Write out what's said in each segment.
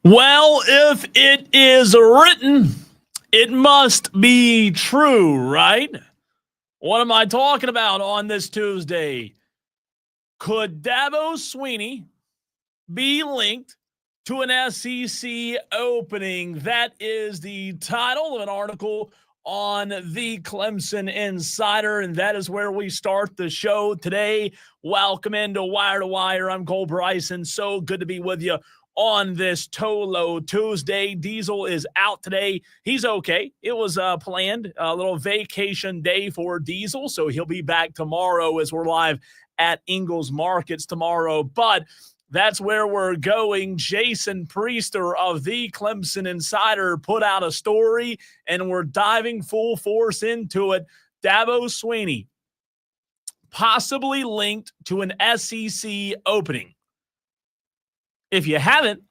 Well, if it is written, it must be true, right? What am I talking about on this Tuesday? Could Dabo Swinney be linked to an SEC opening? That is the title of an article on the Clemson Insider, and that is where we start the show today. Welcome into Wire to Wire. I'm Cole Bryson. So good to be with you on this Tolo Tuesday. Diesel is out today. He's okay. It was planned, a little vacation day for Diesel, so he'll be back tomorrow as we're live at Ingles Markets tomorrow. But that's where we're going. Jason Priester of the Clemson Insider put out a story, and we're diving full force into it. Dabo Swinney, possibly linked to an SEC opening. If you haven't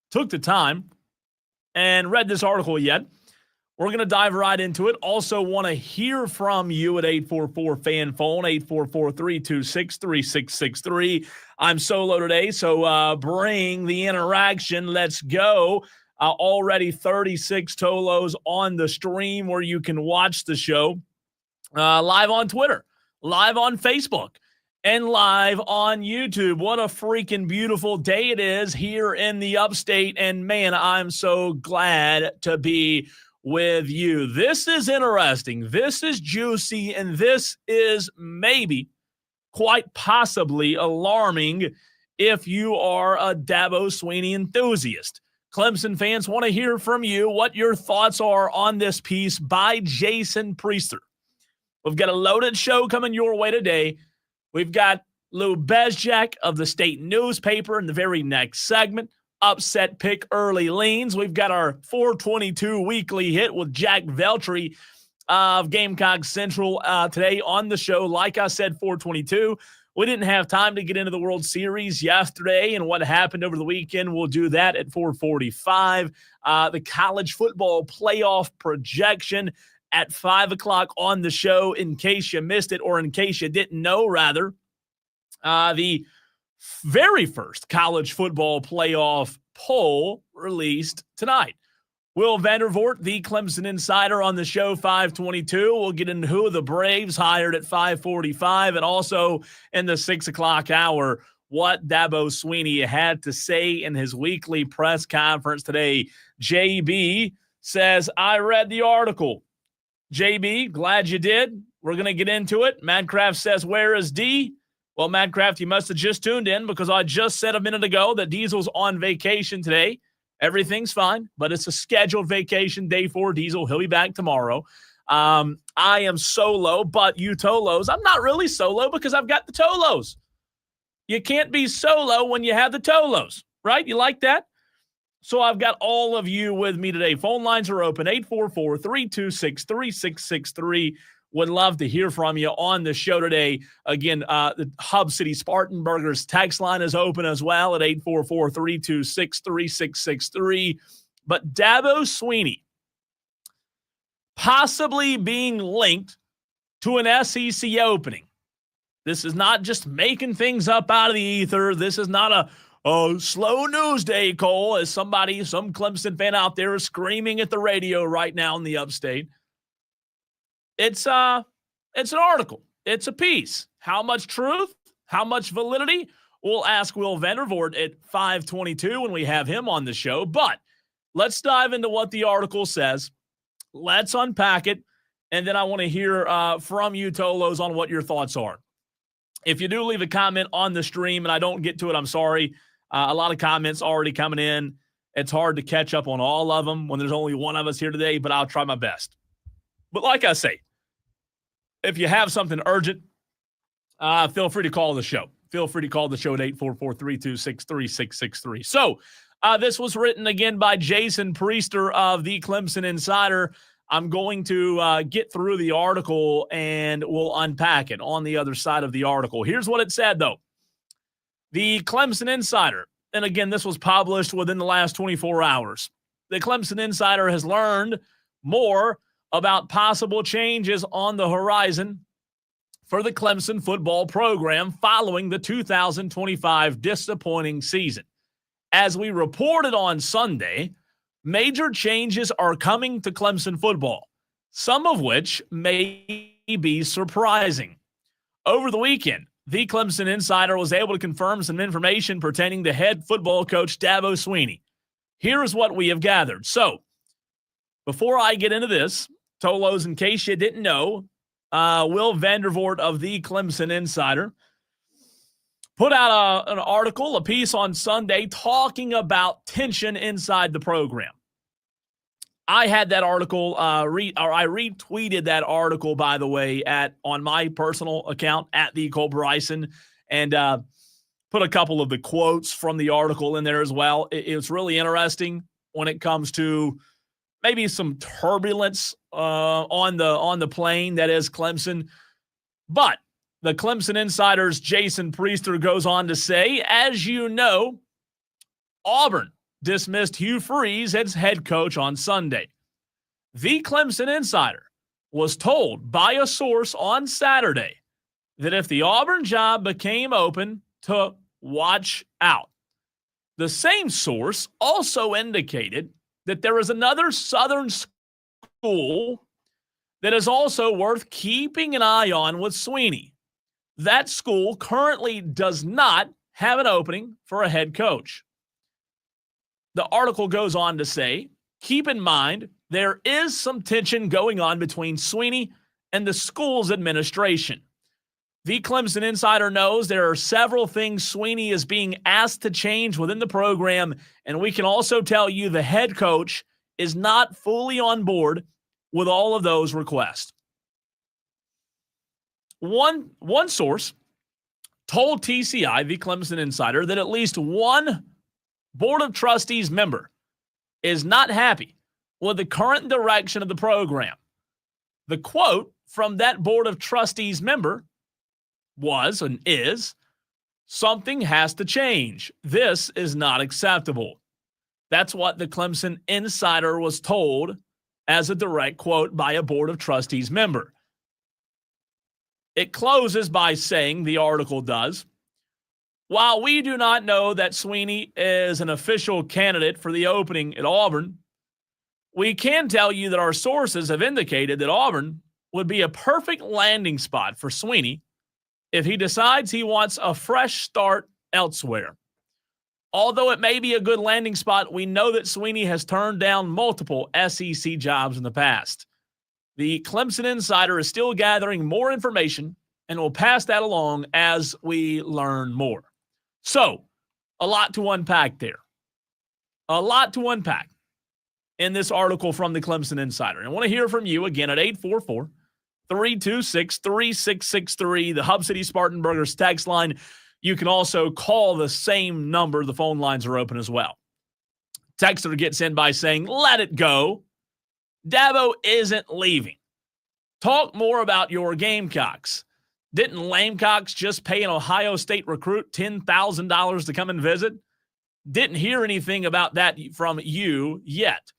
took the time and read this article yet, we're going to dive right into it. Also want to hear from you at 844-FAN-PHONE, 844-326-3663. I'm solo today, so bring the interaction. Let's go. Already 36 Tolos on the stream where you can watch the show live on Twitter, live on Facebook, and live on YouTube. What a freaking beautiful day it is here in the upstate, and man, I'm so glad to be with you. This is interesting. This is juicy, and this is maybe quite possibly alarming if you are a Dabo Swinney enthusiast. Clemson fans want to hear from you what your thoughts are on this piece by Jason Priester. We've got a loaded show coming your way today. We've got Lou Bezjak of the State newspaper in the very next segment. Upset pick early leans. We've got our 422 weekly hit with Jack Veltri of Gamecock Central today on the show. Like I said, 422. We didn't have time to get into the World Series yesterday and what happened over the weekend. We'll do that at 445. The college football playoff projection at 5 o'clock on the show in case you missed it, or in case you didn't know, rather. The very first college football playoff poll released tonight. Will Vandervort, the Clemson Insider, on the show 522. We'll get into who the Braves hired at 545, and also in the 6 o'clock hour, what Dabo Swinney had to say in his weekly press conference today. JB says, I read the article. JB, glad you did. We're going to get into it. Madcraft says, where is D? Well, Madcraft, you must have just tuned in because I just said a minute ago that Diesel's on vacation today. Everything's fine, but it's a scheduled vacation day for Diesel. He'll be back tomorrow. I am solo, but you Tolos, I'm not really solo because I've got the Tolos. You can't be solo when you have the Tolos, right? You like that? So I've got all of you with me today. Phone lines are open, 844-326-3663. Would love to hear from you on the show today. Again, the Hub City Spartanburgers text line is open as well at 844-326-3663. But Dabo Swinney possibly being linked to an SEC opening. This is not just making things up out of the ether. This is not a slow news day, Cole, as some Clemson fan out there is screaming at the radio right now in the upstate. It's an article. It's a piece. How much truth? How much validity? We'll ask Will Vandervort at 522 when we have him on the show. But let's dive into what the article says. Let's unpack it. And then I want to hear from you, Tolos, on what your thoughts are. If you do leave a comment on the stream and I don't get to it, I'm sorry. A lot of comments already coming in. It's hard to catch up on all of them when there's only one of us here today, but I'll try my best. But like I say, if you have something urgent, feel free to call the show. Feel free to call the show at 844-326-3663. So this was written again by Jason Priester of the Clemson Insider. I'm going to get through the article and we'll unpack it on the other side of the article. Here's what it said, though. The Clemson Insider, and again, this was published within the last 24 hours. The Clemson Insider has learned more about possible changes on the horizon for the Clemson football program following the 2025 disappointing season. As we reported on Sunday, major changes are coming to Clemson football, some of which may be surprising. Over the weekend, the Clemson Insider was able to confirm some information pertaining to head football coach Dabo Swinney. Here's what we have gathered. So, before I get into this, Tolos, in case you didn't know, Will Vandervort of the Clemson Insider put out an article, a piece on Sunday talking about tension inside the program. I had that article, I retweeted that article, by the way, on my personal account at the Cole Bryson, and put a couple of the quotes from the article in there as well. It's really interesting when it comes to maybe some turbulence on the plane that is Clemson. But the Clemson Insider's Jason Priester goes on to say, as you know, Auburn dismissed Hugh Freeze as head coach on Sunday. The Clemson Insider was told by a source on Saturday that if the Auburn job became open, to watch out. The same source also indicated that there is another Southern school that is also worth keeping an eye on with Swinney. That school currently does not have an opening for a head coach. The article goes on to say, keep in mind, there is some tension going on between Swinney and the school's administration. The Clemson Insider knows there are several things Swinney is being asked to change within the program, and we can also tell you the head coach is not fully on board with all of those requests. One source told TCI, the Clemson Insider, that at least one Board of Trustees member is not happy with the current direction of the program. The quote from that Board of Trustees member was and is, "Something has to change. This is not acceptable." That's what the Clemson Insider was told as a direct quote by a Board of Trustees member. It closes by saying, the article does, while we do not know that Swinney is an official candidate for the opening at Auburn, we can tell you that our sources have indicated that Auburn would be a perfect landing spot for Swinney if he decides he wants a fresh start elsewhere. Although it may be a good landing spot, we know that Swinney has turned down multiple SEC jobs in the past. The Clemson Insider is still gathering more information and will pass that along as we learn more. So, a lot to unpack there. A lot to unpack in this article from the Clemson Insider. And I want to hear from you again at 844-326-3663, the Hub City Spartanburgers text line. You can also call the same number. The phone lines are open as well. Texter gets in by saying, let it go. Dabo isn't leaving. Talk more about your Gamecocks. Didn't Lamecocks just pay an Ohio State recruit $10,000 to come and visit? Didn't hear anything about that from you yet.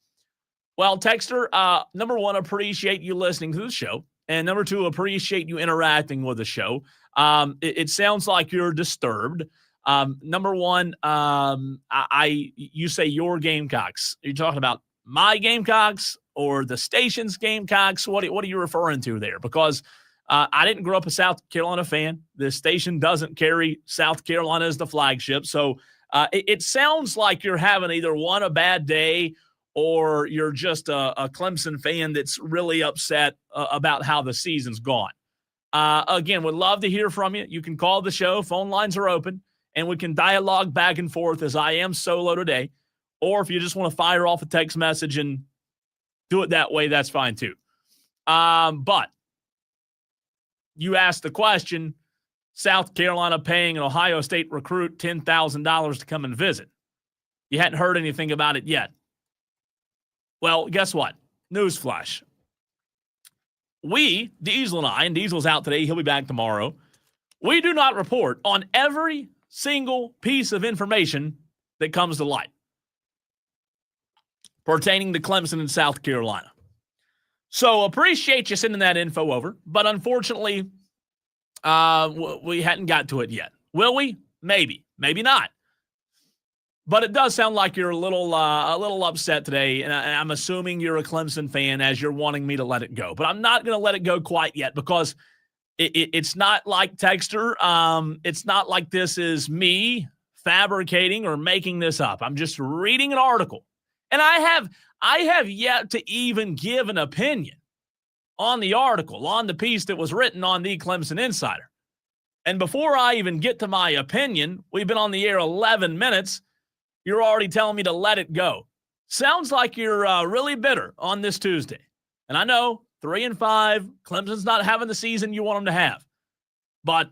Well, Texter, number one, appreciate you listening to the show. And number two, appreciate you interacting with the show. It sounds like you're disturbed. Number one, you say your Gamecocks. Are you talking about my Gamecocks or the station's Gamecocks? What are you referring to there? Because I didn't grow up a South Carolina fan. The station doesn't carry South Carolina as the flagship. So it sounds like you're having either one, a bad day, or you're just a Clemson fan that's really upset about how the season's gone. Again, would love to hear from you. You can call the show. Phone lines are open, and we can dialogue back and forth as I am solo today. Or if you just want to fire off a text message and do it that way, that's fine too. But you asked the question, South Carolina paying an Ohio State recruit $10,000 to come and visit. You hadn't heard anything about it yet. Well, guess what? Newsflash. We, Diesel and I, and Diesel's out today, he'll be back tomorrow. We do not report on every single piece of information that comes to light pertaining to Clemson and South Carolina. So appreciate you sending that info over, but unfortunately, we hadn't got to it yet. Will we? Maybe. Maybe not. But it does sound like you're a little upset today, and I'm assuming you're a Clemson fan as you're wanting me to let it go. But I'm not going to let it go quite yet because it's not like Texter. It's not like this is me fabricating or making this up. I'm just reading an article, and I have yet to even give an opinion on the article, on the piece that was written on the Clemson Insider. And before I even get to my opinion, we've been on the air 11 minutes. You're already telling me to let it go. Sounds like you're really bitter on this Tuesday. And I know 3-5, Clemson's not having the season you want them to have. But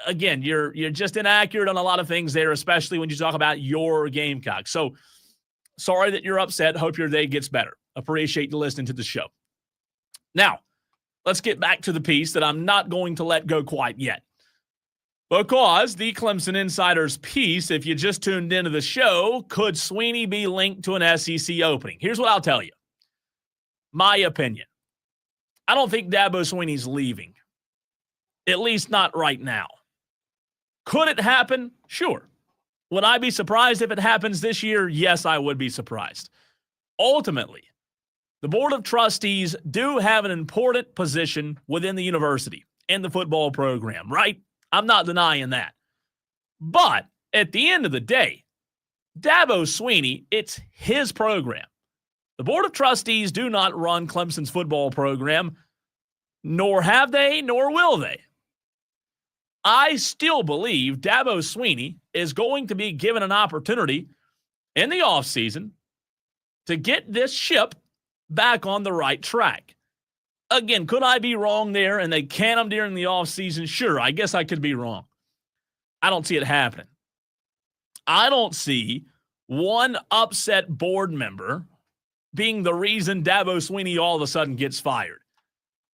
again, you're just inaccurate on a lot of things there, especially when you talk about your Gamecocks. So sorry that you're upset. Hope your day gets better. Appreciate you listening to the show. Now, let's get back to the piece that I'm not going to let go quite yet. Because the Clemson Insider's piece, if you just tuned into the show, could Sweeney be linked to an SEC opening? Here's what I'll tell you. My opinion. I don't think Dabo Sweeney's leaving. At least not right now. Could it happen? Sure. Would I be surprised if it happens this year? Yes, I would be surprised. Ultimately, the Board of Trustees do have an important position within the university and the football program, right? I'm not denying that. But at the end of the day, Dabo Sweeney, it's his program. The Board of Trustees do not run Clemson's football program, nor have they, nor will they. I still believe Dabo Sweeney is going to be given an opportunity in the offseason to get this ship back on the right track. Again, could I be wrong there and they can him during the offseason? Sure, I guess I could be wrong. I don't see it happening. I don't see one upset board member being the reason Dabo Sweeney all of a sudden gets fired.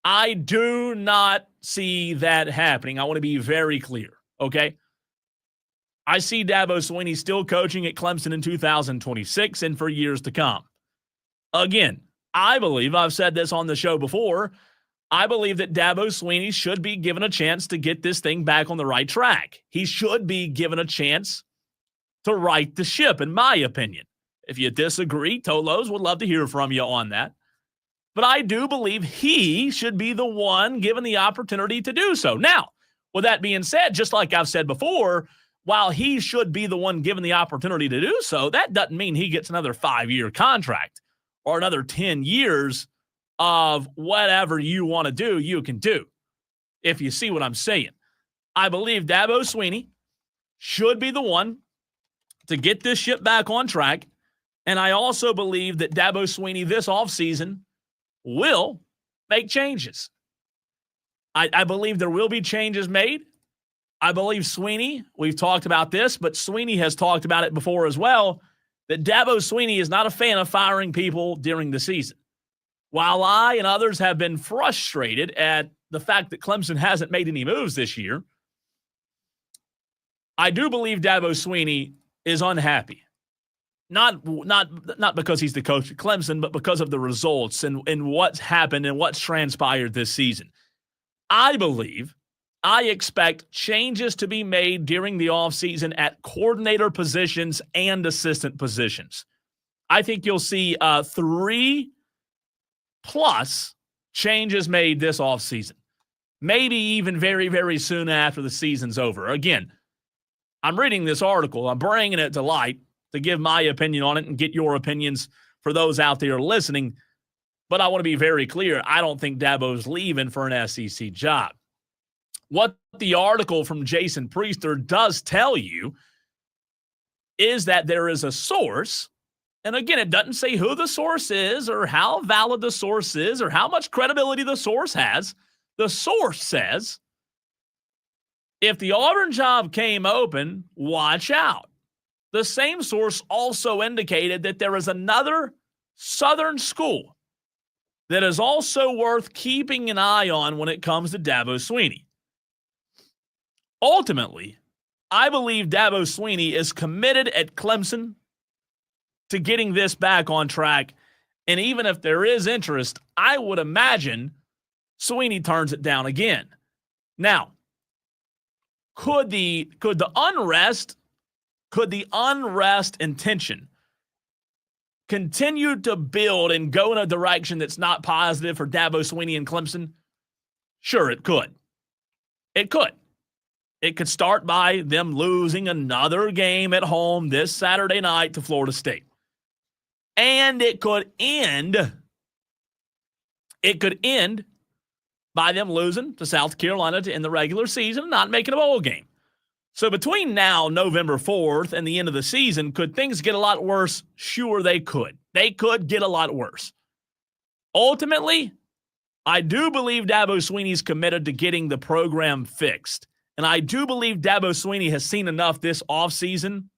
I do not see that happening. I want to be very clear, okay? I see Dabo Sweeney still coaching at Clemson in 2026 and for years to come. Again, I believe, I've said this on the show before, I believe that Dabo Sweeney should be given a chance to get this thing back on the right track. He should be given a chance to right the ship, in my opinion. If you disagree, Tolos would love to hear from you on that. But I do believe he should be the one given the opportunity to do so. Now, with that being said, just like I've said before, while he should be the one given the opportunity to do so, that doesn't mean he gets another 5-year contract or another 10 years of whatever you want to do, you can do. If you see what I'm saying. I believe Dabo Sweeney should be the one to get this ship back on track. And I also believe that Dabo Sweeney this offseason will make changes. I believe there will be changes made. I believe Sweeney, we've talked about this, but Sweeney has talked about it before as well, that Dabo Sweeney is not a fan of firing people during the season. While I and others have been frustrated at the fact that Clemson hasn't made any moves this year, I do believe Dabo Sweeney is unhappy. Not because he's the coach at Clemson, but because of the results and what's happened and what's transpired this season. I expect changes to be made during the offseason at coordinator positions and assistant positions. I think you'll see 3+ changes made this offseason. Maybe even very, very soon after the season's over. Again, I'm reading this article. I'm bringing it to light to give my opinion on it and get your opinions for those out there listening. But I want to be very clear. I don't think Dabo's leaving for an SEC job. What the article from Jason Priester does tell you is that there is a source, and again, it doesn't say who the source is or how valid the source is or how much credibility the source has. The source says, if the Auburn job came open, watch out. The same source also indicated that there is another Southern school that is also worth keeping an eye on when it comes to Dabo Sweeney. Ultimately, I believe Dabo Sweeney is committed at Clemson to getting this back on track. And even if there is interest, I would imagine Sweeney turns it down again. Now, could the unrest Could the unrest and tension continue to build and go in a direction that's not positive for Dabo Swinney and Clemson? Sure, it could. It could. It could start by them losing another game at home this Saturday night to Florida State. And it could end by them losing to South Carolina in the regular season, not making a bowl game. So between now, November 4th, and the end of the season, could things get a lot worse? Sure, they could. They could get a lot worse. Ultimately, I do believe Dabo Swinney's committed to getting the program fixed. And I do believe Dabo Swinney has seen enough this offseason,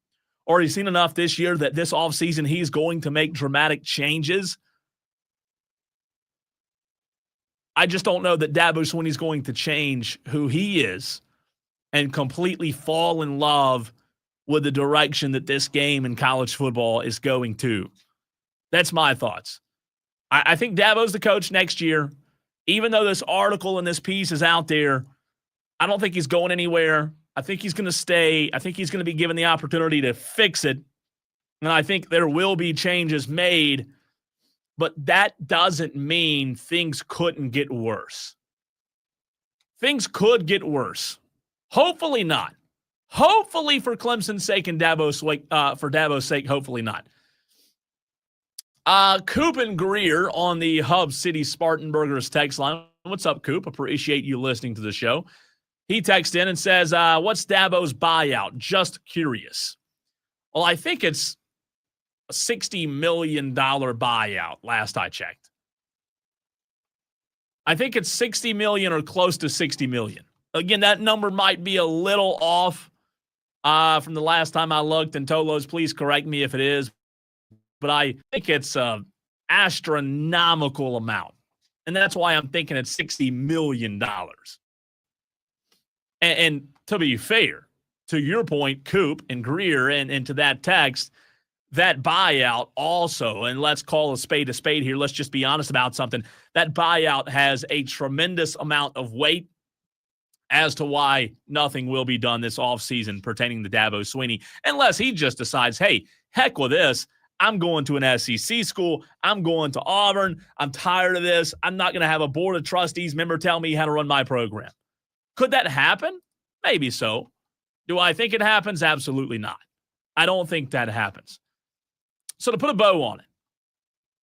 or he's seen enough this year that this offseason he's going to make dramatic changes. I just don't know that Dabo Swinney's going to change who he is and completely fall in love with the direction that this game in college football is going to. That's my thoughts. I think Dabo's the coach next year. Even though this article and this piece is out there, I don't think he's going anywhere. I think he's going to stay. I think he's going to be given the opportunity to fix it. And I think there will be changes made, but that doesn't mean things couldn't get worse. Things could get worse. Hopefully not. Hopefully for Clemson's sake and for Dabo's sake, hopefully not. Coop and Greer on the Hub City Spartanburgers text line. What's up, Coop? Appreciate you listening to the show. He texts in and says, what's Dabo's buyout? Just curious. Well, I think it's a $60 million buyout last I checked. I think it's $60 million or close to $60 million. Again, that number might be a little off from the last time I looked, and Tolos, please correct me if it is. But I think it's an astronomical amount. And that's why I'm thinking it's $60 million. And to be fair, to your point, Coop and Greer, and to that text, that buyout also, and let's call a spade here, let's just be honest about something, that buyout has a tremendous amount of weight as to why nothing will be done this offseason pertaining to Dabo Swinney, unless he just decides, hey, heck with this, I'm going to an SEC school, I'm going to Auburn, I'm tired of this, I'm not going to have a board of trustees member tell me how to run my program. Could that happen? Maybe so. Do I think it happens? Absolutely not. I don't think that happens. So to put a bow on it,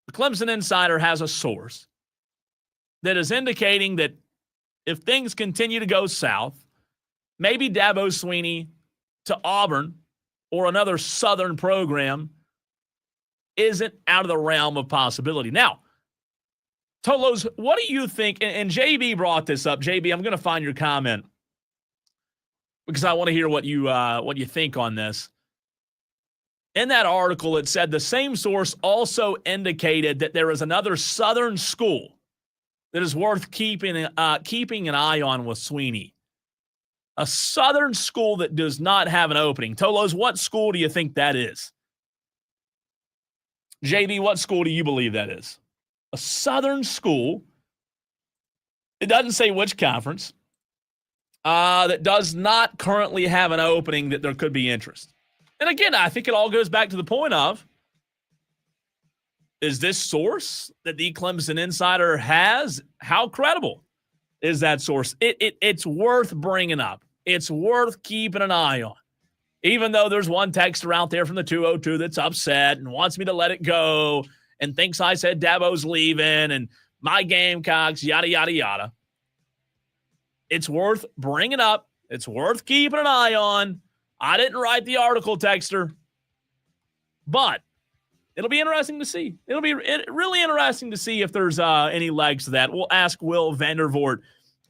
the Clemson Insider has a source that is indicating that if things continue to go south, maybe Dabo Swinney to Auburn or another Southern program isn't out of the realm of possibility. Now, Tolos, what do you think? And JB brought this up. JB, I'm going to find your comment because I want to hear what you think on this. In that article, it said the same source also indicated that there is another Southern school that is worth keeping an eye on with Swinney. A Southern school that does not have an opening. Tolos, what school do you think that is? JB, what school do you believe that is? A Southern school. It doesn't say which conference. That does not currently have an opening that there could be interest. And again, I think it all goes back to the point of, is this source that the Clemson Insider has, how credible is that source? It's worth bringing up. It's worth keeping an eye on. Even though there's one texter out there from the 202 that's upset and wants me to let it go and thinks I said Dabo's leaving and my Gamecocks, yada, yada, yada. It's worth bringing up. It's worth keeping an eye on. I didn't write the article, texter. But it'll be interesting to see. It'll be really interesting to see if there's any legs to that. We'll ask Will Vandervort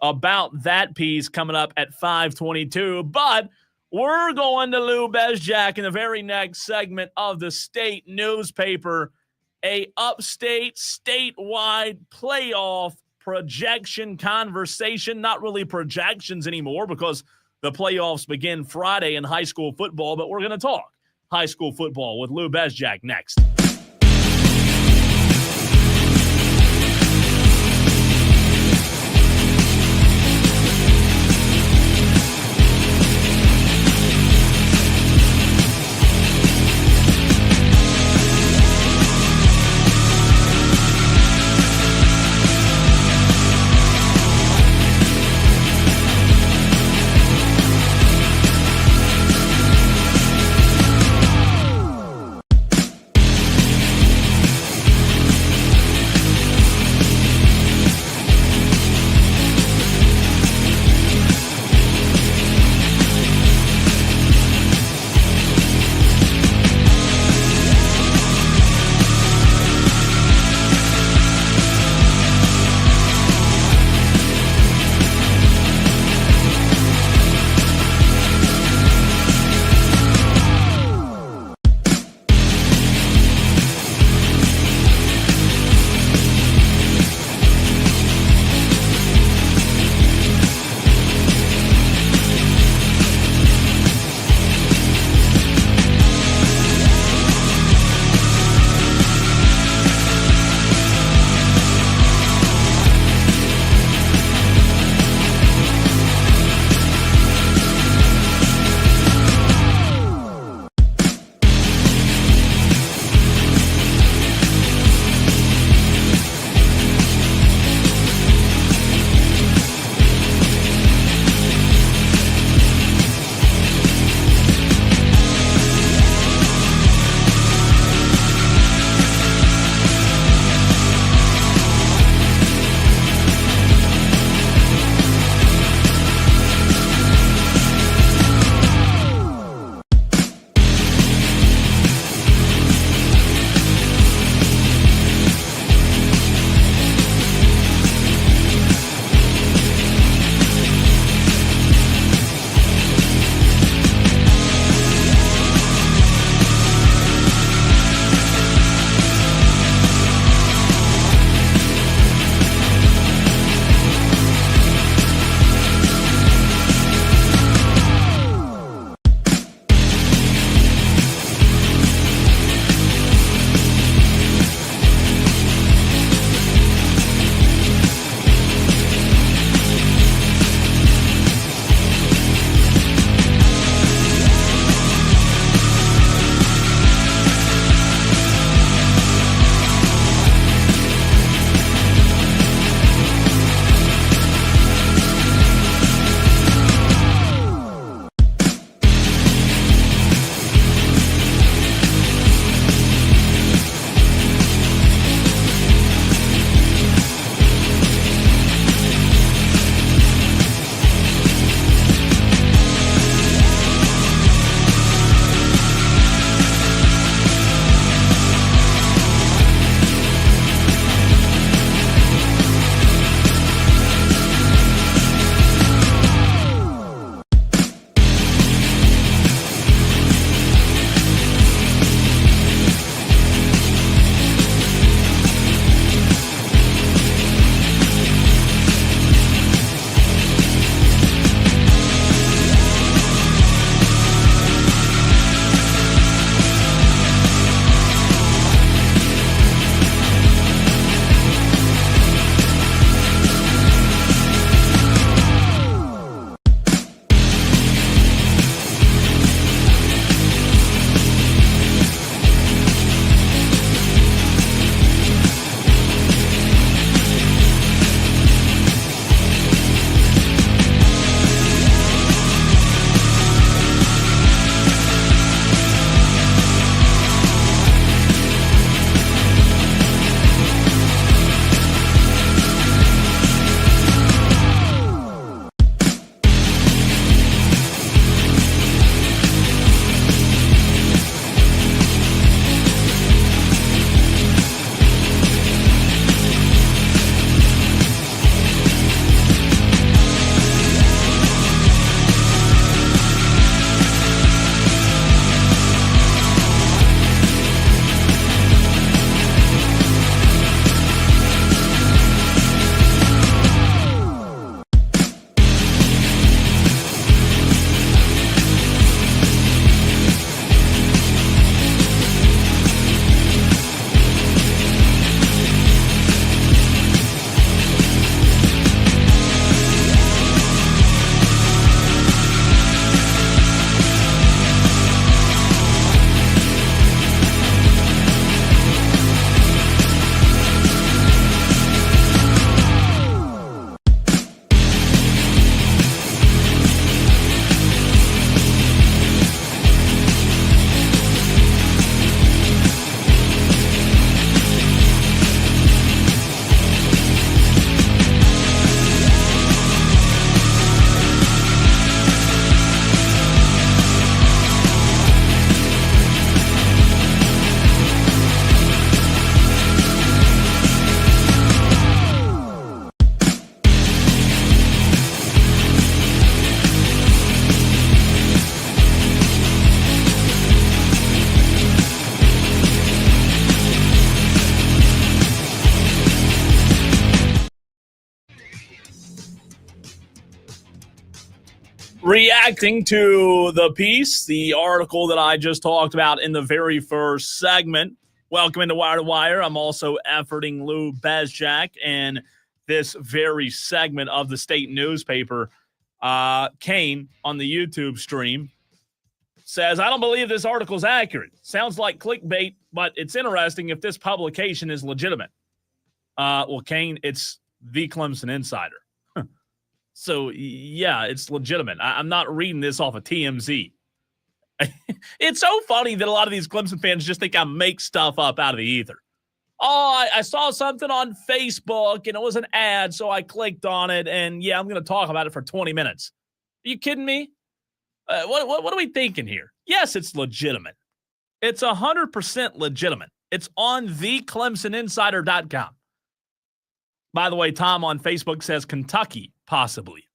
about that piece coming up at 5:22. But we're going to Lou Bezjak in the very next segment of the state newspaper, a upstate, statewide playoff projection conversation. Not really projections anymore because the playoffs begin Friday in high school football, but we're going to talk high school football with Lou Bezjak next. Reacting to the piece, the article that I just talked about in the very first segment. Welcome into Wire to Wire. I'm also efforting Lou Bezjak, and this very segment of the state newspaper, Kane on the YouTube stream says, I don't believe this article is accurate. Sounds like clickbait, but it's interesting if this publication is legitimate. Well, Kane, it's the Clemson Insider. So, yeah, it's legitimate. I'm not reading this off of TMZ. It's so funny that a lot of these Clemson fans just think I make stuff up out of the ether. Oh, I saw something on Facebook, and it was an ad, so I clicked on it, and, yeah, I'm going to talk about it for 20 minutes. Are you kidding me? What are we thinking here? Yes, it's legitimate. It's 100% legitimate. It's on theclemsoninsider.com. By the way, Tom on Facebook says Kentucky, possibly,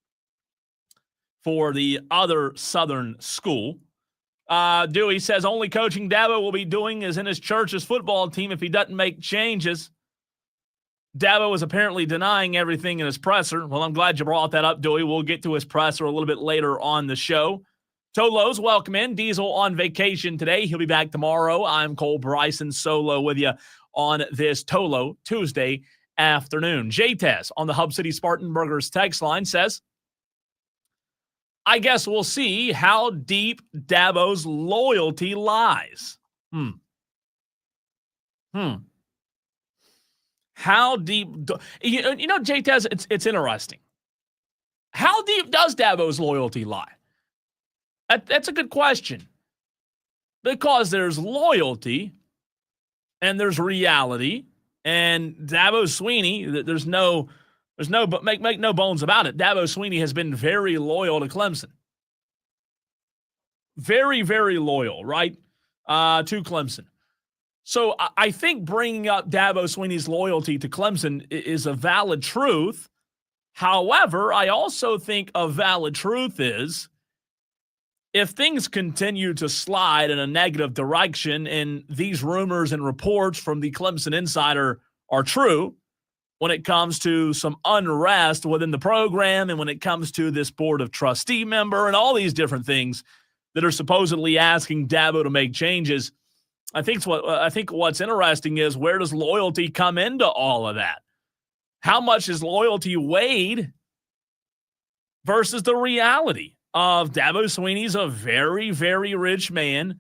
for the other Southern school. Dewey says only coaching Dabo will be doing is in his church's football team if he doesn't make changes. Dabo was apparently denying everything in his presser. Well, I'm glad you brought that up, Dewey. We'll get to his presser a little bit later on the show. Tolos, welcome in. Diesel on vacation today. He'll be back tomorrow. I'm Cole Bryson solo with you on this Tolo Tuesday afternoon. J-Tez on the Hub City Spartan Burgers text line says, I guess we'll see how deep Dabo's loyalty lies. How deep? You know, J-Tez, it's interesting. How deep does Dabo's loyalty lie? That's a good question. Because there's loyalty and there's reality. And Dabo Swinney, but make no bones about it. Dabo Swinney has been very loyal to Clemson. Very, very loyal, right? To Clemson. So I think bringing up Dabo Swinney's loyalty to Clemson is a valid truth. However, I also think a valid truth is if things continue to slide in a negative direction and these rumors and reports from the Clemson Insider are true when it comes to some unrest within the program and when it comes to this board of trustee member and all these different things that are supposedly asking Dabo to make changes, I think what's interesting is where does loyalty come into all of that? How much is loyalty weighed versus the reality of Dabo Swinney's a very, very rich man.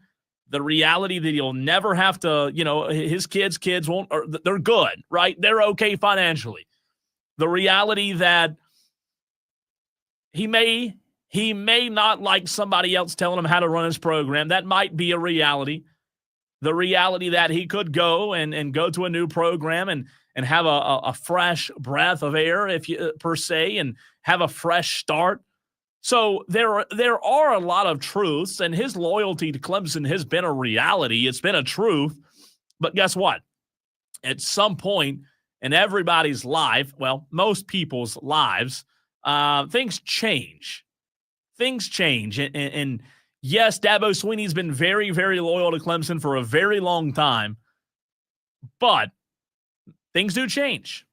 The reality that he'll never have to, his kids won't, or they're good, right? They're okay financially. The reality that he may not like somebody else telling him how to run his program. That might be a reality. The reality that he could go and go to a new program and have a fresh breath of air, per se, and have a fresh start. So there are a lot of truths, and his loyalty to Clemson has been a reality. It's been a truth. But guess what? At some point in everybody's life, well, most people's lives, things change. Things change. And yes, Dabo Swinney's been very, very loyal to Clemson for a very long time. But things do change.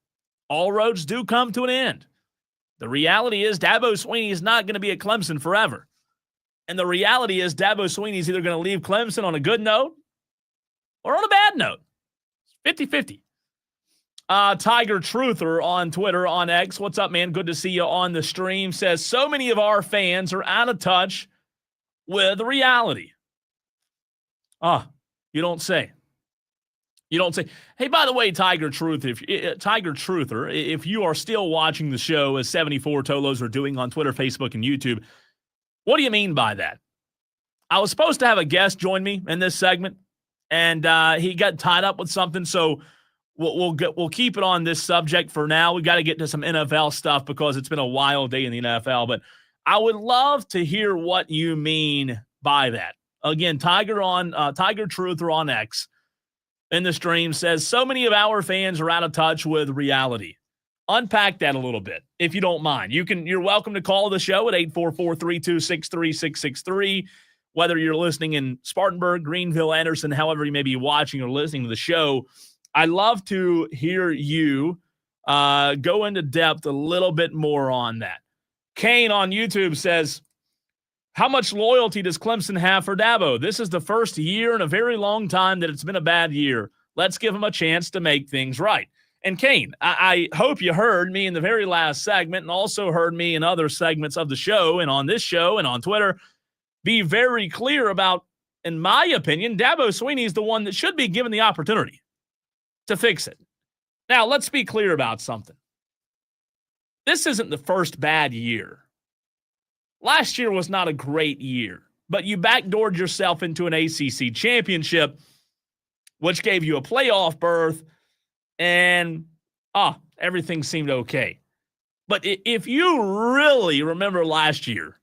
All roads do come to an end. The reality is Dabo Swinney is not going to be at Clemson forever. And the reality is Dabo Swinney is either going to leave Clemson on a good note or on a bad note. 50-50. Tiger Truther on Twitter, on X. What's up, man? Good to see you on the stream. Says, so many of our fans are out of touch with reality. You don't say. You don't say, hey, by the way, Tiger Truther, if you are still watching the show as 74 Tolos are doing on Twitter, Facebook, and YouTube, what do you mean by that? I was supposed to have a guest join me in this segment, and he got tied up with something, so we'll keep it on this subject for now. We got to get to some NFL stuff because it's been a wild day in the NFL, but I would love to hear what you mean by that. Again, Tiger Truther on X in the stream says, so many of our fans are out of touch with reality. Unpack that a little bit, if you don't mind. You're welcome to call the show at 844-326-3663, whether you're listening in Spartanburg, Greenville, Anderson, however you may be watching or listening to the show. I love to hear you go into depth a little bit more on that. Kane on YouTube says, How much loyalty does Clemson have for Dabo? This is the first year in a very long time that it's been a bad year. Let's give him a chance to make things right. And Kane, I hope you heard me in the very last segment and also heard me in other segments of the show and on this show and on Twitter be very clear about, in my opinion, Dabo Swinney is the one that should be given the opportunity to fix it. Now, let's be clear about something. This isn't the first bad year. Last year was not a great year, but you backdoored yourself into an ACC championship, which gave you a playoff berth, and everything seemed okay. But if you really remember last year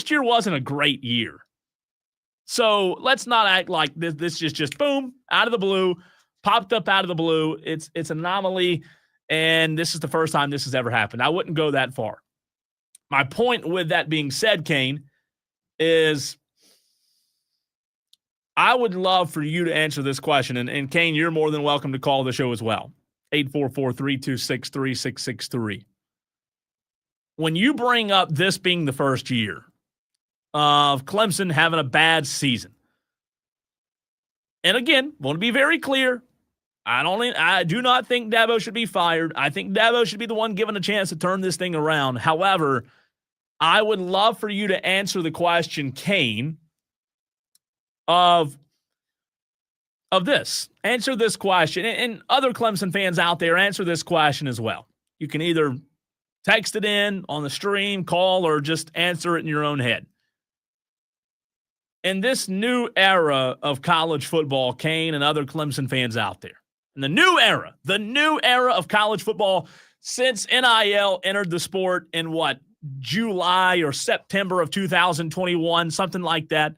wasn't a great year. So let's not act like this is just boom, out of the blue, popped up out of the blue. It's an anomaly, and this is the first time this has ever happened. I wouldn't go that far. My point with that being said, Kane, is I would love for you to answer this question. And Kane, you're more than welcome to call the show as well. 844-326-3663. When you bring up this being the first year of Clemson having a bad season, and again, want to be very clear, I do not think Dabo should be fired. I think Dabo should be the one given a chance to turn this thing around. However, I would love for you to answer the question, Kane, of this. Answer this question. And other Clemson fans out there, answer this question as well. You can either text it in on the stream, call, or just answer it in your own head. In this new era of college football, Kane and other Clemson fans out there, in the new era of college football since NIL entered the sport in July or September of 2021, something like that.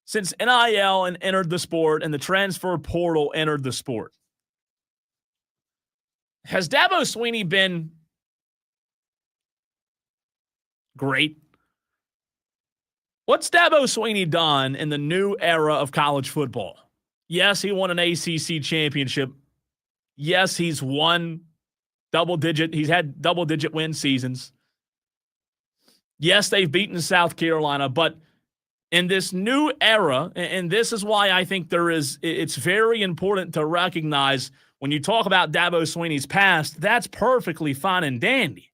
Since NIL entered the sport and the transfer portal entered the sport, has Dabo Swinney been great? What's Dabo Swinney done in the new era of college football? Yes, he won an ACC championship. Yes, he's won he's had double-digit win seasons. Yes, they've beaten South Carolina, but in this new era, and this is why I think it's very important to recognize when you talk about Dabo Swinney's past, that's perfectly fine and dandy.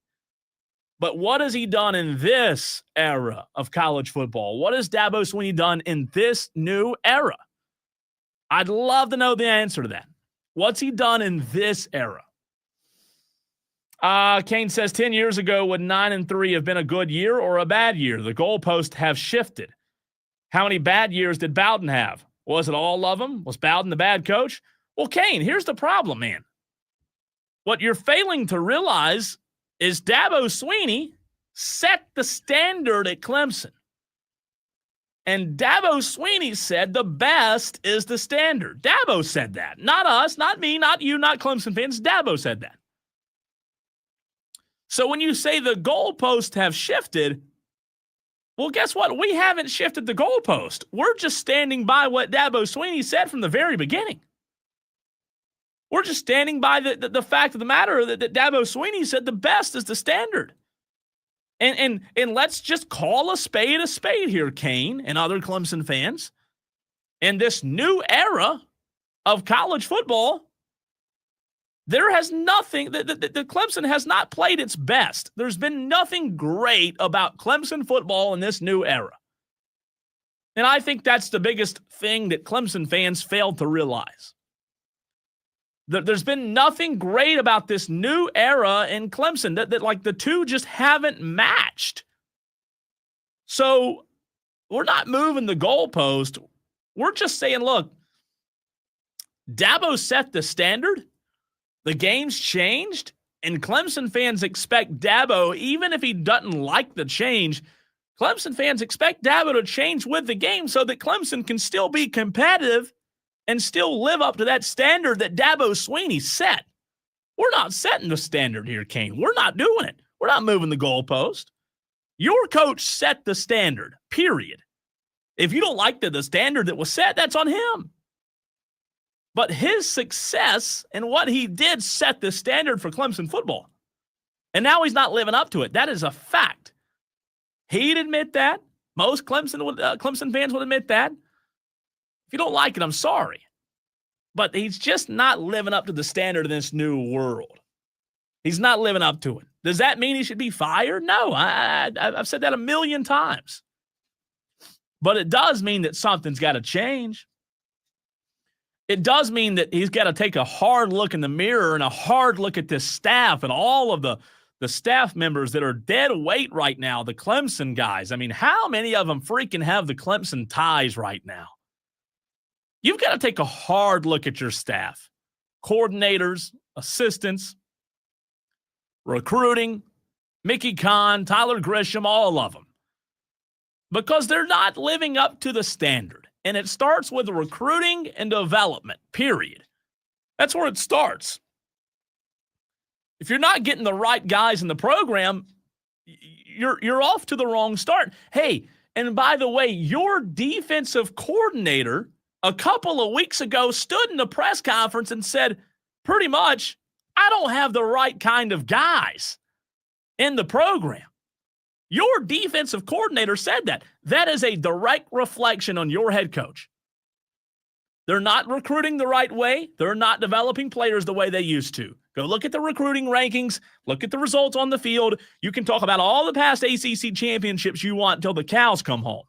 But what has he done in this era of college football? What has Dabo Swinney done in this new era? I'd love to know the answer to that. What's he done in this era? Kane says 10 years ago, would 9-3 have been a good year or a bad year? The goalposts have shifted. How many bad years did Bowden have? Was it all of them? Was Bowden the bad coach? Well, Kane, here's the problem, man. What you're failing to realize is Dabo Swinney set the standard at Clemson. And Dabo Swinney said the best is the standard. Dabo said that. Not us, not me, not you, not Clemson fans. Dabo said that. So when you say the goalposts have shifted, well, guess what? We haven't shifted the goalpost. We're just standing by what Dabo Swinney said from the very beginning. We're just standing by the fact of the matter that Dabo Swinney said the best is the standard. And let's just call a spade here, Kane and other Clemson fans. In this new era of college football, there has nothing, the Clemson has not played its best. There's been nothing great about Clemson football in this new era. And I think that's the biggest thing that Clemson fans failed to realize. There's been nothing great about this new era in Clemson that like the two just haven't matched. So we're not moving the goalpost. We're just saying, look, Dabo set the standard. The game's changed, and Clemson fans expect Dabo, even if he doesn't like the change, Clemson fans expect Dabo to change with the game so that Clemson can still be competitive and still live up to that standard that Dabo Swinney set. We're not setting the standard here, Kane. We're not doing it. We're not moving the goalpost. Your coach set the standard, period. If you don't like the standard that was set, that's on him. But his success and what he did set the standard for Clemson football. And now he's not living up to it. That is a fact. He'd admit that. Most Clemson fans would admit that. If you don't like it, I'm sorry. But he's just not living up to the standard of this new world. He's not living up to it. Does that mean he should be fired? No, I've said that a million times. But it does mean that something's got to change. It does mean that he's got to take a hard look in the mirror and a hard look at this staff and all of the staff members that are dead weight right now, the Clemson guys. I mean, how many of them freaking have the Clemson ties right now? You've got to take a hard look at your staff, coordinators, assistants, recruiting, Mickey Kahn, Tyler Grisham, all of them, because they're not living up to the standard. And it starts with recruiting and development, period. That's where it starts. If you're not getting the right guys in the program, you're off to the wrong start. Hey, and by the way, your defensive coordinator a couple of weeks ago stood in the press conference and said, pretty much, I don't have the right kind of guys in the program. Your defensive coordinator said that. That is a direct reflection on your head coach. They're not recruiting the right way. They're not developing players the way they used to. Go look at the recruiting rankings. Look at the results on the field. You can talk about all the past ACC championships you want until the cows come home.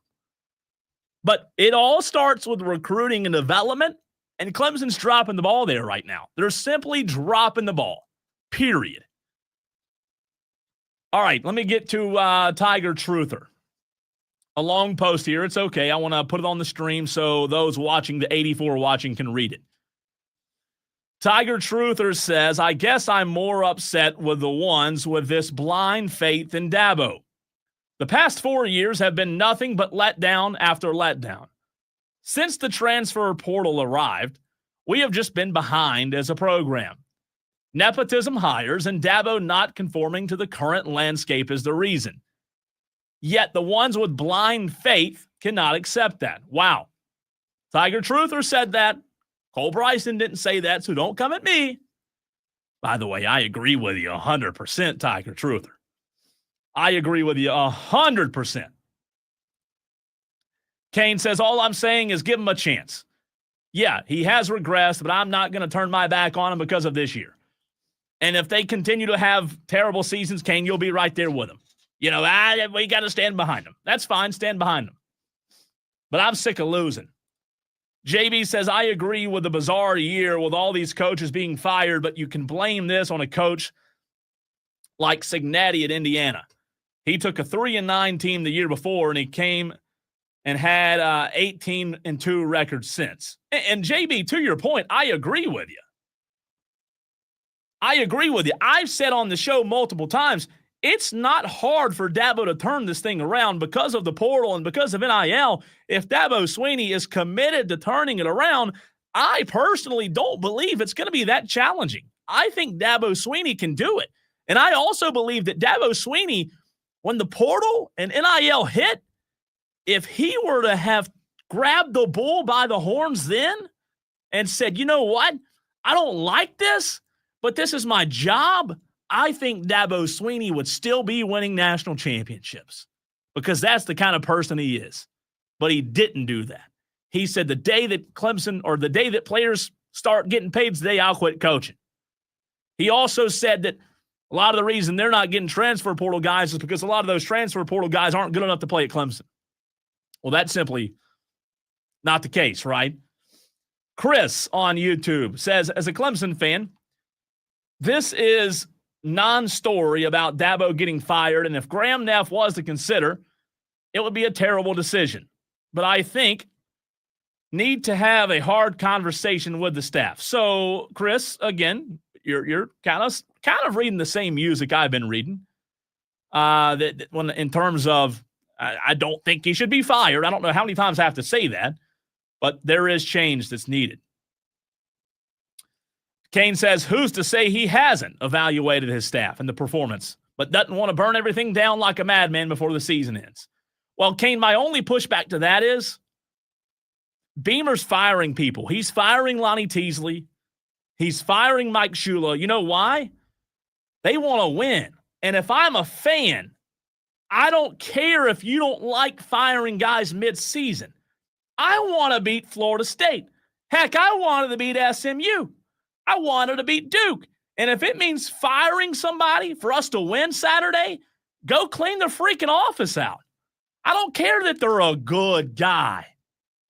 But it all starts with recruiting and development, and Clemson's dropping the ball there right now. They're simply dropping the ball, period. All right, let me get to Tiger Truther. A long post here. It's okay. I want to put it on the stream so those watching, the 84 watching, can read it. Tiger Truther says, I guess I'm more upset with the ones with this blind faith in Dabo. The past 4 years have been nothing but letdown after letdown. Since the transfer portal arrived, we have just been behind as a program. Nepotism hires and Dabo not conforming to the current landscape is the reason. Yet the ones with blind faith cannot accept that. Wow. Tiger Truther said that. Cole Bryson didn't say that, so don't come at me. By the way, I agree with you 100%, Tiger Truther. I agree with you 100%. Kane says, all I'm saying is give him a chance. Yeah, he has regressed, but I'm not going to turn my back on him because of this year. And if they continue to have terrible seasons, Kane, you'll be right there with them. You know, we got to stand behind them. That's fine, stand behind them. But I'm sick of losing. JB says, I agree with the bizarre year with all these coaches being fired, but you can blame this on a coach like Cignetti at Indiana. He took a 3-9 team the year before, and he came and had 18-2 record since. And JB, to your point, I agree with you. I agree with you. I've said on the show multiple times, it's not hard for Dabo to turn this thing around because of the portal and because of NIL. If Dabo Swinney is committed to turning it around, I personally don't believe it's going to be that challenging. I think Dabo Swinney can do it. And I also believe that Dabo Swinney, when the portal and NIL hit, if he were to have grabbed the bull by the horns then and said, you know what, I don't like this, but this is my job, I think Dabo Swinney would still be winning national championships because that's the kind of person he is. But he didn't do that. He said the day that Clemson or the day that players start getting paid is the day I'll quit coaching. He also said that a lot of the reason they're not getting transfer portal guys is because a lot of those transfer portal guys aren't good enough to play at Clemson. Well, that's simply not the case, right? Chris on YouTube says, as a Clemson fan, this is non-story about Dabo getting fired, and if Graham Neff was to consider, it would be a terrible decision. But I think need to have a hard conversation with the staff. So, Chris, again, you're kind of reading the same music I've been reading. When in terms of, I don't think he should be fired. I don't know how many times I have to say that, but there is change that's needed. Kane says, who's to say he hasn't evaluated his staff and the performance, but doesn't want to burn everything down like a madman before the season ends? Well, Kane, my only pushback to that is Beamer's firing people. He's firing Lonnie Teasley. He's firing Mike Shula. You know why? They want to win. And if I'm a fan I don't care if you don't like firing guys mid-season. I want to beat Florida State. Heck, I wanted to beat SMU. I wanted to beat Duke. And if it means firing somebody for us to win Saturday, go clean the freaking office out. I don't care that they're a good guy.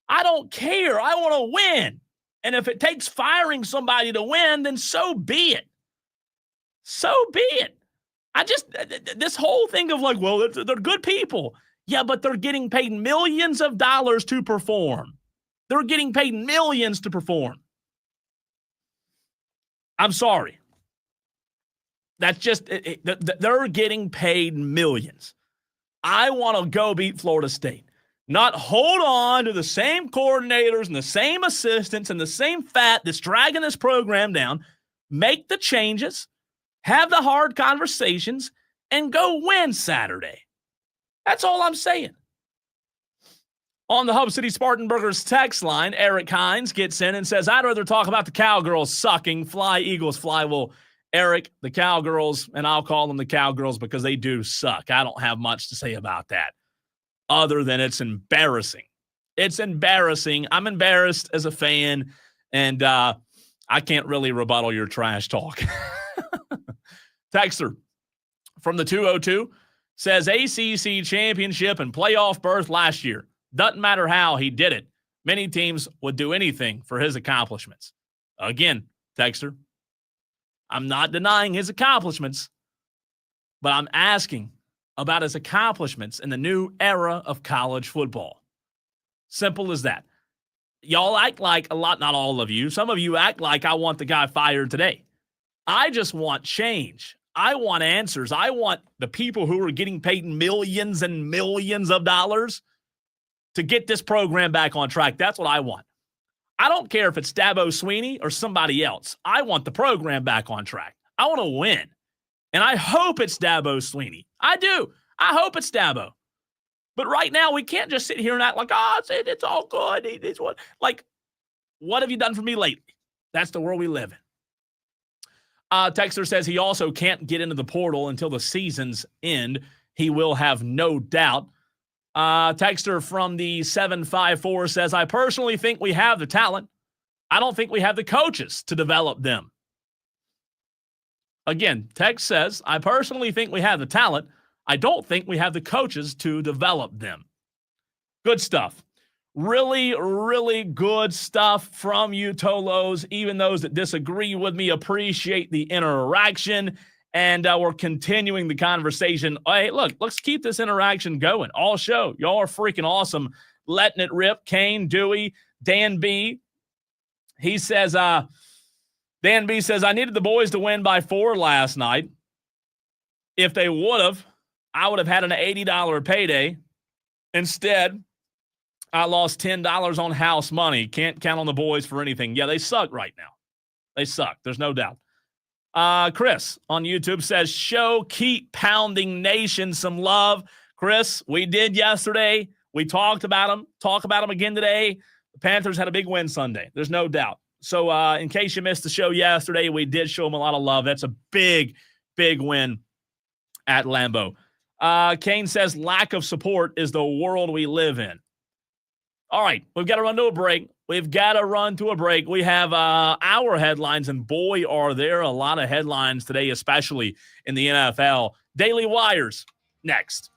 I don't care. I want to win. And if it takes firing somebody to win, then so be it. So be it. This whole thing of like, well, they're good people. Yeah, but they're getting paid millions of dollars to perform. They're getting paid millions to perform. I'm sorry. That's just, they're getting paid millions. I want to go beat Florida State. Not hold on to the same coordinators and the same assistants and the same fat that's dragging this program down. Make the changes, have the hard conversations, and go win Saturday. That's all I'm saying. On the Hub City Spartanburgers text line, Eric Hines gets in and says, I'd rather talk about the Cowgirls sucking. Fly, Eagles, fly. Well, Eric, the Cowgirls, and I'll call them the Cowgirls because they do suck. I don't have much to say about that other than it's embarrassing. It's embarrassing. I'm embarrassed as a fan, and I can't really rebuttal your trash talk. Texter from the 202 says ACC championship and playoff berth last year. Doesn't matter how he did it. Many teams would do anything for his accomplishments. Again, Texter, I'm not denying his accomplishments, but I'm asking about his accomplishments in the new era of college football. Simple as that. Y'all act like a lot, not all of you. Some of you act like I want the guy fired today. I just want change. I want answers. I want the people who are getting paid millions and millions of dollars to get this program back on track. That's what I want. I don't care if it's Dabo Swinney or somebody else. I want the program back on track. I want to win. And I hope it's Dabo Swinney. I do. I hope it's Dabo. But right now, we can't just sit here and act like, it's all good. It's what, like, what have you done for me lately? That's the world we live in. Texter says he also can't get into the portal until the season's end. He will have no doubt. Texter from the 754 says, I personally think we have the talent. I don't think we have the coaches to develop them. Again, Tex says, I personally think we have the talent. I don't think we have the coaches to develop them. Good stuff. Really, really good stuff from you, Tolos. Even those that disagree with me appreciate the interaction. And we're continuing the conversation. Hey, look, let's keep this interaction going all show. Y'all are freaking awesome. Letting it rip. Kane, Dewey, Dan B. He says, Dan B says, I needed the boys to win by 4 last night. If they would have, I would have had an $80 payday. Instead, I lost $10 on house money. Can't count on the boys for anything. Yeah, they suck right now. They suck. There's no doubt. Chris on YouTube says, keep pounding nation some love. Chris, we did yesterday. We talked about them. Talk about them again today. The Panthers had a big win Sunday. There's no doubt. So in case you missed the show yesterday, we did show them a lot of love. That's a big, big win at Lambeau. Kane says, lack of support is the world we live in. All right, we've got to run to a break. We have our headlines, and boy, are there a lot of headlines today, especially in the NFL. Daily Wires, next.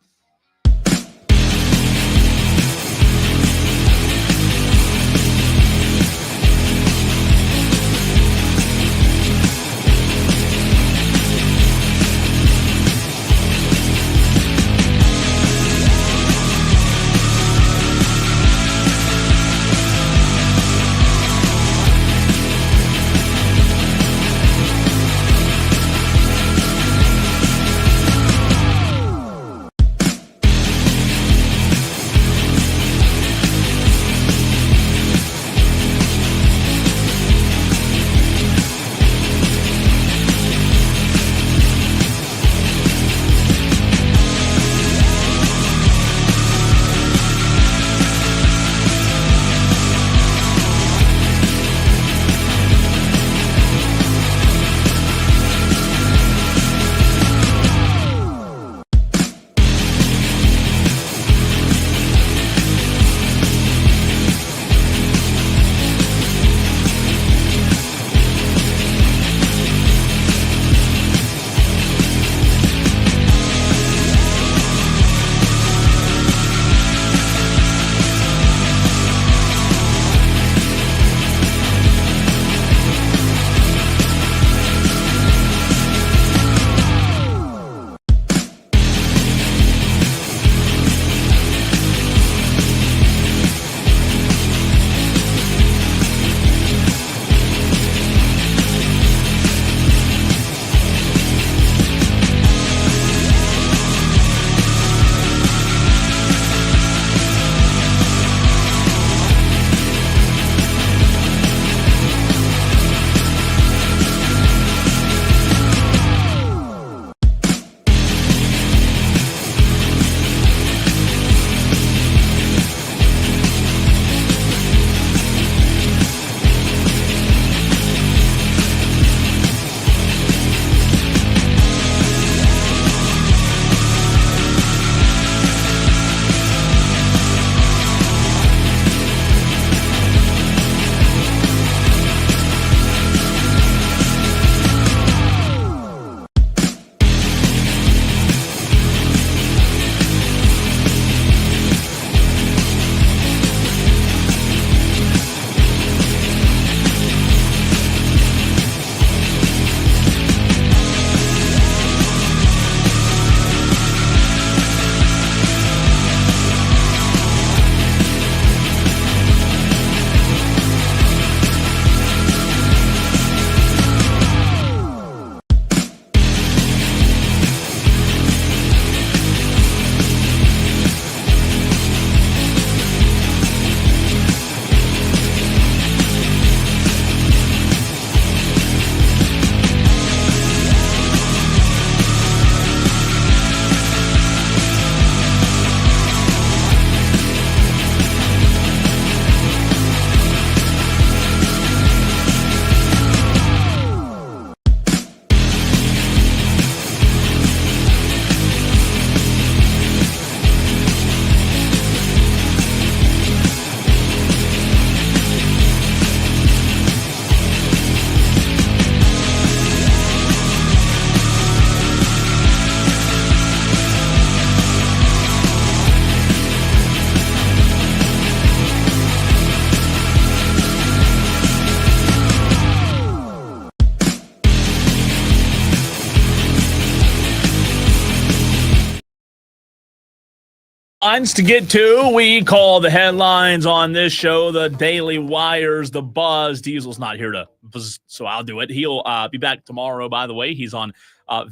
Lines to get to. We call the headlines on this show the Daily Wires, the Buzz. Diesel's not here to buzz, so I'll do it. He'll be back tomorrow, by the way. He's on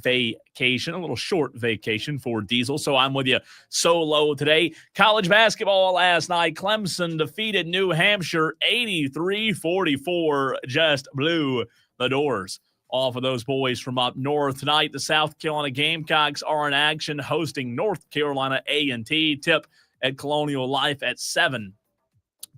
vacation, a little short vacation for Diesel. So I'm with you solo today. College basketball last night. Clemson defeated New Hampshire 83-44. Just blew the doors off of those boys from up north. Tonight, the South Carolina Gamecocks are in action hosting North Carolina A&T. Tip at Colonial Life at 7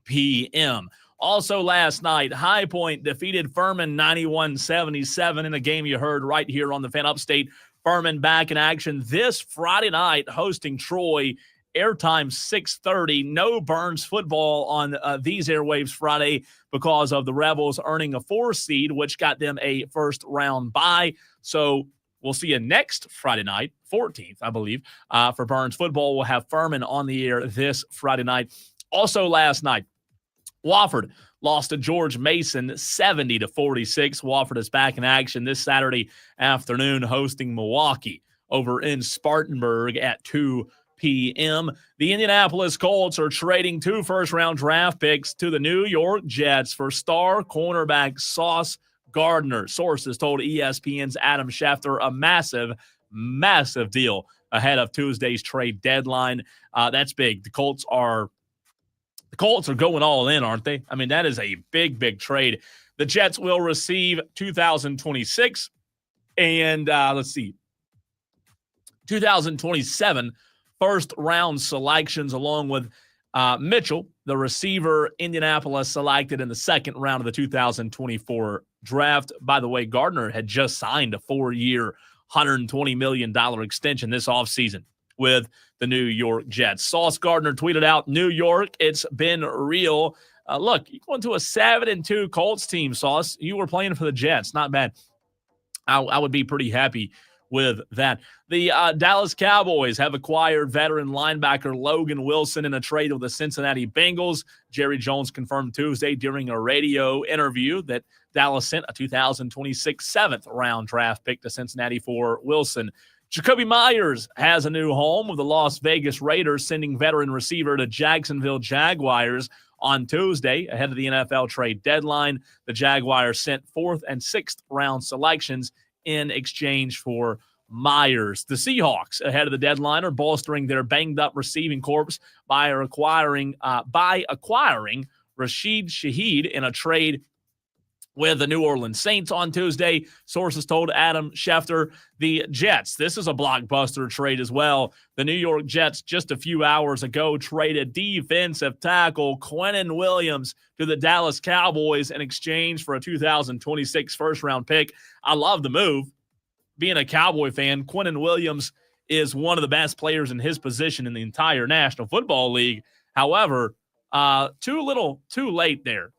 p.m. Also last night, High Point defeated Furman 91-77 in a game you heard right here on the Fan Upstate. Furman back in action this Friday night hosting Troy. Airtime 6:30. No Burns football on these airwaves Friday because of the Rebels earning a 4 seed, which got them a first-round bye. So we'll see you next Friday night, 14th, I believe, for Burns football. We'll have Furman on the air this Friday night. Also last night, Wofford lost to George Mason 70-46. Wofford is back in action this Saturday afternoon hosting Milwaukee over in Spartanburg at 2 p.m. The Indianapolis Colts are trading 2 first-round draft picks to the New York Jets for star cornerback Sauce Gardner. Sources told ESPN's Adam Schefter a massive, massive deal ahead of Tuesday's trade deadline. That's big. The Colts are going all in, aren't they? I mean, that is a big, big trade. The Jets will receive 2026 and 2027 first-round selections, along with Mitchell, the receiver Indianapolis selected in the second round of the 2024 draft. By the way, Gardner had just signed a 4-year, $120 million extension this offseason with the New York Jets. Sauce Gardner tweeted out, New York, it's been real. Look, you went to a 7-2 Colts team, Sauce. You were playing for the Jets. Not bad. I would be pretty happy with that. The Dallas Cowboys have acquired veteran linebacker Logan Wilson in a trade with the Cincinnati Bengals. Jerry Jones confirmed Tuesday during a radio interview that Dallas sent a 2026 7th-round draft pick to Cincinnati for Wilson. Jacoby Myers has a new home with the Las Vegas Raiders, sending veteran receiver to Jacksonville Jaguars on Tuesday ahead of the NFL trade deadline. The Jaguars sent 4th and 6th-round selections in exchange for Myers. The Seahawks, ahead of the deadline, are bolstering their banged-up receiving corps by acquiring Rashid Shaheed in a trade with the New Orleans Saints on Tuesday. Sources told Adam Schefter. The Jets, this is a blockbuster trade as well. The New York Jets just a few hours ago traded defensive tackle Quinnen Williams to the Dallas Cowboys in exchange for a 2026 first-round pick. I love the move. Being a Cowboy fan, Quinnen Williams is one of the best players in his position in the entire National Football League. However, too little, too late there,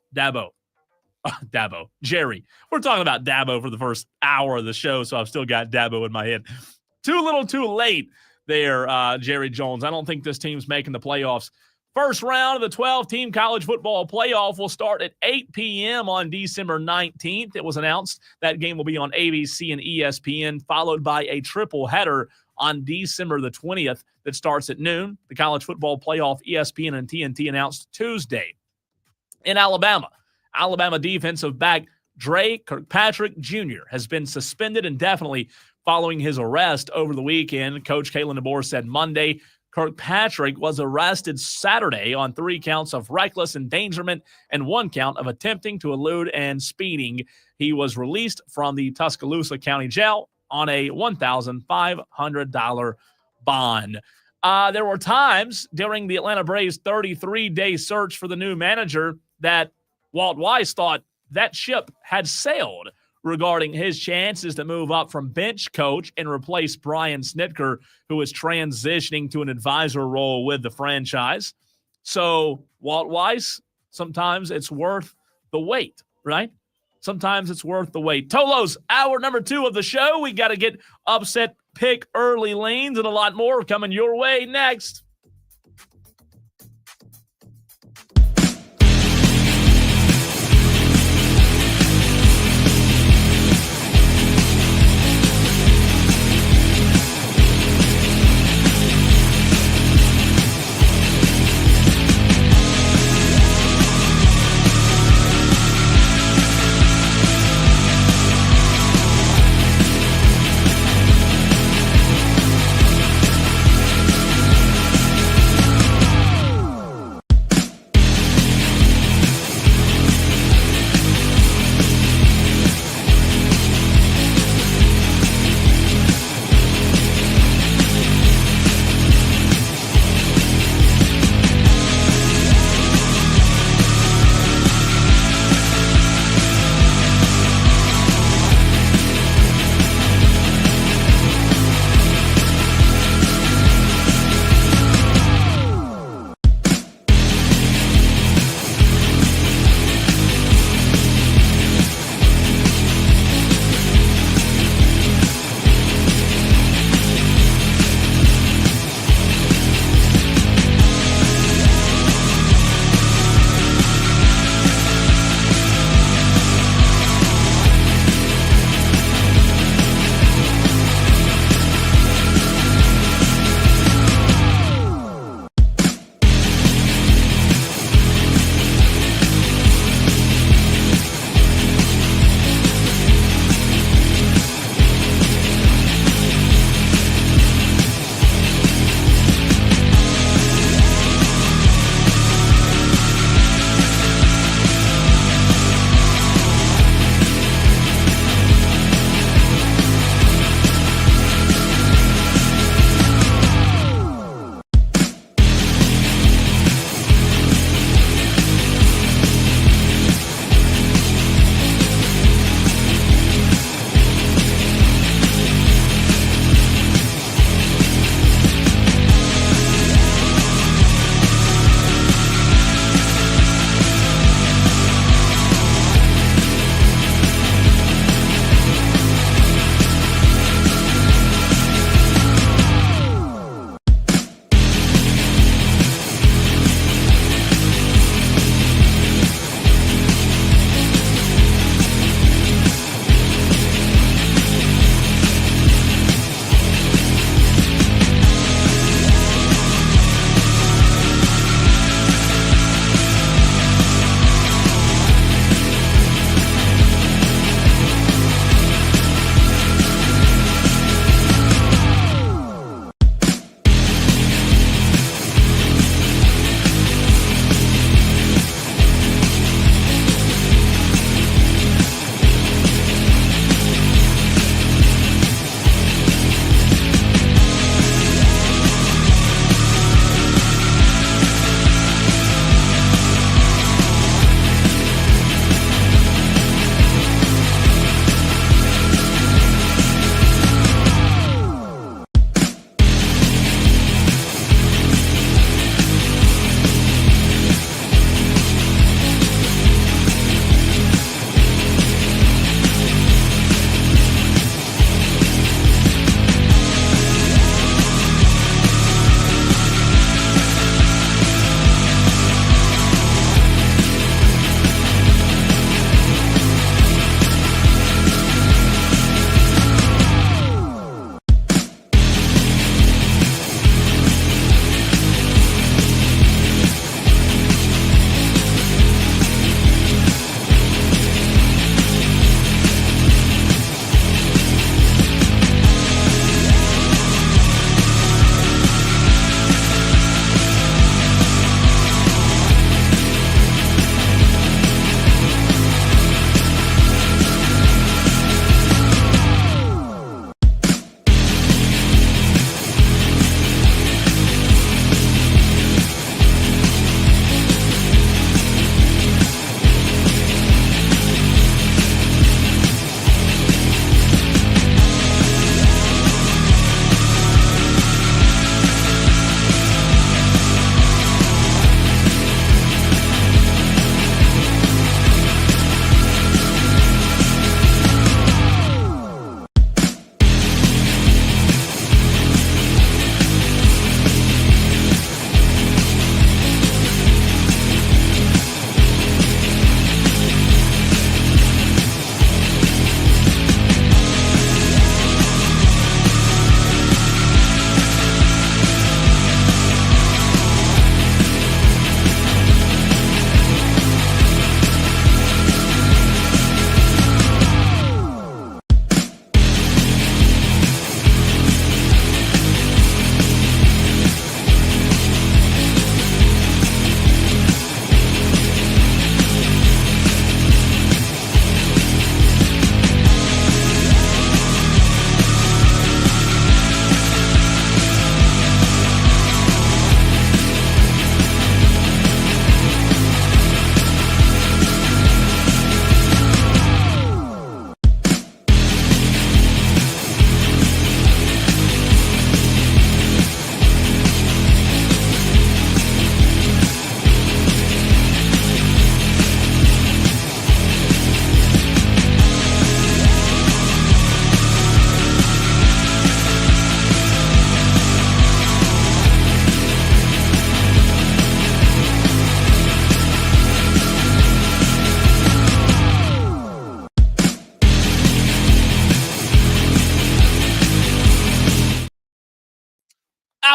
Jerry. We're talking about Dabo for the first hour of the show, so I've still got Dabo in my head. Too little, too late there, Jerry Jones. I don't think this team's making the playoffs. First round of the 12-team college football playoff will start at 8 p.m. on December 19th. It was announced that game will be on ABC and ESPN, followed by a triple header on December the 20th that starts at noon. The college football playoff, ESPN and TNT announced Tuesday. In Alabama defensive back Dre Kirkpatrick Jr. has been suspended indefinitely following his arrest over the weekend. Coach Kalen DeBoer said Monday Kirkpatrick was arrested Saturday on 3 counts of reckless endangerment and 1 count of attempting to elude and speeding. He was released from the Tuscaloosa County Jail on a $1,500 bond. There were times during the Atlanta Braves' 33-day search for the new manager that Walt Weiss thought that ship had sailed regarding his chances to move up from bench coach and replace Brian Snitker, who is transitioning to an advisor role with the franchise. So, Walt Weiss, sometimes it's worth the wait, right? Sometimes it's worth the wait. Tolo's hour number 2 of the show. We got to get upset pick early lanes and a lot more coming your way next.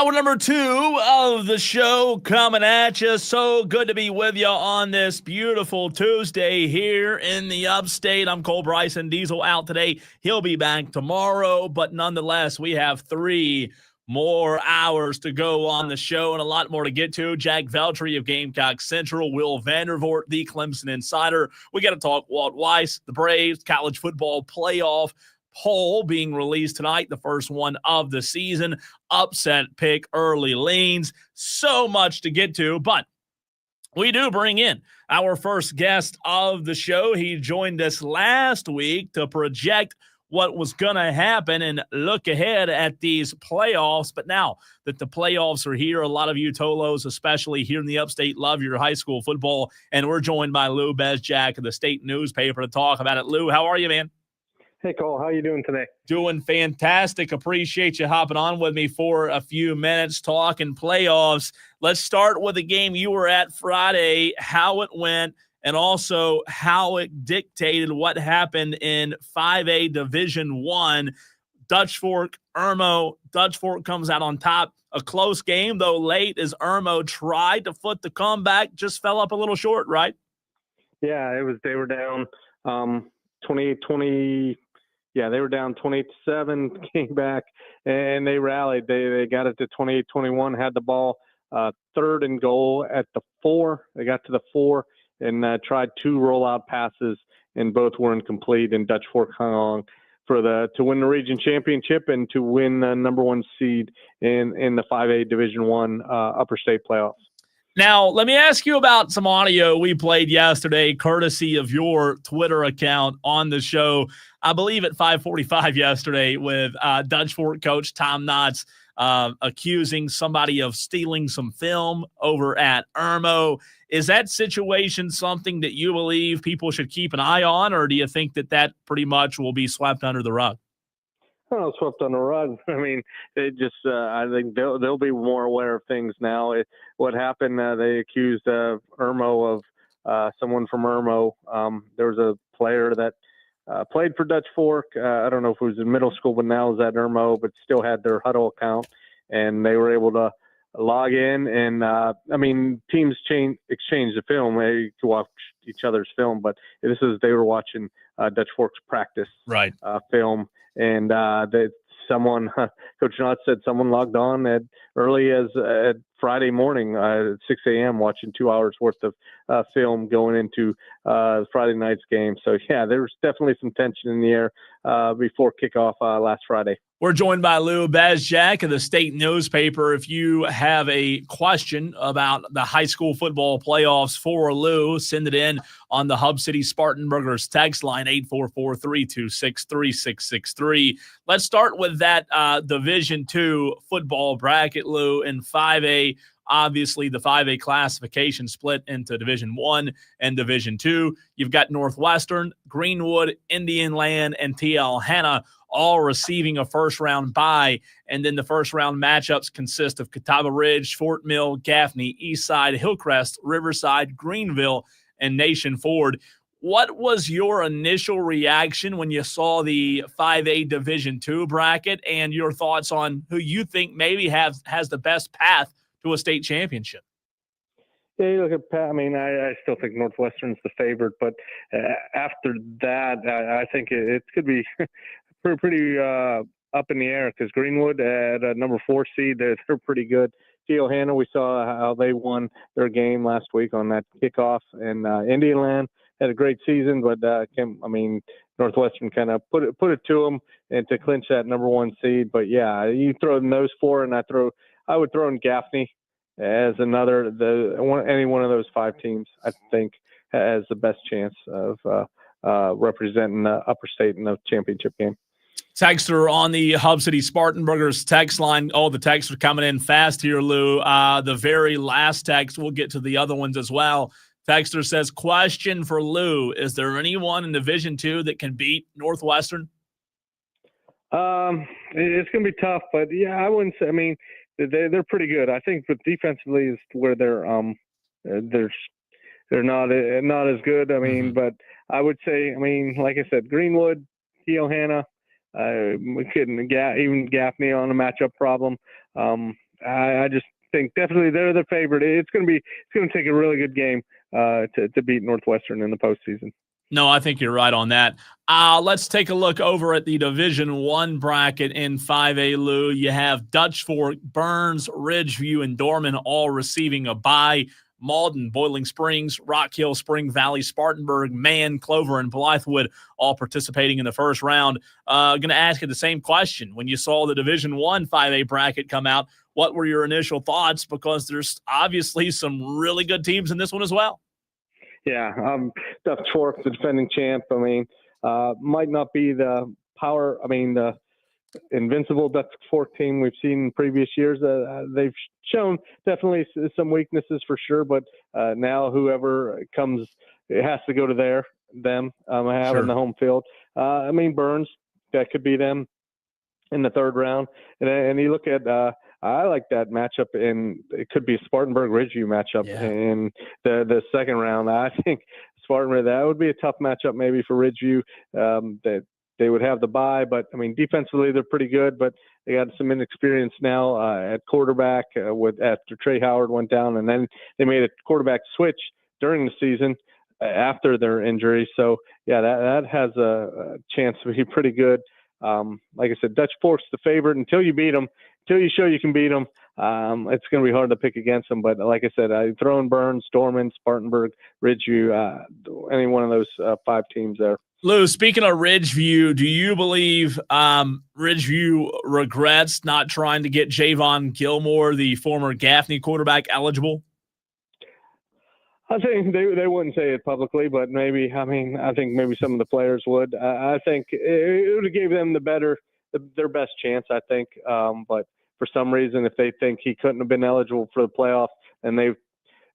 Hour number 2 of the show coming at you. So good to be with you on this beautiful Tuesday here in the upstate. I'm Cole Bryson. Diesel out today. He'll be back tomorrow, but nonetheless, we have 3 more hours to go on the show and a lot more to get to. Jack Veltri of Gamecock Central, Will Vandervort, the Clemson Insider. We got to talk Walt Weiss, the Braves, college football playoff poll being released tonight, the first one of the season. Upset pick, early leans. So much to get to, but we do bring in our first guest of the show. He joined us last week to project what was going to happen and look ahead at these playoffs. But now that the playoffs are here, a lot of you Tolos, especially here in the upstate, love your high school football. And we're joined by Lou Bezjak of the state newspaper to talk about it. Lou, how are you, man? Hey, Cole. How you doing today? Doing fantastic. Appreciate you hopping on with me for a few minutes talking playoffs. Let's start with the game you were at Friday, how it went, and also how it dictated what happened in 5A Division I. Dutch Fork, Irmo. Dutch Fork comes out on top. A close game, though, late as Irmo tried to foot the comeback, just fell up a little short, right? Yeah, they were down 20. Yeah, they were down 28-7, came back, and they rallied. They got it to 28-21, had the ball, third and goal at the 4. They got to the 4 and tried 2 rollout passes, and both were incomplete. And Dutch Fork hung on to win the region championship and to win the number 1 seed in the 5A Division I upper state playoffs. Now, let me ask you about some audio we played yesterday, courtesy of your Twitter account on the show, I believe at 5:45 yesterday, with Dutch Fork coach Tom Knotts accusing somebody of stealing some film over at Irmo. Is that situation something that you believe people should keep an eye on, or do you think that pretty much will be swept under the rug? Oh, swept on the rug. I mean, I think they'll be more aware of things now. What happened, they accused Irmo of someone from Irmo. There was a player that played for Dutch Fork. I don't know if it was in middle school, but now is at Irmo, but still had their Huddle account, and they were able to log in. And, teams exchange the film. They could watch each other's film, but they were watching Dutch Fork's practice film. And Coach Knott said someone logged on at early as Friday morning at 6 a.m. watching 2 hours worth of film going into Friday night's game. So, yeah, there was definitely some tension in the air before kickoff last Friday. We're joined by Lou Bezjak of the state newspaper. If you have a question about the high school football playoffs for Lou, send it in on the Hub City Spartanburgers text line, 844-326-3663. Let's start with that Division II football bracket, Lou, in 5A. Obviously, the 5A classification split into Division I and Division II. You've got Northwestern, Greenwood, Indian Land, and TL Hanna all receiving a first-round bye. And then the first-round matchups consist of Catawba Ridge, Fort Mill, Gaffney, Eastside, Hillcrest, Riverside, Greenville, and Nation Ford. What was your initial reaction when you saw the 5A Division II bracket, and your thoughts on who you think maybe has the best path to a state championship? Yeah, you look at Pat. I still think Northwestern's the favorite, but after that, I think it could be pretty up in the air, because Greenwood at number 4 seed, they're pretty good. TL Hanna, we saw how they won their game last week on that kickoff, and Indian Land had a great season, but Northwestern kind of put it to them and to clinch that number 1 seed. But yeah, you throw in those 4, and I would throw in Gaffney as any one of those 5 teams, I think, has the best chance of representing the upper state in the championship game. Texter on the Hub City Spartanburgers text line. All the texts are coming in fast here, Lou. The very last text, we'll get to the other ones as well. Texter says, question for Lou, is there anyone in Division II that can beat Northwestern? It's going to be tough, but yeah, I wouldn't say. They're pretty good. I think, but defensively is where they're not as good. But I would say, like I said, Greenwood, TL Hanna, even Gaffney on a matchup problem. I just think definitely they're the favorite. It's going to take a really good game to beat Northwestern in the postseason. No, I think you're right on that. Let's take a look over at the Division I bracket in 5A, Lou. You have Dutch Fork, Burns, Ridgeview, and Dorman all receiving a bye. Malden, Boiling Springs, Rock Hill, Spring Valley, Spartanburg, Man, Clover, and Blythewood all participating in the first round. Going to ask you the same question. When you saw the Division I 5A bracket come out, what were your initial thoughts? Because there's obviously some really good teams in this one as well. Yeah, Dutch Fork, the defending champ. I mean, might not be the power. I mean, the invincible Dutch Fork team we've seen in previous years. They've shown definitely some weaknesses for sure, but now whoever comes, it has to go to them having the home field. I mean, Burns, that could be them in the third round, and you look at. I like that matchup, and it could be a Spartanburg Ridgeview matchup in the second round. I think Spartanburg, that would be a tough matchup maybe for Ridgeview. That they would have the bye, but I mean defensively they're pretty good, but they got some inexperience now at quarterback after Trey Howard went down, and then they made a quarterback switch during the season after their injury. So yeah, that has a chance to be pretty good. Like I said, Dutch Fork's the favorite until you beat them. Until you show you can beat them, it's going to be hard to pick against them. But like I said, I throw in Burns, Dorman, Spartanburg, Ridgeview, any one of those 5 teams there. Lou, speaking of Ridgeview, do you believe Ridgeview regrets not trying to get Javon Gilmore, the former Gaffney quarterback, eligible? I think they wouldn't say it publicly, but maybe, I mean, I think maybe some of the players would. I think it would have gave them their best chance, I think. But for some reason, if they think he couldn't have been eligible for the playoffs, and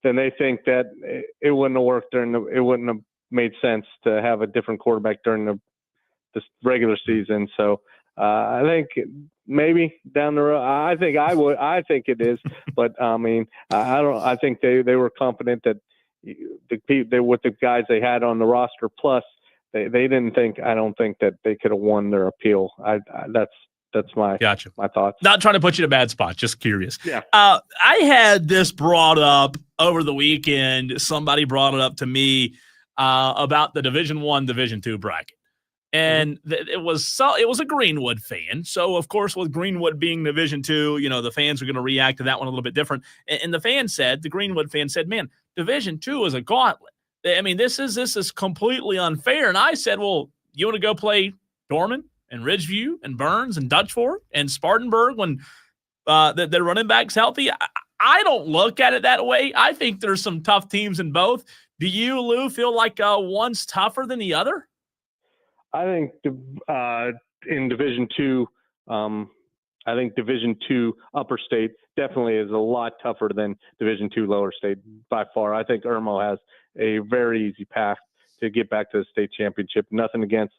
then they think that it wouldn't have worked it wouldn't have made sense to have a different quarterback during the regular season. So I think maybe down the road, I think it is, but I mean, I think they were confident that with the guys they had on the roster, plus they didn't think, I don't think that they could have won their appeal. That's my my thoughts. Not trying to put you in a bad spot, just curious. Yeah. I had this brought up over the weekend. Somebody brought it up to me about the Division I, Division II bracket. And it was a Greenwood fan. So, of course, with Greenwood being Division II, the fans are going to react to that one a little bit different. And the Greenwood fan said, man, Division II is a gauntlet. I mean, this is completely unfair. And I said, well, you want to go play Dorman and Ridgeview and Burns and Dutch Fork and Spartanburg when their running back's healthy? I don't look at it that way. I think there's some tough teams in both. Do you, Lou, feel like one's tougher than the other? I think in Division II, I think Division II Upper State definitely is a lot tougher than Division II Lower State by far. I think Irmo has a very easy path to get back to the state championship. Nothing against,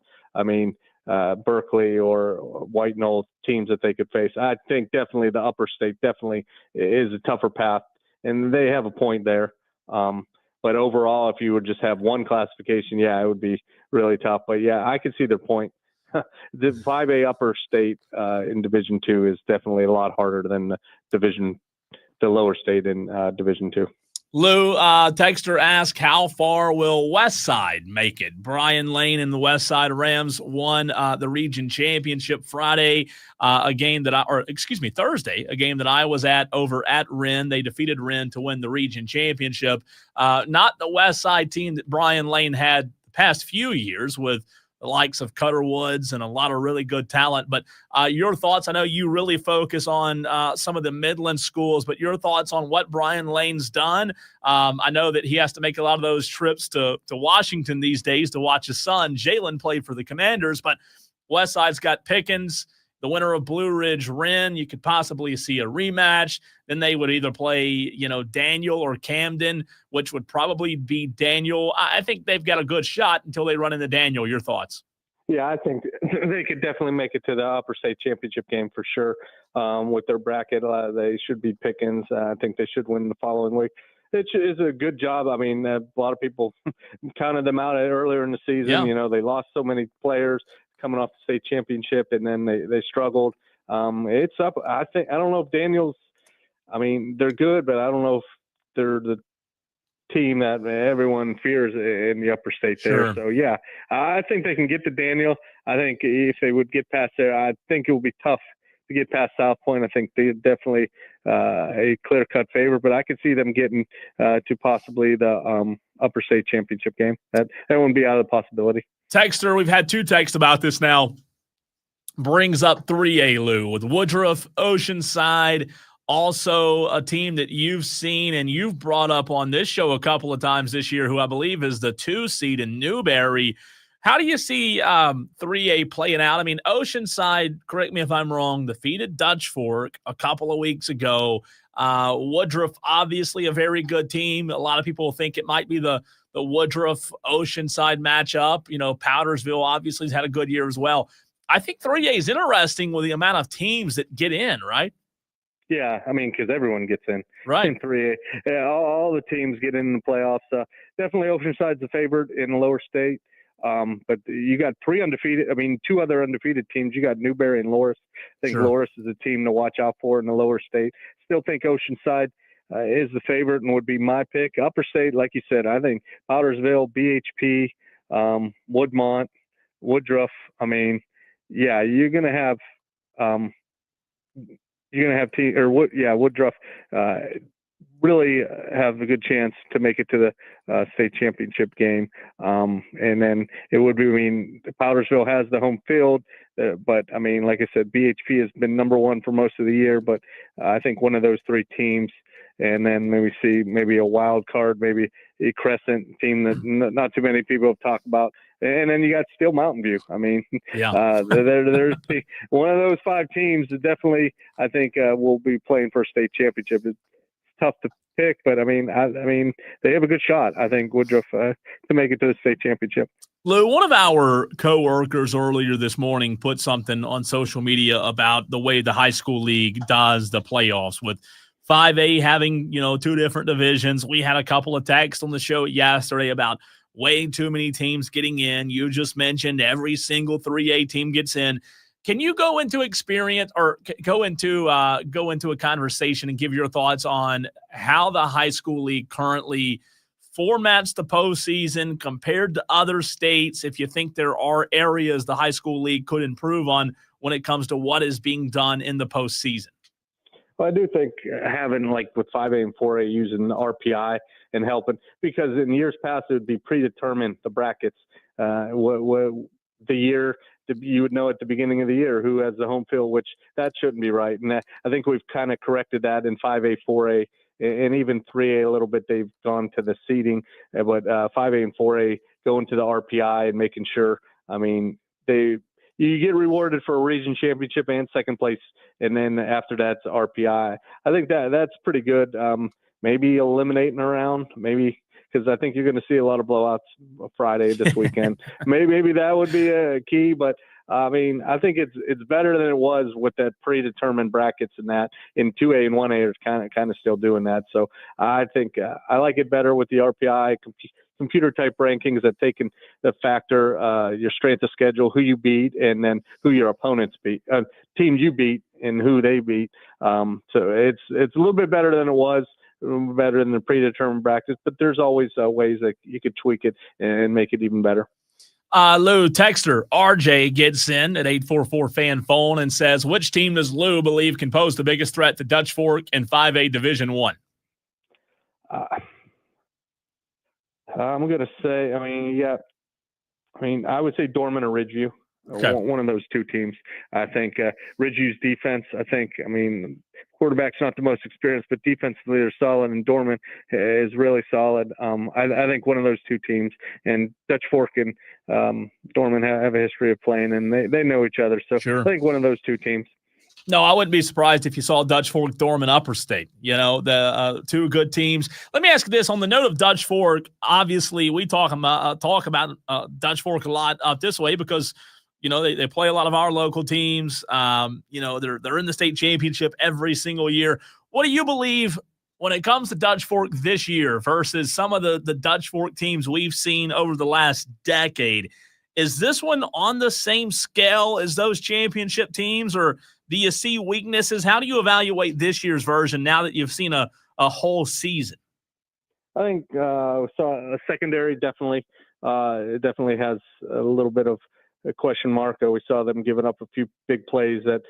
Berkeley or White Knoll teams that they could face. I think definitely the Upper State definitely is a tougher path, and they have a point there. But overall, if you would just have one classification, yeah, it would be really tough. But yeah, I could see their point. The 5A Upper State in Division II is definitely a lot harder than the Lower State in Division II. Lou, texter asked, how far will Westside make it? Brian Lane and the Westside Rams won the region championship Thursday, a game that I was at over at Wren. They defeated Wren to win the region championship. Not the Westside team that Brian Lane had the past few years with the likes of Cutter Woods and a lot of really good talent. But your thoughts, I know you really focus on some of the Midland schools, but your thoughts on what Brian Lane's done. I know that he has to make a lot of those trips to Washington these days to watch his son, Jalen, play for the Commanders. But Westside's got Pickens, the winner of Blue Ridge Wren. You could possibly see a rematch. Then they would either play, Daniel or Camden, which would probably be Daniel. I think they've got a good shot until they run into Daniel. Your thoughts? Yeah, I think they could definitely make it to the Upper State Championship game for sure. With their bracket, they should be Pickens. I think they should win the following week. It is a good job. I mean, a lot of people counted them out earlier in the season. Yeah. They lost so many players coming off the state championship, and then they struggled. It's up. I don't know if Daniel's I mean, they're good, but I don't know if they're the team that everyone fears in the upper state there. Sure. So, yeah, I think they can get to Daniel. I think if they would get past there, I think it will be tough to get past South Point. I think they're definitely a clear-cut favorite, but I could see them getting to possibly the upper state championship game. That wouldn't be out of the possibility. Texter, we've had 2 texts about this now. Brings up 3A, Lou, with Woodruff, Oceanside, also a team that you've seen and you've brought up on this show a couple of times this year, who I believe is the 2 seed in Newberry. How do you see 3A playing out? I mean, Oceanside, correct me if I'm wrong, defeated Dutch Fork a couple of weeks ago. Woodruff, obviously a very good team. A lot of people think it might be the Woodruff Oceanside matchup. You know, Powdersville obviously has had a good year as well. I think 3A is interesting with the amount of teams that get in, right? Yeah, I mean, because everyone gets in. Right. In 3A. Yeah, all the teams get in the playoffs. Definitely Oceanside's the favorite in the lower state. But you got 2 other undefeated teams. You got Newberry and Loris. I think Loris is a team to watch out for in the lower state. Still think Oceanside is the favorite and would be my pick. Upper state, like you said, I think Powdersville, BHP, Woodmont, Woodruff. I mean, yeah, you're gonna have Woodruff really have a good chance to make it to the state championship game. And then it would be, I mean, Powdersville has the home field, but I mean, like I said, BHP has been number 1 for most of the year, but I think one of those 3 teams, and then maybe a wild card, maybe a Crescent team that not too many people have talked about. And then you got still Mountain View. I mean, there's one of those 5 teams that definitely, I think, will be playing for a state championship. It's tough to pick, but I mean, they have a good shot, I think, Woodruff, to make it to the state championship. Lou, one of our coworkers earlier this morning put something on social media about the way the high school league does the playoffs, with 5A having, 2 different divisions. We had a couple of texts on the show yesterday about way too many teams getting in. You just mentioned every single 3A team gets in. Can you go into experience or go into a conversation and give your thoughts on how the high school league currently formats the postseason compared to other states? If you think there are areas the high school league could improve on when it comes to what is being done in the postseason. Well, I do think having, like, with 5A and 4A, using the RPI and helping, because in years past it would be predetermined, the brackets, what the year. You would know at the beginning of the year who has the home field, which that shouldn't be right. And I think we've kind of corrected that in 5A, 4A, and even 3A a little bit. They've gone to the seeding, but 5A and 4A going to the RPI and making sure. I mean, you get rewarded for a region championship and second place, and then after that's RPI. I think that's pretty good. Maybe eliminating a round, maybe. Because I think you're going to see a lot of blowouts Friday this weekend. maybe that would be a key, but I mean, I think it's better than it was with that predetermined brackets and that. In 2A and 1A is kind of still doing that. So I think I like it better with the RPI computer type rankings, that they can factor your strength of schedule, who you beat, and then who your opponents beat, teams you beat, and who they beat. So it's a little bit better than it was. Better than the predetermined brackets, but there's always ways that you could tweak it and make it even better. Lou, texter RJ gets in at 844 fan phone and says, which team does Lou believe can pose the biggest threat to Dutch Fork in 5A Division 1? I'm going to say, I would say Dorman or Ridgeview. Okay. One of those 2 teams. I think Ridgeview's defense, quarterback's not the most experienced, but defensively they're solid, and Dorman is really solid. I think one of those 2 teams, and Dutch Fork and Dorman have a history of playing, and they know each other. So sure. I think one of those 2 teams. No, I wouldn't be surprised if you saw Dutch Fork, Dorman, Upper State. The 2 good teams. Let me ask you this. On the note of Dutch Fork, obviously we talk about Dutch Fork a lot up this way because they play a lot of our local teams. They're in the state championship every single year. What do you believe when it comes to Dutch Fork this year versus some of the Dutch Fork teams we've seen over the last decade? Is this one on the same scale as those championship teams, or Do you see weaknesses? How do you evaluate this year's version now that you've seen a whole season? I think we saw a secondary definitely. It definitely has a little bit of a question mark. We saw them giving up a few big plays that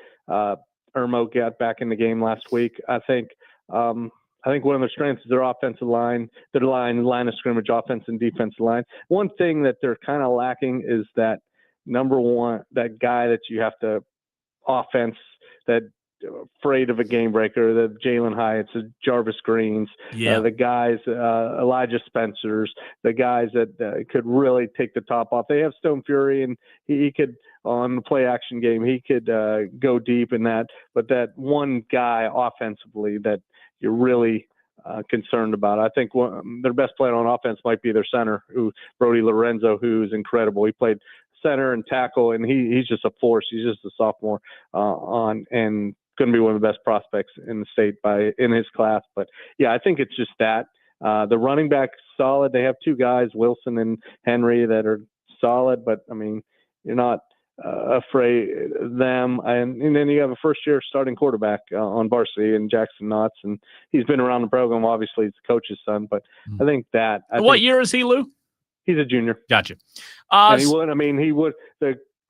Irmo got back in the game last week. I think one of their strengths is their offensive line, line of scrimmage, offense and defensive line. One thing that they're kind of lacking is that number one, that guy that you have to offense, that afraid of a game breaker, the Jalen Hyatts, the Jarvis Greens, the guys, Elijah Spencers, the guys that could really take the top off. They have Stone Fury, and he could, on the play action game, he could go deep in that. But that one guy offensively that you're really concerned about. I think their best player on offense might be their center, Brody Lorenzo, who's incredible. He played center and tackle, and he's just a force. He's just a sophomore and going to be one of the best prospects in the state in his class. But yeah, I think it's just that the running back's solid. They have two guys, Wilson and Henry, that are solid, but I mean, you're not afraid of them. And then you have a first-year starting quarterback on varsity in Jackson Knotts, and he's been around the program. Obviously, he's the coach's son, but I think that. What year is he, Lou? He's a junior. Gotcha.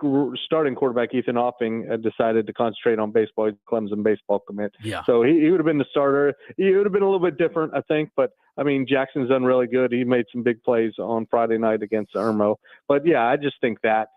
The starting quarterback, Ethan Offing, decided to concentrate on baseball. He's a Clemson baseball commit. Yeah. So he would have been the starter. He would have been a little bit different, I think. But, I mean, Jackson's done really good. He made some big plays on Friday night against Irmo. But, yeah, I just think that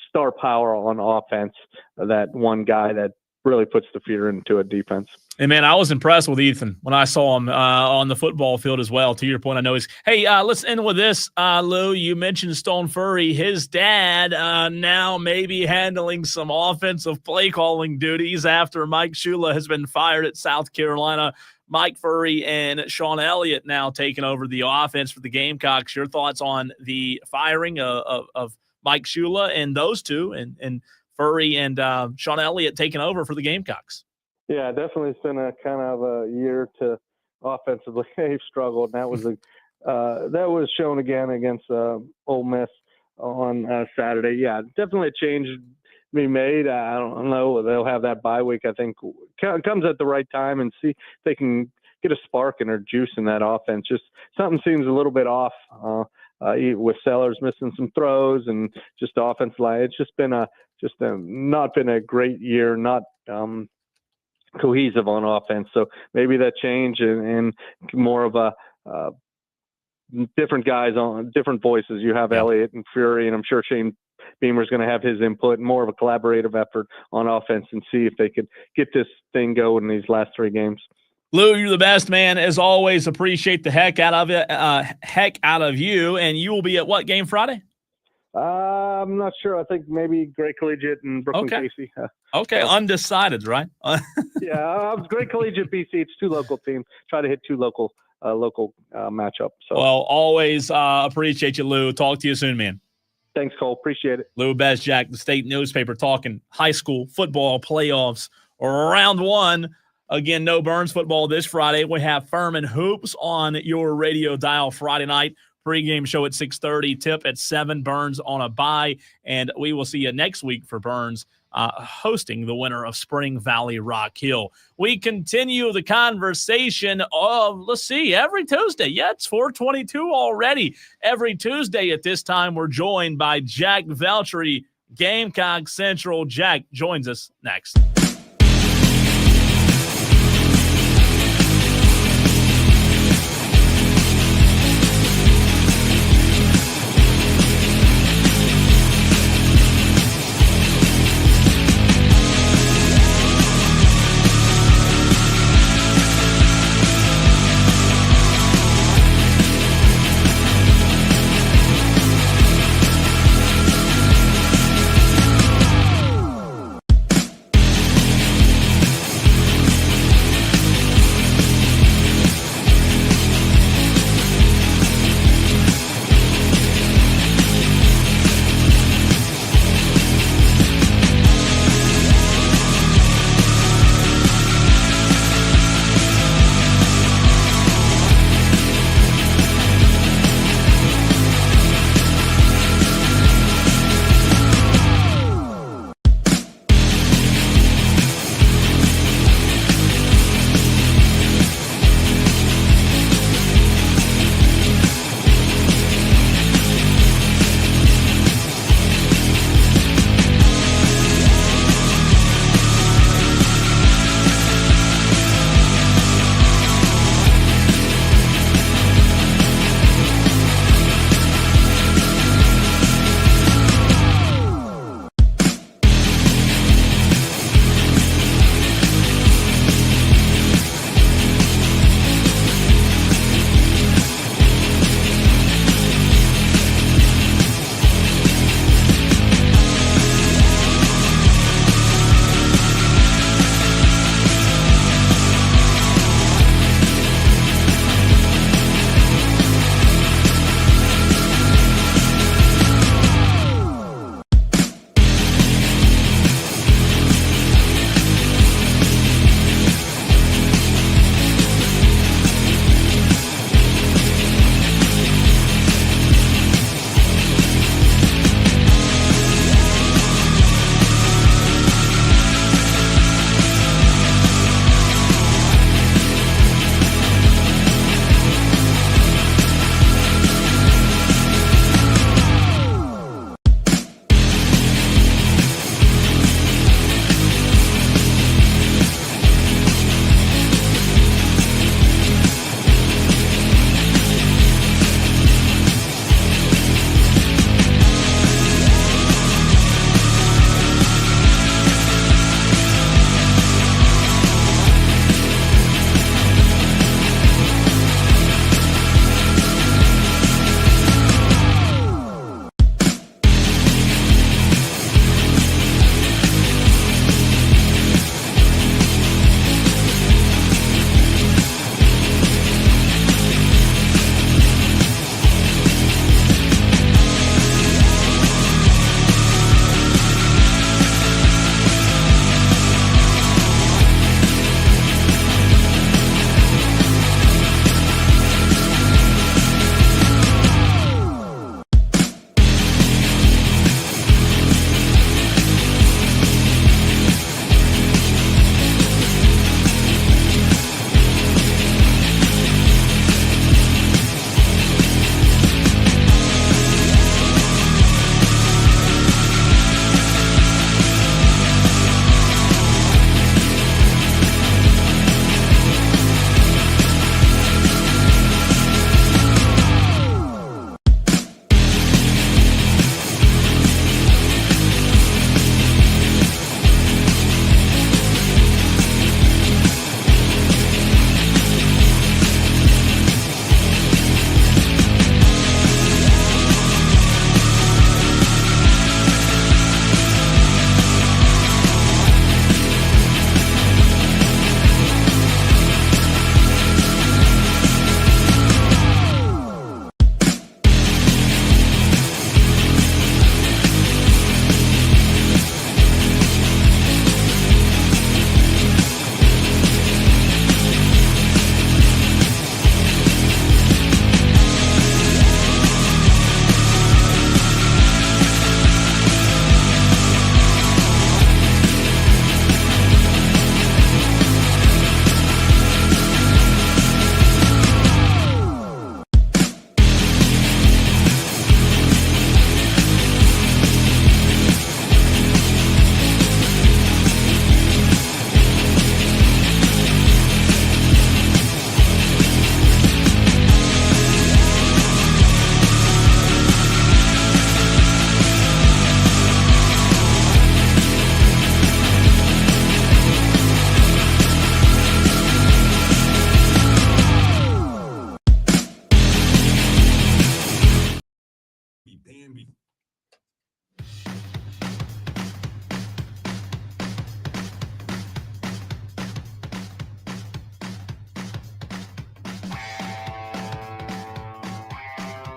star power on offense, that one guy that really puts the fear into a defense. And, man, I was impressed with Ethan when I saw him on the football field as well. To your point, I know he's – hey, let's end with this, Lou. You mentioned Stone Furry. His dad now maybe handling some offensive play calling duties after Mike Shula has been fired at South Carolina. Mike Furry and Sean Elliott now taking over the offense for the Gamecocks. Your thoughts on the firing of Mike Shula and those two and Furry and Sean Elliott taking over for the Gamecocks? Yeah, definitely. It's been a kind of a year to offensively. They've struggled. And that was shown again against Ole Miss on Saturday. Yeah, definitely a change to be made. I don't know. They'll have that bye week. I think comes at the right time, and see if they can get a spark and or juice in that offense. Just something seems a little bit off with Sellers missing some throws and just the offensive line. It's just been not been a great year. Not cohesive on offense. So maybe that change and more of a different guys on different voices. You have Elliott and Fury, and I'm sure Shane Beamer's going to have his input, more of a collaborative effort on offense, and see if they could get this thing going in these last three games. Lou, you're the best, man. As always, appreciate the heck out of it, you. And you will be at what game Friday? I'm not sure. I think maybe Gray Collegiate and Brooklyn Casey. Okay, undecided, right? Yeah, Gray Collegiate BC. It's two local teams. Try to hit two local matchups. So. Well, always appreciate you, Lou. Talk to you soon, man. Thanks, Cole. Appreciate it. Lou Bezjak, the state newspaper, talking high school football playoffs, round one. Again, no Burns football this Friday. We have Furman Hoops on your radio dial Friday night. Pre-game show at 6:30, tip at 7, Burns on a bye. And we will see you next week for Burns hosting the winner of Spring Valley Rock Hill. We continue the conversation of, let's see, every Tuesday. Yeah, it's 4:22 already. Every Tuesday at this time, we're joined by Jack Veltri, Gamecock Central. Jack joins us next.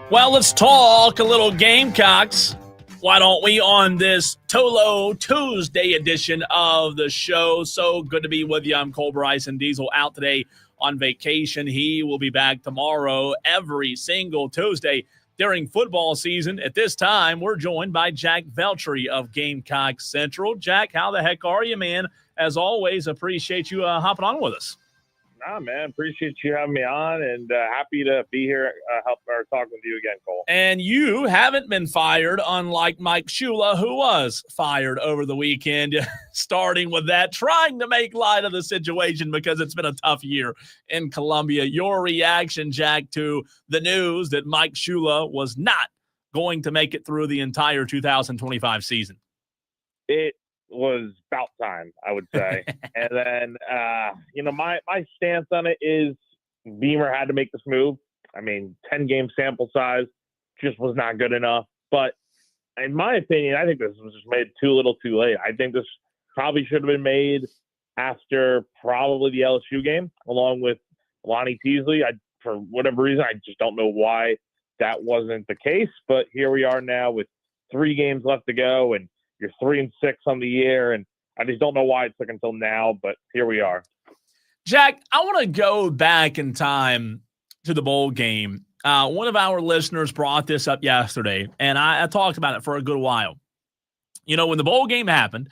Well, let's talk a little Gamecocks. Why don't we on this Tolo Tuesday edition of the show? So good to be with you. I'm Cole Bryson. Diesel out today on vacation. He will be back tomorrow every single Tuesday during football season. At this time, we're joined by Jack Veltri of Gamecock Central. Jack, how the heck are you, man? As always, appreciate you hopping on with us. Nah, man, appreciate you having me on, and happy to be here, talking with you again, Cole. And you haven't been fired, unlike Mike Shula, who was fired over the weekend. Starting with that, trying to make light of the situation because it's been a tough year in Columbia. Your reaction, Jack, to the news that Mike Shula was not going to make it through the entire 2025 season? It was about time, I would say. And then, my stance on it is Beamer had to make this move. I mean, 10-game sample size just was not good enough. But in my opinion, I think this was just made too little too late. I think this probably should have been made after probably the LSU game, along with Lonnie Teasley. For whatever reason, I just don't know why that wasn't the case. But here we are now with 3 games left to go, and you're 3-6 on the year, and I just don't know why it took until now, but here we are. Jack, I want to go back in time to the bowl game. One of our listeners brought this up yesterday, and I talked about it for a good while. When the bowl game happened,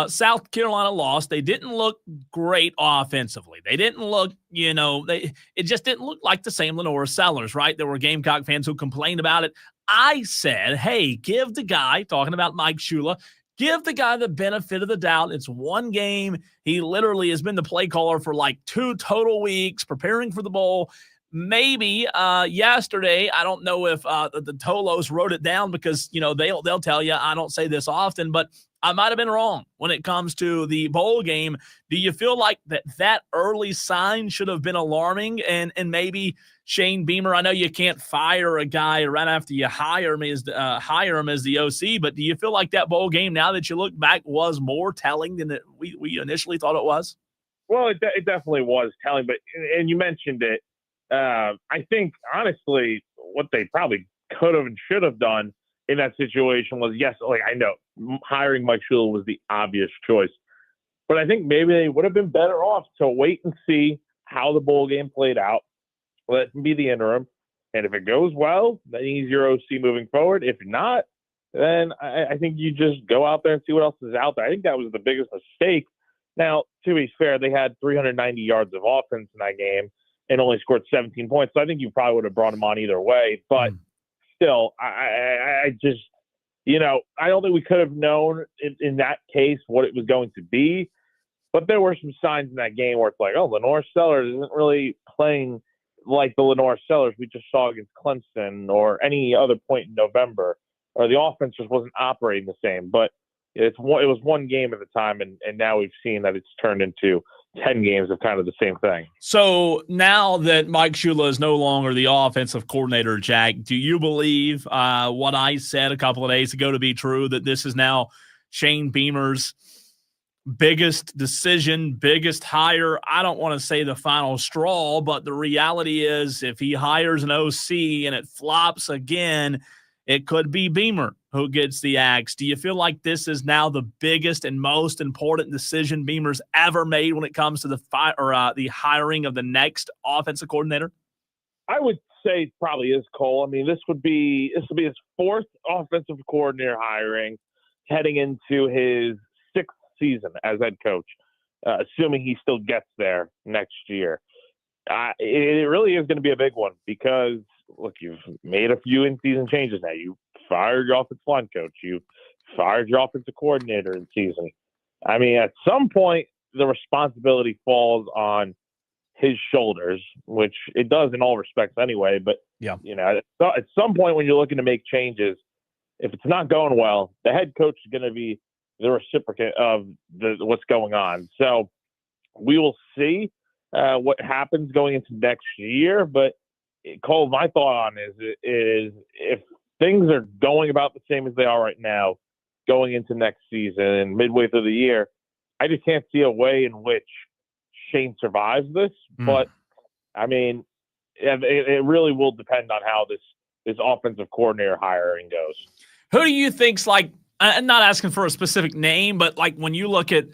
South Carolina lost. They didn't look great offensively. They didn't look, it just didn't look like the same Lenore Sellers, right? There were Gamecock fans who complained about it. I said, hey, give the guy, talking about Mike Shula, give the guy the benefit of the doubt. It's one game. He literally has been the play caller for like 2 total weeks preparing for the bowl. Maybe yesterday, I don't know if the Tolos wrote it down because, they'll tell you I don't say this often, but I might have been wrong when it comes to the bowl game. Do you feel like that early sign should have been alarming? And maybe Shane Beamer, I know you can't fire a guy right after you hire him as the OC, but do you feel like that bowl game, now that you look back, was more telling than we initially thought it was? Well, it definitely was telling, and you mentioned it. I think, honestly, what they probably could have and should have done in that situation was, yes, I know hiring Mike Shula was the obvious choice, but I think maybe they would have been better off to wait and see how the bowl game played out. Let him be the interim, and if it goes well, then he's your OC moving forward. If not, then I think you just go out there and see what else is out there. I think that was the biggest mistake. Now, to be fair, they had 390 yards of offense in that game and only scored 17 points, so I think you probably would have brought him on either way, but still, I just, I don't think we could have known in that case what it was going to be, but there were some signs in that game where it's like, oh, Lenore Sellers isn't really playing like the Lenore Sellers we just saw against Clemson or any other point in November, or the offense just wasn't operating the same. But it was one game at the time, and now we've seen that it's turned into 10 games of kind of the same thing. So now that Mike Shula is no longer the offensive coordinator, Jack, do you believe what I said a couple of days ago to be true, that this is now Shane Beamer's biggest decision, biggest hire? I don't want to say the final straw, but the reality is if he hires an OC and it flops again, it could be Beamer who gets the axe. Do you feel like this is now the biggest and most important decision Beamer's ever made when it comes to the hiring of the next offensive coordinator? I would say it probably is, Cole. I mean, this will be his 4th offensive coordinator hiring, heading into his 6th season as head coach, assuming he still gets there next year. It really is going to be a big one because, look, you've made a few in-season changes now. You fired your offensive line coach. You fired your offensive coordinator in season. I mean, at some point, the responsibility falls on his shoulders, which it does in all respects anyway. But, yeah, at some point when you're looking to make changes, if it's not going well, the head coach is going to be the reciprocate of what's going on. So we will see what happens going into next year. But Cole, my thought on is if things are going about the same as they are right now, going into next season and midway through the year, I just can't see a way in which Shane survives this. But I mean, it really will depend on how this this offensive coordinator hiring goes. Who do you think's like, I'm not asking for a specific name, but like when you look at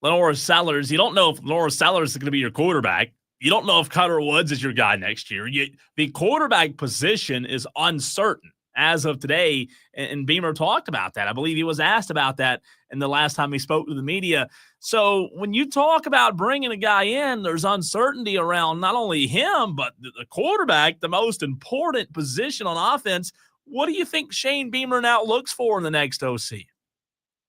Lenore Sellers, you don't know if Lenore Sellers is going to be your quarterback. You don't know if Cutter Woods is your guy next year. The quarterback position is uncertain as of today, and Beamer talked about that. I believe he was asked about that in the last time he spoke to the media. So when you talk about bringing a guy in, there's uncertainty around not only him, but the quarterback, the most important position on offense. What do you think Shane Beamer now looks for in the next OC?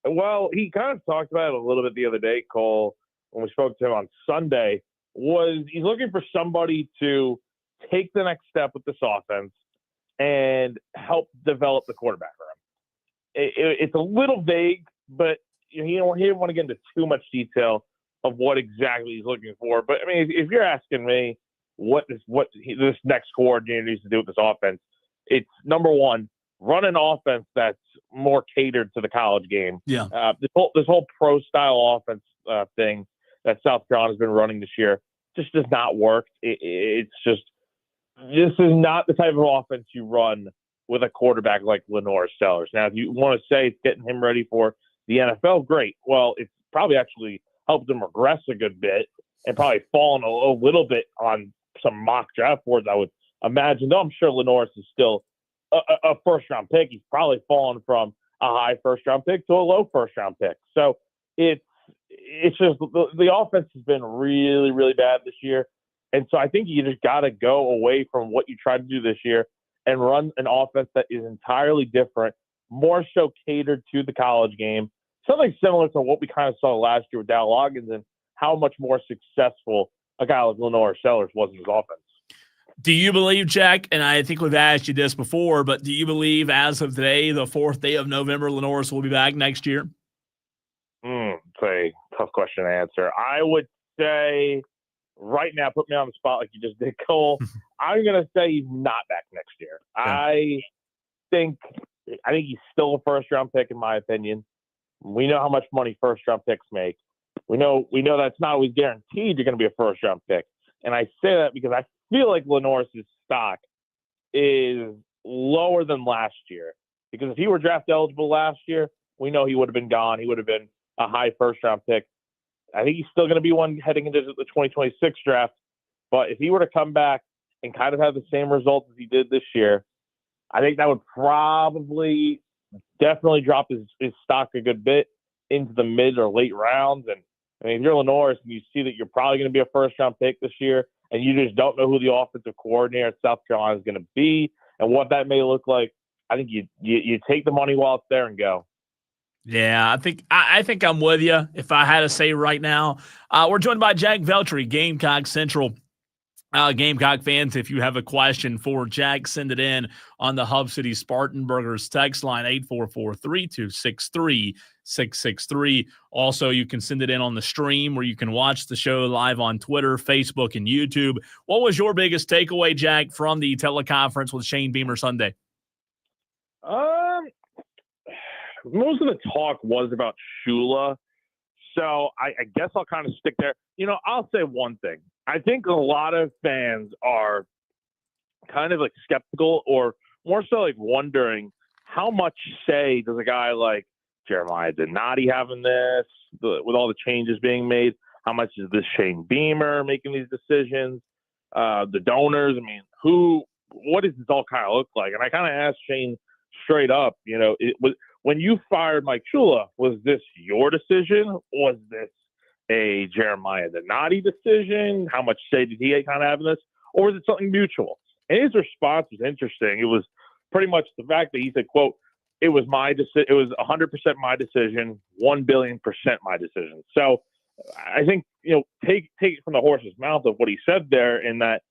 Well, he kind of talked about it a little bit the other day, Cole, when we spoke to him on Sunday, was he's looking for somebody to take the next step with this offense and help develop the quarterback room. It's a little vague, but he didn't want to get into too much detail of what exactly he's looking for. But, I mean, if you're asking me what this next coordinator needs to do with this offense, it's, number one, run an offense that's more catered to the college game. Yeah. This whole pro-style offense thing that South Carolina's been running this year just does not work. It's just – this is not the type of offense you run with a quarterback like Lenore Sellers. Now, if you want to say it's getting him ready for the NFL, great. Well, it's probably actually helped him regress a good bit and probably fallen a little bit on some mock draft boards, I would imagine. Though I'm sure Lenore is still a first-round pick. He's probably fallen from a high first-round pick to a low first-round pick. So it's just the offense has been really, really bad this year. And so I think you just got to go away from what you tried to do this year and run an offense that is entirely different, more so catered to the college game, something similar to what we kind of saw last year with Dow Loggins and how much more successful a guy like Lenore Sellers was in his offense. Do you believe, Jack, and I think we've asked you this before, but do you believe as of today, the 4th day of November, Lenore will be back next year? It's a tough question to answer. I would say right now, put me on the spot like you just did, Cole. I'm going to say he's not back next year. Yeah. I think he's still a first-round pick, in my opinion. We know how much money first-round picks make. We know that's not always guaranteed you're going to be a first-round pick. And I say that because I feel like Lenore's stock is lower than last year. Because if he were draft eligible last year, we know he would have been gone. He would have been a high first-round pick. I think he's still going to be one heading into the 2026 draft. But if he were to come back and kind of have the same results as he did this year, I think that would probably definitely drop his stock a good bit into the mid or late rounds. And I mean, if you're Lenore and you see that you're probably going to be a first-round pick this year and you just don't know who the offensive coordinator at South Carolina is going to be and what that may look like, I think you take the money while it's there and go. Yeah, I think I'm with you. If I had to say right now, we're joined by Jack Veltri, Gamecock Central. Gamecock fans, if you have a question for Jack, send it in on the Hub City Spartanburgers text line 844-326-3663. Also, you can send it in on the stream where you can watch the show live on Twitter, Facebook, and YouTube. What was your biggest takeaway, Jack, from the teleconference with Shane Beamer Sunday? Most of the talk was about Shula, so I guess I'll kind of stick there. I'll say one thing. I think a lot of fans are kind of like skeptical or more so like wondering how much say does a guy like Jeremiah Donati have in this with all the changes being made? How much is this Shane Beamer making these decisions? The donors, I mean, what does this all kind of look like? And I kind of asked Shane straight up, when you fired Mike Shula, was this your decision? Was this a Jeremiah Donati decision? How much say did he kind of have in this? Or was it something mutual? And his response was interesting. It was pretty much the fact that he said, quote, it was my decision. It was 100% my decision, 1 billion% my decision. So I think, take it from the horse's mouth of what he said there in that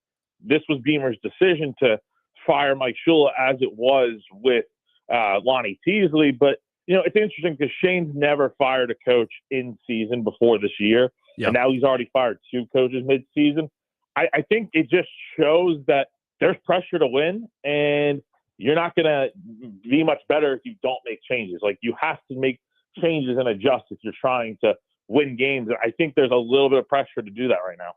this was Beamer's decision to fire Mike Shula as it was with Lonnie Teasley. But, it's interesting because Shane's never fired a coach in season before this year. Yep. And now he's already fired 2 coaches mid-season. I think it just shows that there's pressure to win, and you're not going to be much better if you don't make changes. Like, you have to make changes and adjust if you're trying to win games. I think there's a little bit of pressure to do that right now.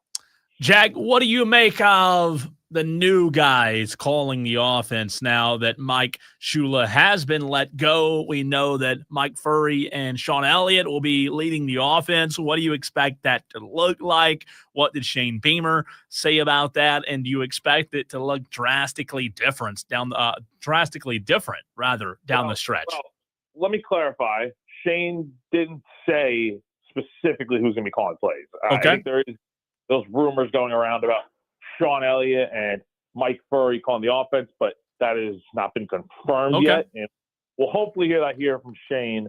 Jack, what do you make of the new guys calling the offense now that Mike Shula has been let go? We know that Mike Furry and Sean Elliott will be leading the offense. What do you expect that to look like? What did Shane Beamer say about that? And do you expect it to look drastically different down the stretch? Well, let me clarify. Shane didn't say specifically who's going to be calling plays. Okay. I think there is those rumors going around about Sean Elliott and Mike Furry calling the offense, but that has not been confirmed yet. And we'll hopefully hear that here from Shane,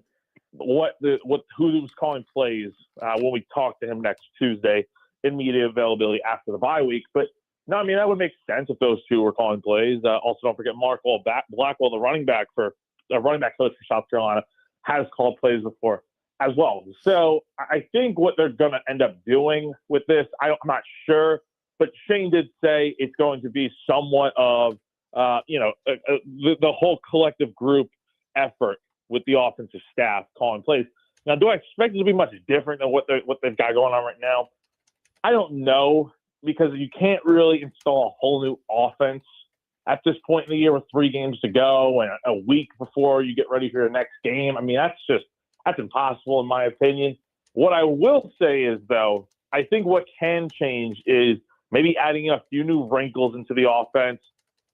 who's calling plays when we talk to him next Tuesday in media availability after the bye week. But no, I mean, that would make sense if those two were calling plays. Also, don't forget Mark Blackwell, the running back coach for South Carolina, has called plays before as well. So I think what they're going to end up doing with this, I'm not sure, but Shane did say it's going to be somewhat of, the whole collective group effort with the offensive staff calling plays. Now, do I expect it to be much different than what they've got going on right now? I don't know, because you can't really install a whole new offense at this point in the year with 3 games to go and a week before you get ready for your next game. I mean, that's impossible in my opinion. What I will say is, though, I think what can change is maybe adding a few new wrinkles into the offense,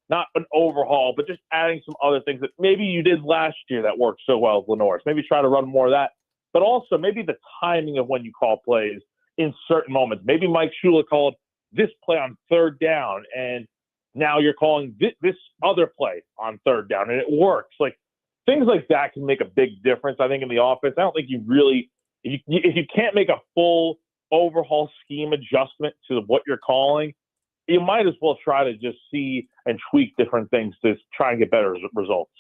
not an overhaul, but just adding some other things that maybe you did last year that worked so well with Lenore's. Maybe try to run more of that, but also maybe the timing of when you call plays in certain moments. Maybe Mike Shula called this play on 3rd down, and now you're calling this other play on 3rd down, and it works. Like, things like that can make a big difference, I think, in the offense. I don't think you really – if you can't make a full overhaul scheme adjustment to what you're calling, you might as well try to just see and tweak different things to try and get better results.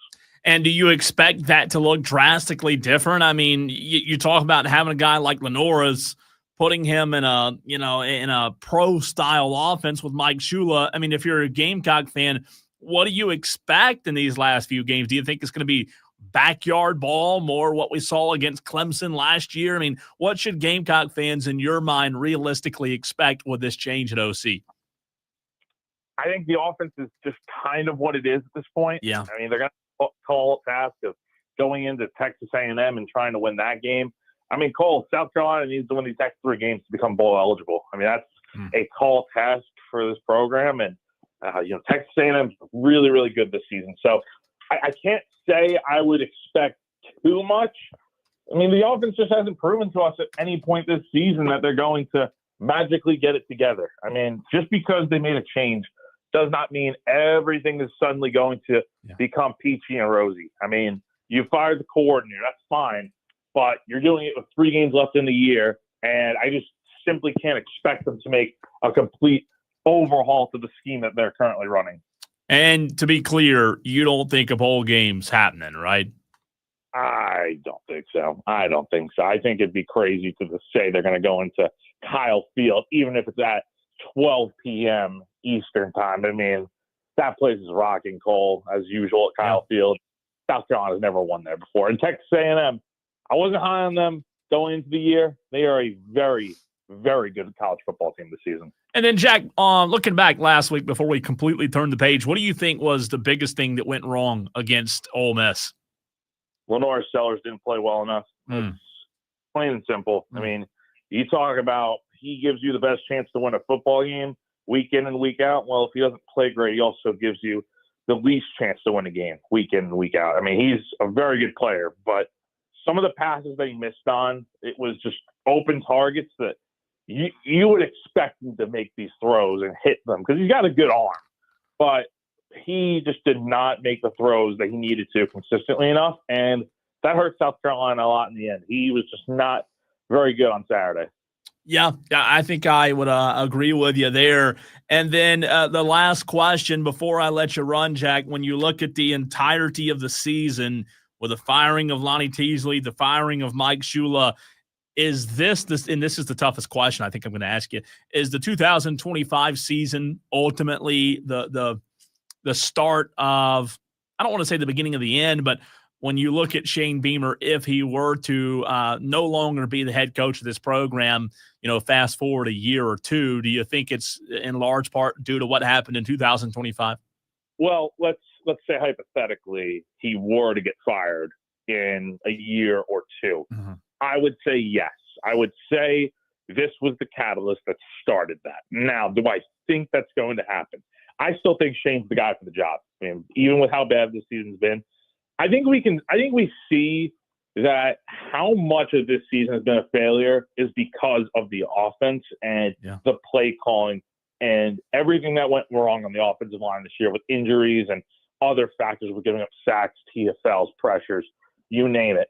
And do you expect that to look drastically different? I mean, you talk about having a guy like Lenore's, putting him in a pro-style offense with Mike Shula. I mean, if you're a Gamecock fan, what do you expect in these last few games? Do you think it's going to be backyard ball, more what we saw against Clemson last year? I mean, what should Gamecock fans in your mind realistically expect with this change at OC? I think the offense is just kind of what it is at this point. Yeah. I mean, they're going to call a task of going into Texas A&M and trying to win that game. I mean, Cole, South Carolina needs to win these next 3 games to become bowl eligible. I mean, that's a tall task for this program. And, Texas A&M is really, really good this season. So I can't say I would expect too much. I mean, the offense just hasn't proven to us at any point this season that they're going to magically get it together. I mean, just because they made a change does not mean everything is suddenly going to become peachy and rosy. I mean, you fired the coordinator, that's fine, but you're doing it with 3 games left in the year, and I just simply can't expect them to make a complete overhaul to the scheme that they're currently running. And to be clear, you don't think a bowl game's happening, right? I don't think so. I think it'd be crazy to just say they're going to go into Kyle Field, even if it's at 12 p.m. Eastern time. I mean, that place is rocking, Cole, as usual at Kyle Field. South Carolina's never won there before. And Texas A&M, I wasn't high on them going into the year. They are a very, very good college football team this season. And then, Jack, looking back last week before we completely turned the page, what do you think was the biggest thing that went wrong against Ole Miss? Lenore Sellers didn't play well enough. It's plain and simple. I mean, you talk about he gives you the best chance to win a football game week in and week out. Well, if he doesn't play great, he also gives you the least chance to win a game week in and week out. I mean, he's a very good player, but some of the passes that he missed on, it was just open targets that you would expect him to make these throws and hit them because he's got a good arm. But he just did not make the throws that he needed to consistently enough, and that hurt South Carolina a lot in the end. He was just not very good on Saturday. Yeah, I think I would agree with you there. And then the last question before I let you run, Jack, when you look at the entirety of the season with the firing of Lonnie Teasley, the firing of Mike Shula, is this and this is the toughest question I think I'm going to ask you, is the 2025 season ultimately the start of, I don't want to say the beginning of the end, but when you look at Shane Beamer, if he were to no longer be the head coach of this program, fast forward a year or two, do you think it's in large part due to what happened in 2025? Well, let's say hypothetically he were to get fired in a year or two. Mm-hmm. I would say yes. I would say this was the catalyst that started that. Now, do I think that's going to happen? I still think Shane's the guy for the job. I mean, even with how bad this season's been, I think we see that how much of this season has been a failure is because of the offense and the play calling and everything that went wrong on the offensive line this year with injuries and other factors. We're giving up sacks, TFLs, pressures, you name it.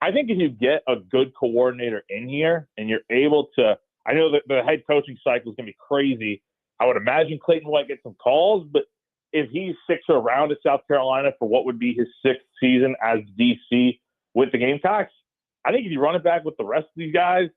I think if you get a good coordinator in here and you're able to, I know that the head coaching cycle is going to be crazy. I would imagine Clayton White get some calls, but if he sticks around at South Carolina for what would be his 6th season as DC with the Gamecocks, I think if you run it back with the rest of these guys,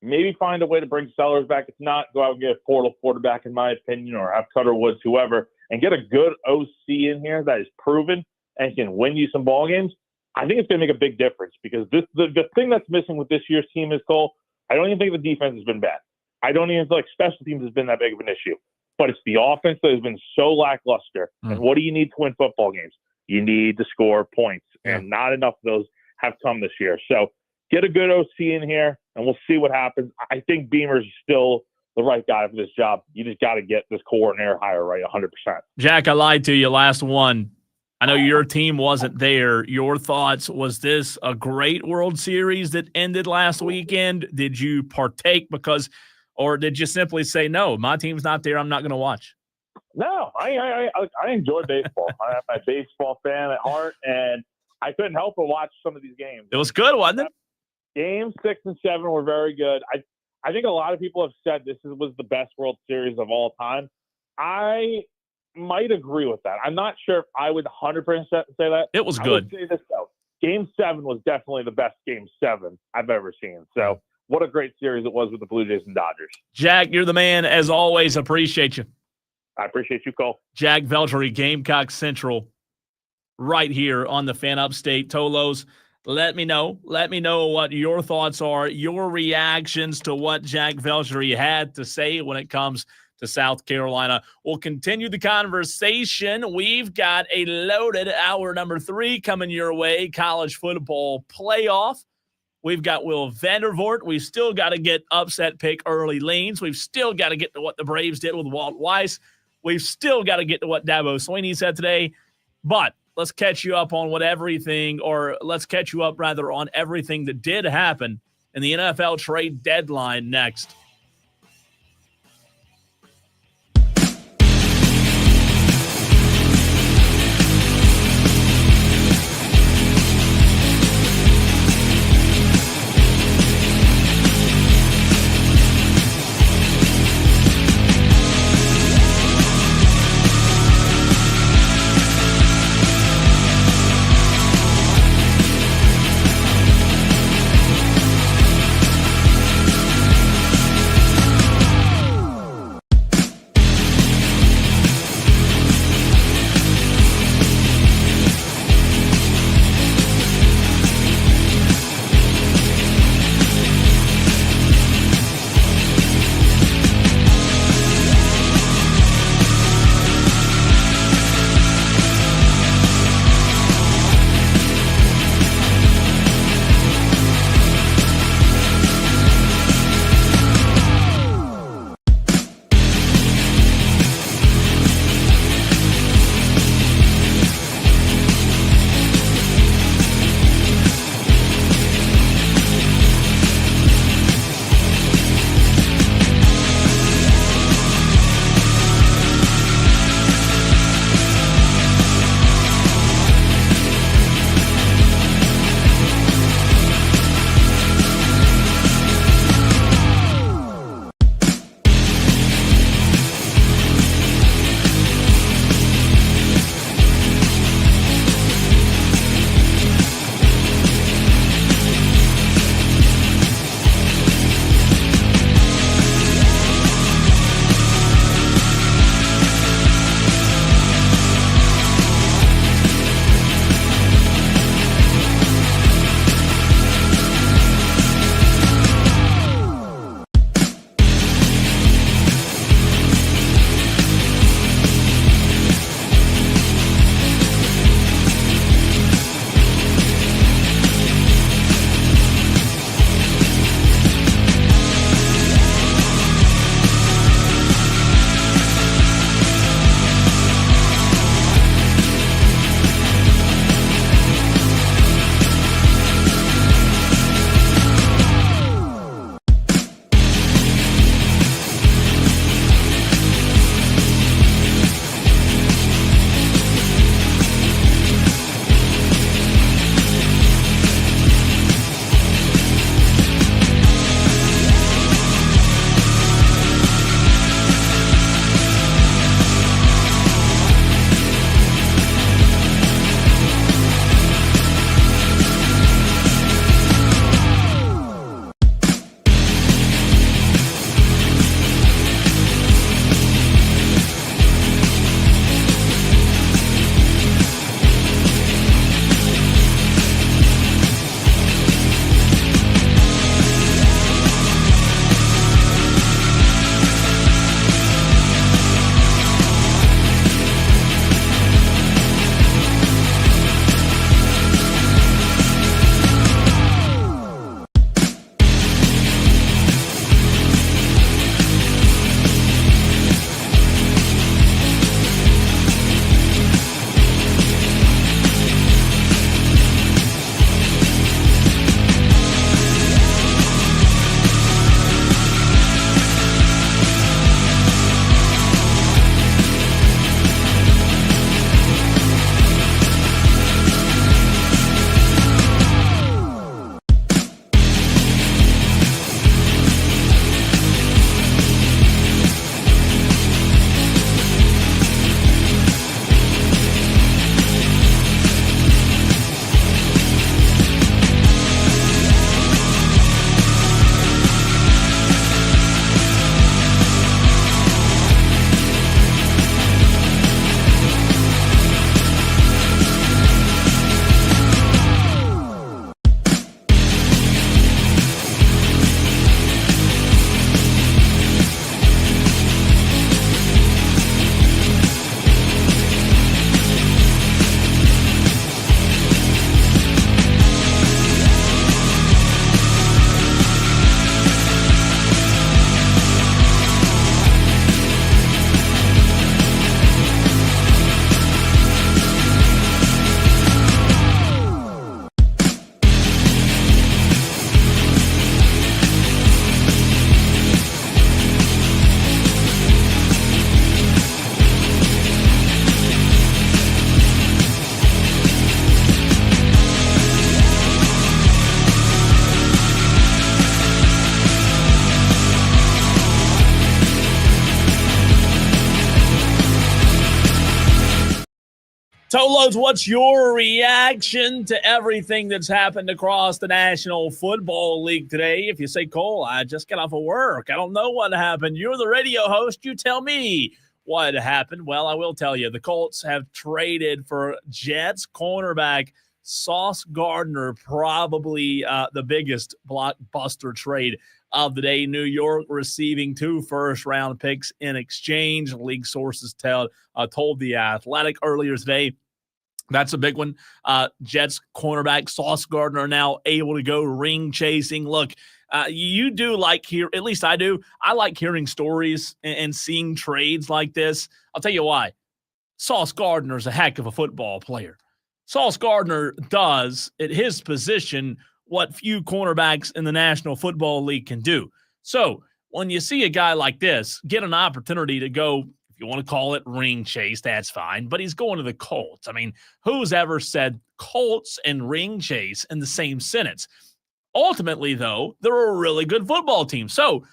maybe find a way to bring Sellers back. If not, go out and get a portal quarterback, in my opinion, or have Cutter Woods, whoever, and get a good OC in here that is proven and can win you some ball games. I think it's going to make a big difference because the thing that's missing with this year's team is, Cole, I don't even think the defense has been bad. I don't even feel like special teams has been that big of an issue. But it's the offense that has been so lackluster. And what do you need to win football games? You need to score points. And not enough of those have come this year. So get a good OC in here, and we'll see what happens. I think Beamer's still the right guy for this job. You just got to get this coordinator hire right 100%. Jack, I lied to you. Last one. I know your team wasn't there. Your thoughts, was this a great World Series that ended last weekend? Did you partake or did you simply say, no, my team's not there, I'm not going to watch? No, I enjoy baseball. I'm a baseball fan at heart, and I couldn't help but watch some of these games. It was good, wasn't it? Games 6 and 7 were very good. I think a lot of people have said this was the best World Series of all time. I might agree with that. I'm not sure if I would 100% say that. It was good. I would say this, though. Game 7 was definitely the best Game 7 I've ever seen. So what a great series it was with the Blue Jays and Dodgers. Jack, you're the man. As always, appreciate you. I appreciate you, Cole. Jack Veltri, Gamecock Central, right here on the Fan Upstate. Tolos, let me know what your thoughts are, your reactions to what Jack Veltri had to say when it comes to South Carolina. We'll continue the conversation. We've got a loaded hour number 3 coming your way, college football playoff. We've got Will Vandervort. We've still got to get upset pick early leans. We've still got to get to what the Braves did with Walt Weiss. We've still got to get to what Dabo Swinney said today. But let's catch you up on let's catch you up on everything that did happen in the NFL trade deadline next. Tolos, what's your reaction to everything that's happened across the National Football League today? If you say, Cole, I just got off of work, I don't know what happened. You're the radio host. You tell me what happened. Well, I will tell you. The Colts have traded for Jets cornerback Sauce Gardner, probably the biggest blockbuster trade of the day. New York receiving 2 first-round picks in exchange. League sources told The Athletic earlier today. That's a big one. Jets cornerback Sauce Gardner now able to go ring chasing. Look, you do like at least I do. I like hearing stories and seeing trades like this. I'll tell you why. Sauce Gardner's a heck of a football player. Sauce Gardner does, at his position, what few cornerbacks in the National Football League can do. So when you see a guy like this get an opportunity to go, if you want to call it ring chase, that's fine, but he's going to the Colts. I mean, who's ever said Colts and ring chase in the same sentence? Ultimately, though, they're a really good football team. So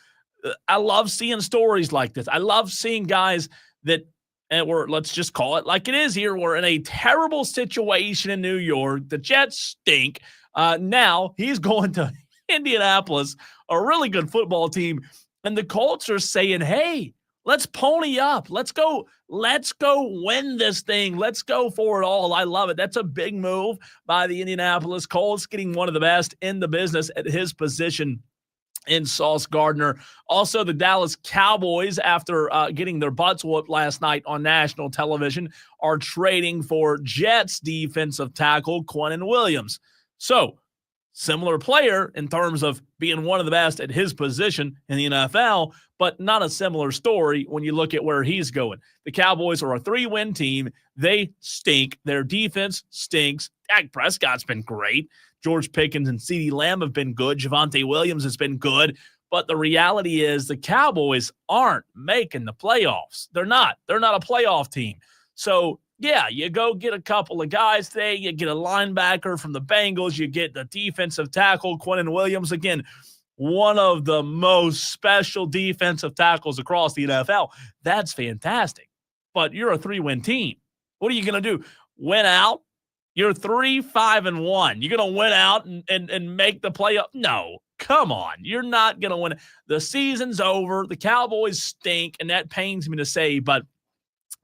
I love seeing stories like this. I love seeing guys that, and let's just call it like it is here, we're in a terrible situation in New York. The Jets stink. Now he's going to Indianapolis, a really good football team, and the Colts are saying, hey, let's pony up. Let's go win this thing. Let's go for it all. I love it. That's a big move by the Indianapolis Colts, getting one of the best in the business at his position in Sauce Gardner. Also, the Dallas Cowboys, after getting their butts whooped last night on national television, are trading for Jets defensive tackle Quinnen Williams. So, similar player in terms of being one of the best at his position in the NFL, but not a similar story when you look at where he's going. The Cowboys are a 3-win team. They stink. Their defense stinks. Dak Prescott's been great. George Pickens and CeeDee Lamb have been good. Javonte Williams has been good. But the reality is the Cowboys aren't making the playoffs. They're not. They're not a playoff team. So, yeah, you go get a couple of guys today. You get a linebacker from the Bengals. You get the defensive tackle, Quinnen Williams. Again, one of the most special defensive tackles across the NFL. That's fantastic. But you're a 3-win team. What are you going to do? Win out? You're 3-5-1. You're going to win out and make the playoff? No, come on. You're not going to win. The season's over. The Cowboys stink, and that pains me to say, but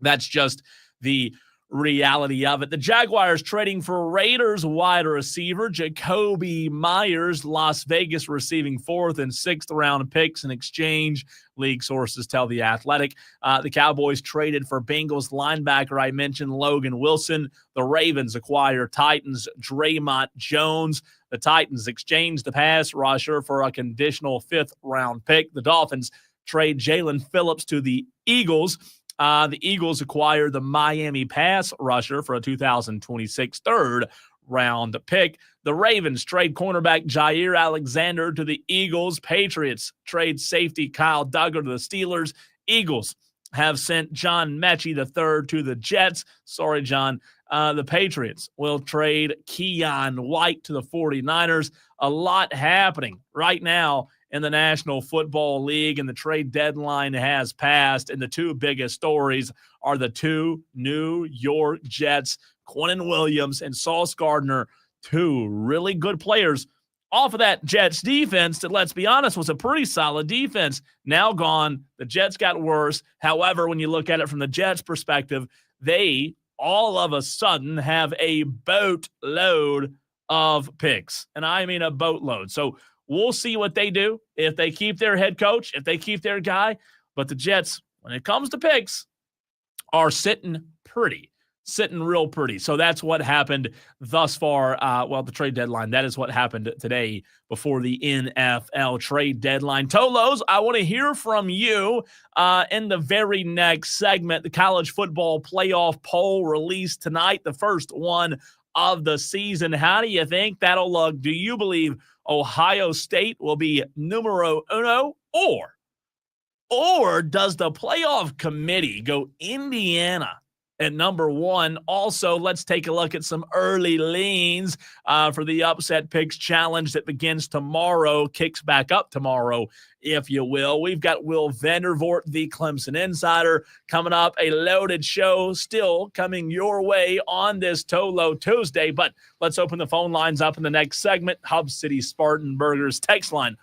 that's just the reality of it. The Jaguars trading for Raiders wide receiver Jacoby Myers. Las Vegas receiving 4th and 6th round picks in exchange. League sources tell The Athletic. The Cowboys traded for Bengals linebacker I mentioned, Logan Wilson. The Ravens acquire Titans Draymond Jones. The Titans exchanged the pass rusher for a conditional 5th round pick. The Dolphins trade Jalen Phillips to the Eagles. The Eagles acquired the Miami pass rusher for a 2026 3rd-round pick. The Ravens trade cornerback Jair Alexander to the Eagles. Patriots trade safety Kyle Duggar to the Steelers. Eagles have sent John Mechie III to the Jets. Sorry, John. The Patriots will trade Keon White to the 49ers. A lot happening right now in the National Football League, and the trade deadline has passed, and the 2 biggest stories are the 2 New York Jets, Quinnen Williams and Sauce Gardner, 2 really good players off of that Jets defense that, let's be honest, was a pretty solid defense. Now gone. The Jets got worse. However, when you look at it from the Jets' perspective, they all of a sudden have a boatload of picks, and I mean a boatload. So we'll see what they do, if they keep their head coach, if they keep their guy. But the Jets, when it comes to picks, are sitting real pretty. So that's what happened thus far. The trade deadline, that is what happened today before the NFL trade deadline. Tolos, I want to hear from you in the very next segment. The college football playoff poll released tonight, the first one of the season. How do you think that'll look? Do you believe Ohio State will be numero uno, or does the playoff committee go Indiana at number 1. Also, let's take a look at some early leans for the Upset Picks Challenge that begins tomorrow, kicks back up tomorrow, if you will. We've got Will Vandervort, the Clemson Insider, coming up. A loaded show still coming your way on this Tolo Tuesday, but let's open the phone lines up in the next segment. Hub City Spartan Burgers text line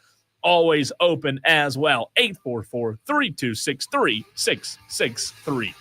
always open as well. 844-326-3663.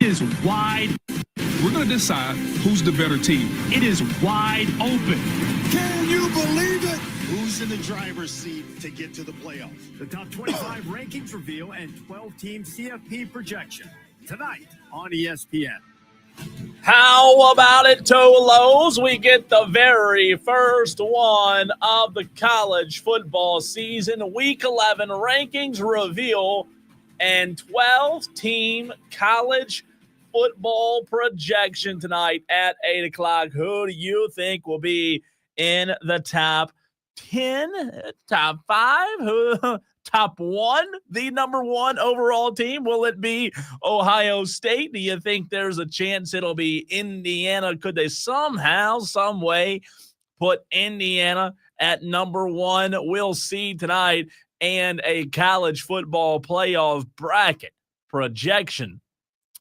is wide. We're going to decide who's the better team. It is wide open. Can you believe it? Who's in the driver's seat to get to the playoffs? The top 25 rankings reveal and 12-team CFP projection tonight on ESPN. How about it, Tolos? We get the very first one of the college football season. Week 11 rankings reveal and 12-team college football projection tonight at 8 o'clock. Who do you think will be in the top 10, top 5, top 1, the number 1 overall team? Will it be Ohio State? Do you think there's a chance it'll be Indiana? Could they somehow, some way put Indiana at number 1? We'll see tonight. And a college football playoff bracket projection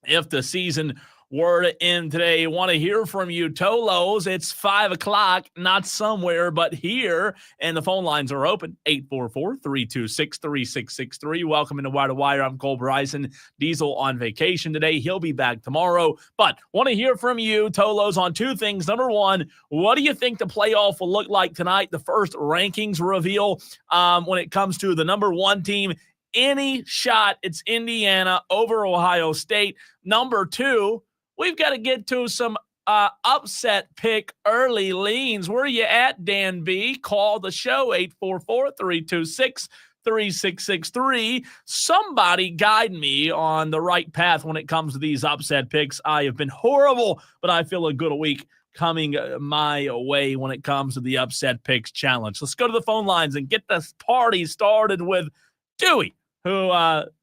if the season were to end today. Want to hear from you, Tolos. It's 5 o'clock, not somewhere, but here. And the phone lines are open, 844-326-3663. Welcome into Wire to Wire. I'm Cole Bryson. Diesel on vacation today. He'll be back tomorrow. But want to hear from you, Tolos, on two things. Number one, what do you think the playoff will look like tonight? The first rankings reveal when it comes to the number 1 team. Any shot, it's Indiana over Ohio State. Number 2, we've got to get to some upset pick early leans. Where are you at, Dan B? Call the show, 844-326-3663. Somebody guide me on the right path when it comes to these upset picks. I have been horrible, but I feel a good week coming my way when it comes to the upset picks challenge. Let's go to the phone lines and get this party started with Dewey, who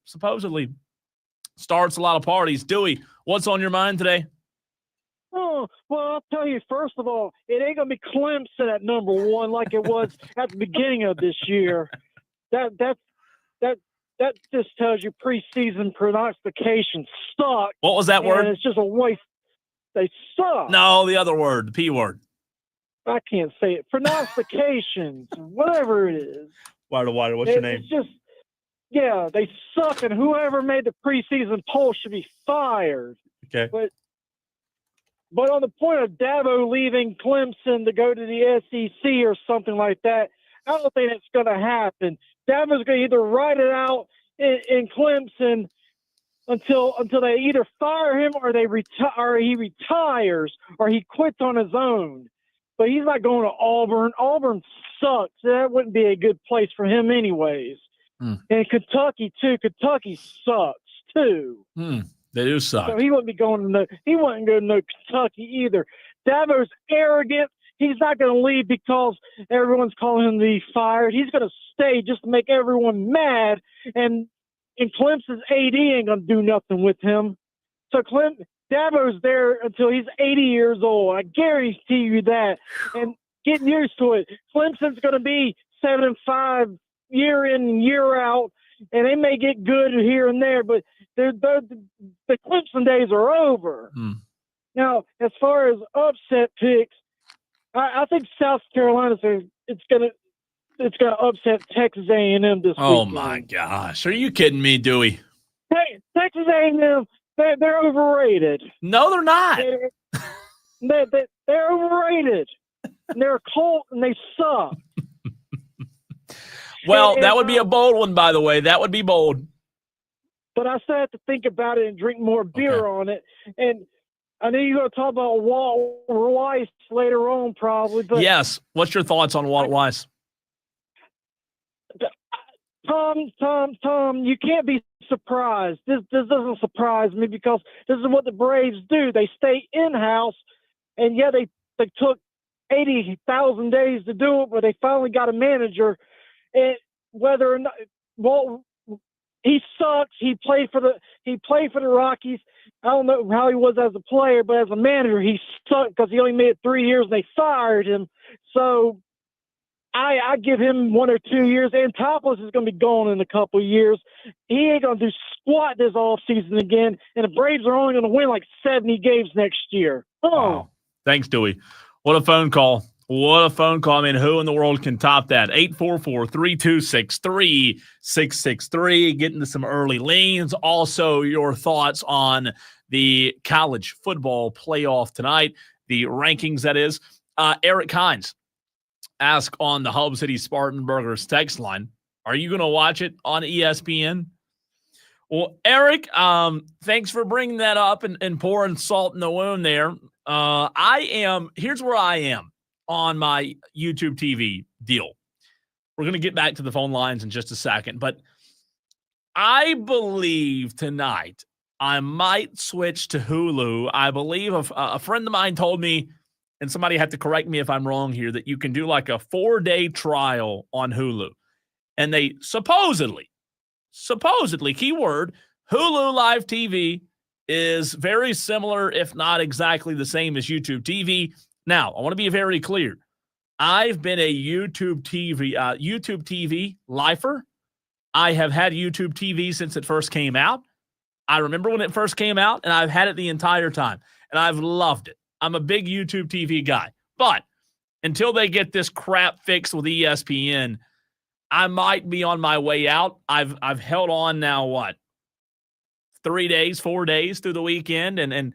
supposedly starts a lot of parties. Dewey, what's on your mind today? Oh, well, I'll tell you, first of all, it ain't going to be Clemson at number 1 like it was at the beginning of this year. That just tells you preseason prognostications suck. What was that word? It's just a waste. They suck. No, the other word, the P word. I can't say it. Prognostications, whatever it is. Wire to Wire, what's your name? It's just, yeah, they suck, and whoever made the preseason poll should be fired. Okay. But on the point of Dabo leaving Clemson to go to the SEC or something like that, I don't think it's going to happen. Dabo's going to either ride it out in Clemson until they either fire him or he retires or he quits on his own. But he's not going to Auburn. Auburn sucks. That wouldn't be a good place for him anyways. And Kentucky too. Kentucky sucks too. They do suck. So he wouldn't be going to he wouldn't go to no Kentucky either. Dabo's arrogant. He's not going to leave because everyone's calling him to be fired. He's going to stay just to make everyone mad. And Clemson's AD ain't going to do nothing with him. So Dabo's there until he's 80 years old. I guarantee you that. And getting used to it. Clemson's going to be 7-5 year in and year out, and they may get good here and there, but the Clemson days are over. Now, as far as upset picks, I think South Carolina's it's gonna upset Texas A&M this week. Oh my gosh, are you kidding me, Dewey? Hey, Texas A&M, they're overrated. No, they're not. They're overrated. They're a cult and they suck. Well, that would be a bold one, by the way. That would be bold. But I still have to think about it and drink more beer on it. And I know you're going to talk about Walt Weiss later on probably. But yes. What's your thoughts on Walt Weiss? Tom, you can't be surprised. This doesn't surprise me because this is what the Braves do. They stay in-house, and yeah, they took 80,000 days to do it, but they finally got a manager. And whether or not, well, he sucks. He played for the Rockies. I don't know how he was as a player, but as a manager, he sucked because he only made it 3 years and they fired him. So I give him 1 or 2 years. Antopoulos is going to be gone in a couple of years. He ain't going to do squat this offseason again, and the Braves are only going to win like 70 games next year. Wow. Thanks, Dewey. What a phone call. What a phone call. I mean, who in the world can top that? 844-326-3663. Getting to some early leans. Also, your thoughts on the college football playoff tonight, the rankings, that is. Eric Hines asked on the Hub City Spartanburgers text line, are you going to watch it on ESPN? Well, Eric, thanks for bringing that up and pouring salt in the wound there. Here's where I am on my YouTube TV deal. We're going to get back to the phone lines in just a second, but I believe tonight I might switch to Hulu. I believe a friend of mine told me, and somebody had to correct me if I'm wrong here, that you can do like a 4-day trial on Hulu. And they supposedly, keyword, Hulu Live TV is very similar, if not exactly the same as YouTube TV. Now, I want to be very clear. I've been a YouTube TV lifer. I have had YouTube TV since it first came out. I remember when it first came out, and I've had it the entire time, and I've loved it. I'm a big YouTube TV guy. But until they get this crap fixed with ESPN, I might be on my way out. I've held on now, 4 days through the weekend, and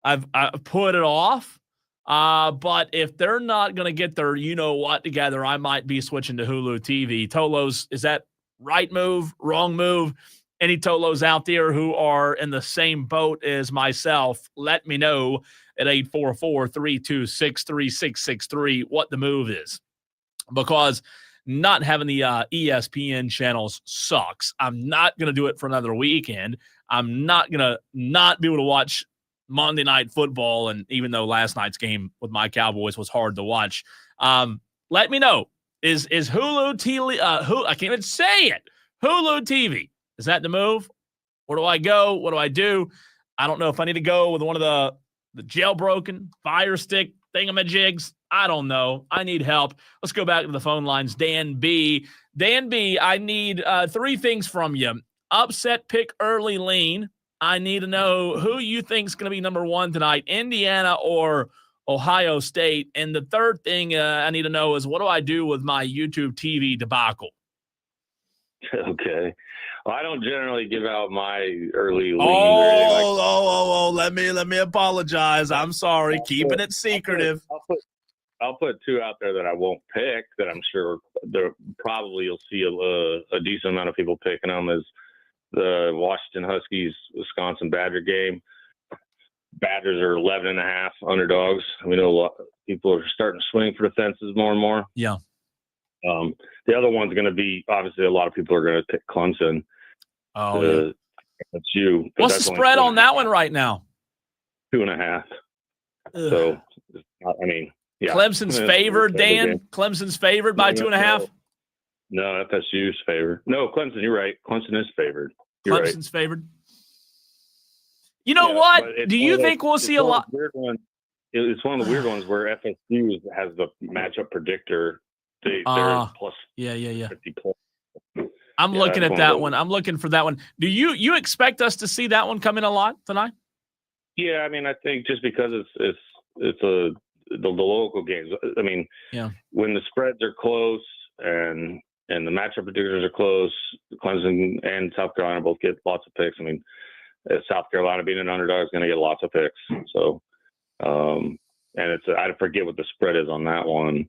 I've put it off. But if they're not going to get their you-know-what together, I might be switching to Hulu TV. Tolos, is that right move, wrong move? Any Tolos out there who are in the same boat as myself, let me know at 844-326-3663 what the move is. Because not having the ESPN channels sucks. I'm not going to do it for another weekend. I'm not going to not be able to watch Monday Night Football, and even though last night's game with my Cowboys was hard to watch, let me know. Is Hulu TV? I can't even say it. Hulu TV. Is that the move? Where do I go? What do I do? I don't know if I need to go with one of the jailbroken Fire Stick thingamajigs. I don't know. I need help. Let's go back to the phone lines. Dan B. Dan B, I need 3 things from you. Upset pick early lean. I need to know who you think is going to be number 1 tonight, Indiana or Ohio State. And the third thing I need to know is, what do I do with my YouTube TV debacle? Okay. Well, I don't generally give out my early lean. Like Let me apologize. I'm sorry. Keeping it secretive. I'll put 2 out there that I won't pick, that I'm sure probably you'll see a decent amount of people picking them, is the Washington Huskies Wisconsin Badger game. Badgers are 11.5 underdogs. We know a lot of people are starting to swing for the fences more and more. Yeah. The other one's going to be, obviously, a lot of people are going to pick Clemson. Oh, yeah. That's you. What's the spread on that one right now? 2.5. So, I mean, yeah. Clemson's favored, Dan? Clemson's favored by 2.5? No, FSU's favored. No, Clemson, you're right. Clemson is favored. Clemson's favored. You know what? Do you think we'll see a lot? It's one of the weird ones where FSU has the matchup predictor. They're plus 50 plus. I'm looking at that one. I'm looking for that one. Do you expect us to see that one come in a lot tonight? Yeah, I mean, I think just because it's the local games. I mean, when the spreads are close and the matchup predictors are close, Clemson and South Carolina both get lots of picks. I mean, South Carolina being an underdog is going to get lots of picks. So, and I forget what the spread is on that one.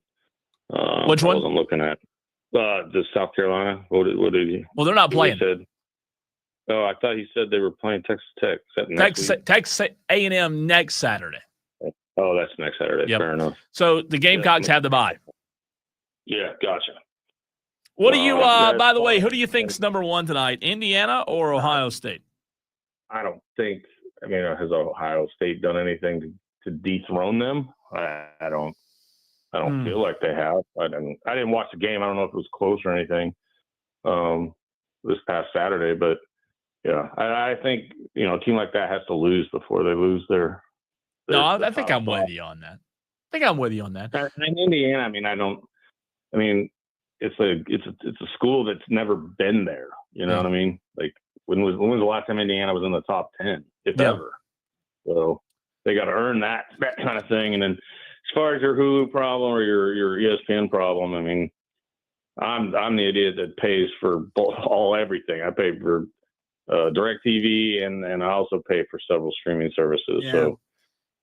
Which one? I wasn't looking at the South Carolina. What did he? Well, they're not playing. Oh, I thought he said they were playing Texas Tech. Texas A&M next Saturday. Oh, that's next Saturday. Yep. Fair enough. So the Gamecocks have the bye. Yeah, gotcha. What do you? By the way, who do you think's number 1 tonight? Indiana or Ohio State? I don't think. I mean, has Ohio State done anything to dethrone them? I don't feel like they have. I didn't watch the game. I don't know if it was close or anything this past Saturday, but yeah, I think a team like that has to lose before they lose their no, I think I'm with you on that. And Indiana, I mean, it's a school that's never been there. You know what I mean? Like when was the last time Indiana was in the top 10, if ever? So they got to earn that kind of thing. And then as far as your Hulu problem or your ESPN problem, I mean, I'm the idiot that pays for everything. I pay for DirecTV, and I also pay for several streaming services. Yeah. So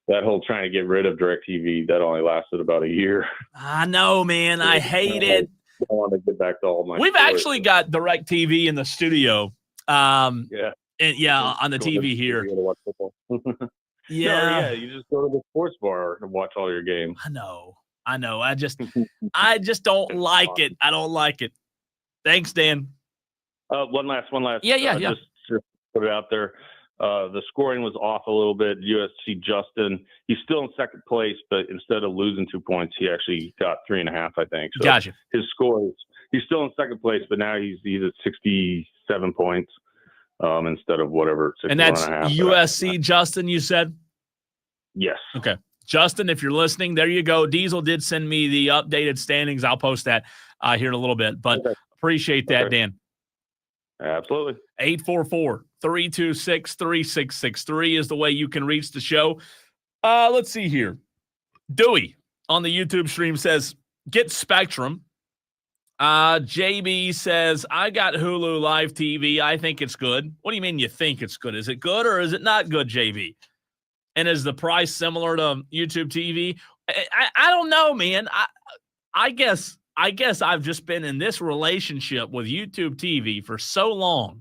that whole trying to get rid of DirecTV, that only lasted about a year. I know, man. I hate it. I want to get back to all my We've stories. actually got DirecTV in the studio. Yeah. And on the TV here. To watch football. Yeah. No, you just go to the sports bar and watch all your games. I know. I just don't like it. I don't like it. Thanks, Dan. One last. Yeah. Just to put it out there. The scoring was off a little bit. USC Justin, he's still in second place, but instead of losing 2 points, he actually got 3.5, I think. So gotcha. His score is, he's still in second place, but now he's at 67 points instead of whatever. And that's USC Justin, you said? Yes. Okay. Justin, if you're listening, there you go. Diesel did send me the updated standings. I'll post that here in a little bit, but appreciate that, Dan. Absolutely. 844-326-3663 is the way you can reach the show. Let's see here. Dewey on the YouTube stream says, get Spectrum. JB says, I got Hulu Live TV. I think it's good. What do you mean you think it's good? Is it good or is it not good, JB? And is the price similar to YouTube TV? I don't know, man. I guess I've just been in this relationship with YouTube TV for so long.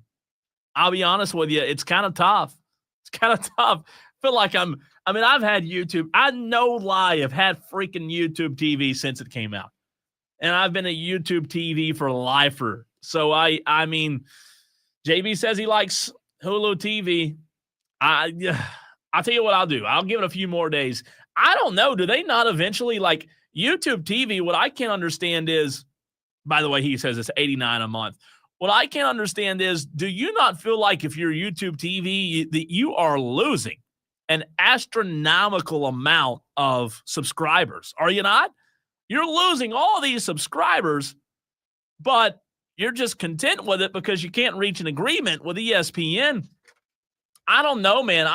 I'll be honest with you, it's kind of tough. I feel like I've had YouTube. I no lie, I've had freaking YouTube TV since it came out. And I've been a YouTube TV for lifer. So I mean, JB says he likes Hulu TV. I'll tell you what I'll do. I'll give it a few more days. I don't know. Do they not eventually, like, YouTube TV, what I can't understand is, by the way, he says it's $89 a month. What I can't understand is, do you not feel like if you're YouTube TV, that you are losing an astronomical amount of subscribers? Are you not? You're losing all these subscribers, but you're just content with it because you can't reach an agreement with ESPN. I don't know, man.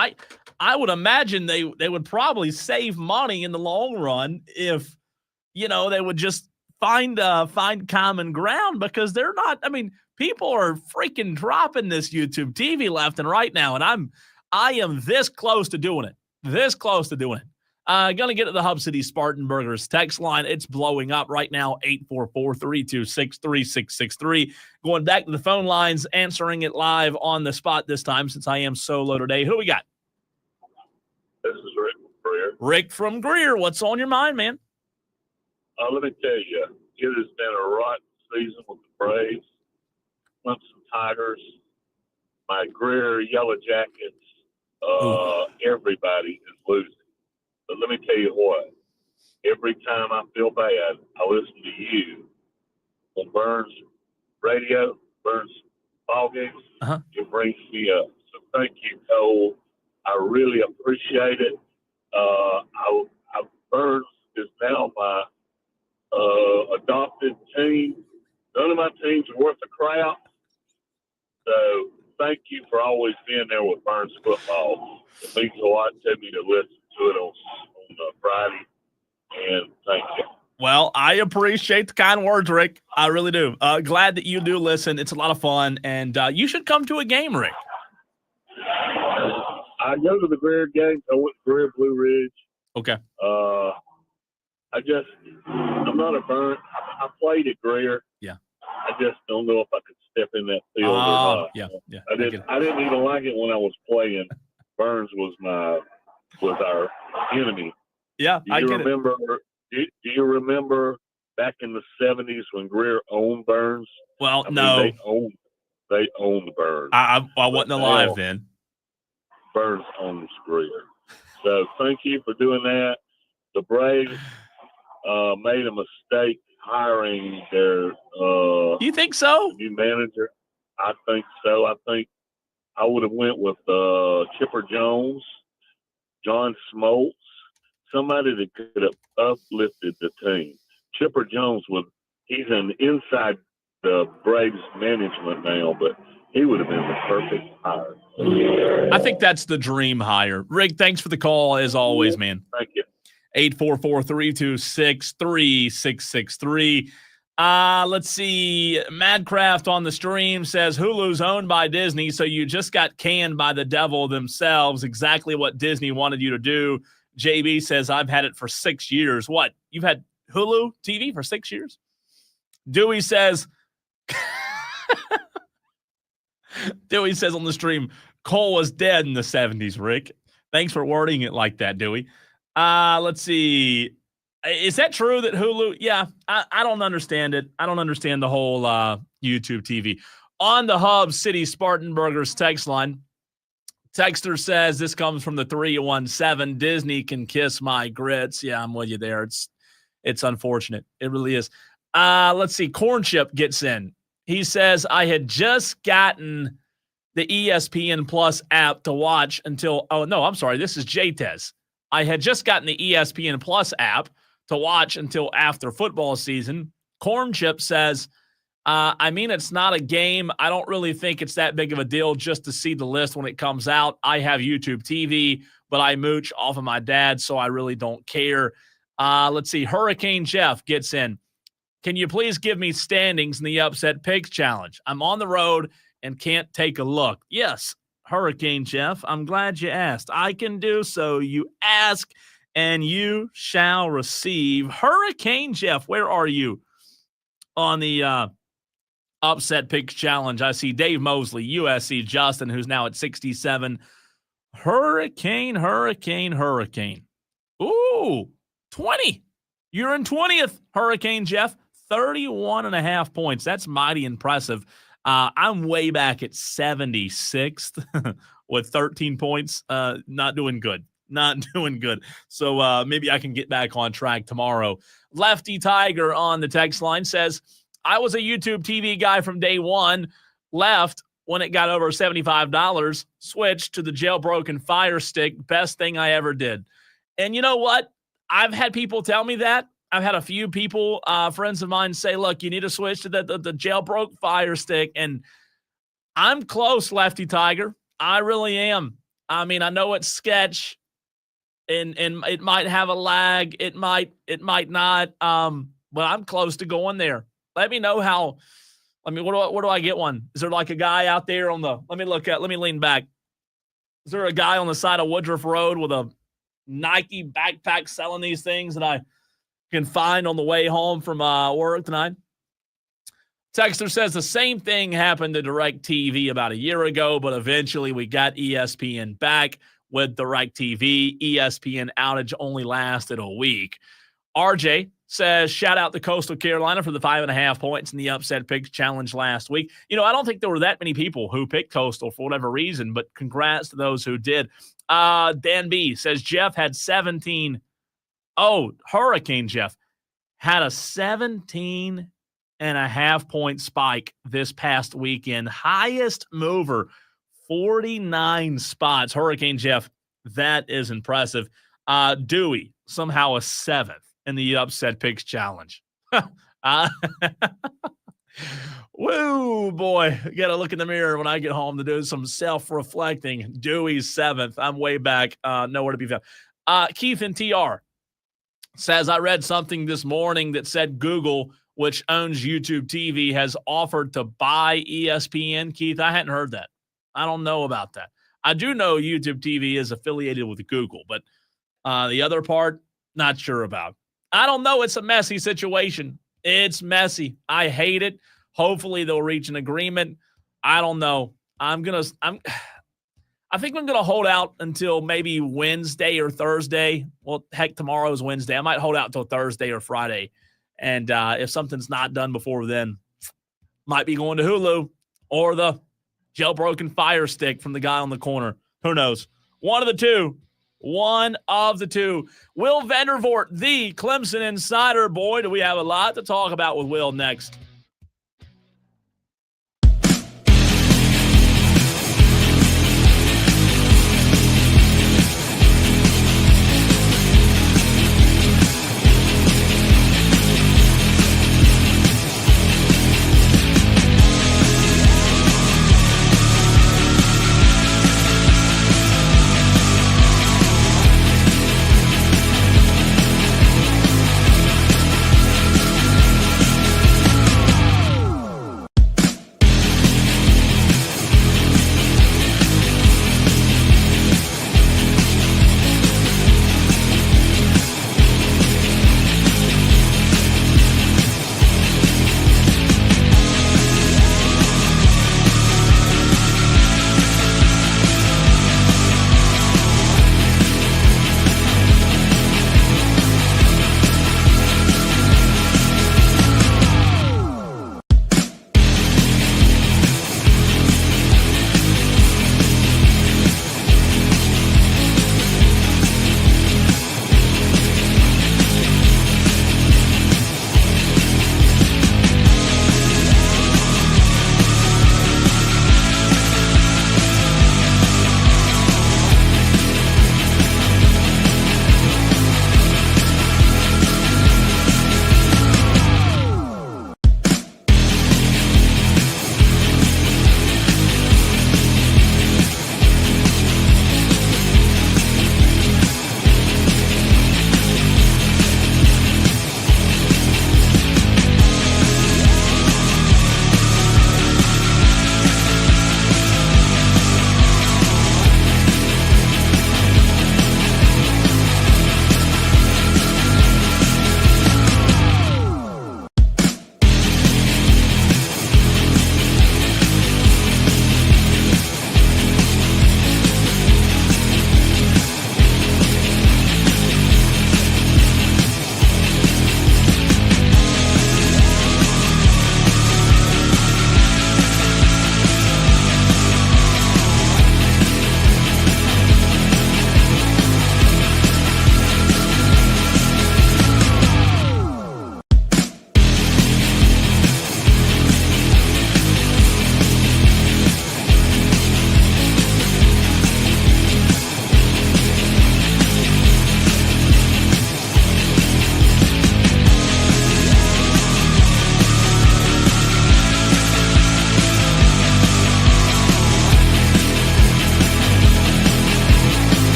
I would imagine they would probably save money in the long run if, they would just find common ground, because they're not. I mean, people are freaking dropping this YouTube TV left and right now, and I am this close to doing it. Going to get to the Hub City Spartan Burgers text line. It's blowing up right now, 844-326-3663. Going back to the phone lines, answering it live on the spot this time since I am solo today. Who we got? This is Rick from Greer. Rick from Greer. What's on your mind, man? Let me tell you, it has been a rotten season with the Braves, Clemson Tigers, my Greer Yellow Jackets. Everybody is losing. But let me tell you what, every time I feel bad, I listen to you on Burns radio, Burns ball games. It brings me up. So thank you, Cole. I really appreciate it. Burns is now my adopted team. None of my teams are worth a crap. So thank you for always being there with Burns football. It means a lot to me to listen to it on Friday. And thank you. Well, I appreciate the kind words, Rick. I really do. Glad that you do listen. It's a lot of fun, and you should come to a game, Rick. I go to the Greer games. I went to Greer Blue Ridge. Okay. I'm not a Burn. I played at Greer. Yeah. I just don't know if I could step in that field or not. Yeah. I didn't even like it when I was playing. Burns was our enemy. Yeah, Do you remember back in the 70s when Greer owned Burns? Well, no. They owned Burns. I wasn't alive then. Burns owns Greer. So thank you for doing that. The Braves made a mistake hiring their you think so? New manager. I think so. I think I would have went with Chipper Jones, John Smoltz, somebody that could have uplifted the team. Chipper Jones he's inside the Braves management now, but he would have been the perfect hire. I think that's the dream hire. Rick, thanks for the call as always, man. Thank you. 844-326-3663. Let's see. Madcraft on the stream says Hulu's owned by Disney, so you just got canned by the devil themselves. Exactly what Disney wanted you to do. JB says, I've had it for 6 years. What? You've had Hulu TV for 6 years? Dewey says on the stream, Cole was dead in the 70s, Rick. Thanks for wording it like that, Dewey. Let's see. Is that true that Hulu? Yeah, I don't understand it. I don't understand the whole YouTube TV. On the Hub City Spartanburgers text line, texter says this comes from the 317. Disney can kiss my grits. Yeah, I'm with you there. It's unfortunate. It really is. Let's see. Corn Chip gets in. He says, I had just gotten the ESPN Plus app to watch until – oh, no, I'm sorry. This is JTez. I had just gotten the ESPN Plus app to watch until after football season. Corn Chip says, I mean, it's not a game. I don't really think it's that big of a deal just to see the list when it comes out. I have YouTube TV, but I mooch off of my dad, so I really don't care. Let's see. Hurricane Jeff gets in. Can you please give me standings in the Upset Picks Challenge? I'm on the road and can't take a look. Yes, Hurricane Jeff, I'm glad you asked. I can do so. You ask, and you shall receive. Hurricane Jeff, where are you on the Upset Picks Challenge? I see Dave Mosley, USC Justin, who's now at 67. Hurricane. Ooh, 20. You're in 20th, Hurricane Jeff. 31.5 points. That's mighty impressive. I'm way back at 76th with 13 points. Not doing good. So maybe I can get back on track tomorrow. Lefty Tiger on the text line says, I was a YouTube TV guy from day one, left when it got over $75, switched to the jailbroken Fire Stick. Best thing I ever did. And you know what? I've had people tell me that. I've had a few people, friends of mine, say, look, you need to switch to the jailbroke Fire Stick. And I'm close, Lefty Tiger. I really am. I mean, I know it's sketch and it might have a lag. It might not. But I'm close to going there. Let me know how. I mean, what do I get one? Is there like a guy out there on the, let me lean back. Is there a guy on the side of Woodruff Road with a Nike backpack selling these things that I can find on the way home from work tonight? Texter says the same thing happened to DirecTV about a year ago, but eventually we got ESPN back with DirecTV. ESPN outage only lasted a week. RJ says, shout out to Coastal Carolina for the 5.5 points in the Upset Picks Challenge last week. You know, I don't think there were that many people who picked Coastal for whatever reason, but congrats to those who did. Dan B says Jeff had 17. Oh, Hurricane Jeff had a 17.5 point spike this past weekend. Highest mover, 49 spots. Hurricane Jeff, that is impressive. Dewey, somehow a 7th in the Upset Picks Challenge. Woo, boy. Got to look in the mirror when I get home to do some self-reflecting. Dewey's 7th. I'm way back. Nowhere to be found. Keith and TR says, I read something this morning that said Google, which owns YouTube TV, has offered to buy ESPN. Keith, I hadn't heard that. I don't know about that. I do know YouTube TV is affiliated with Google, but the other part, not sure about. I don't know. It's a messy situation. It's messy. I hate it. Hopefully they'll reach an agreement. I don't know. I think I'm going to hold out until maybe Wednesday or Thursday. Well, heck, tomorrow is Wednesday. I might hold out until Thursday or Friday. And if something's not done before then, might be going to Hulu or the jailbroken Fire Stick from the guy on the corner. Who knows? One of the two. Will Vandervort, the Clemson insider. Boy, do we have a lot to talk about with Will next.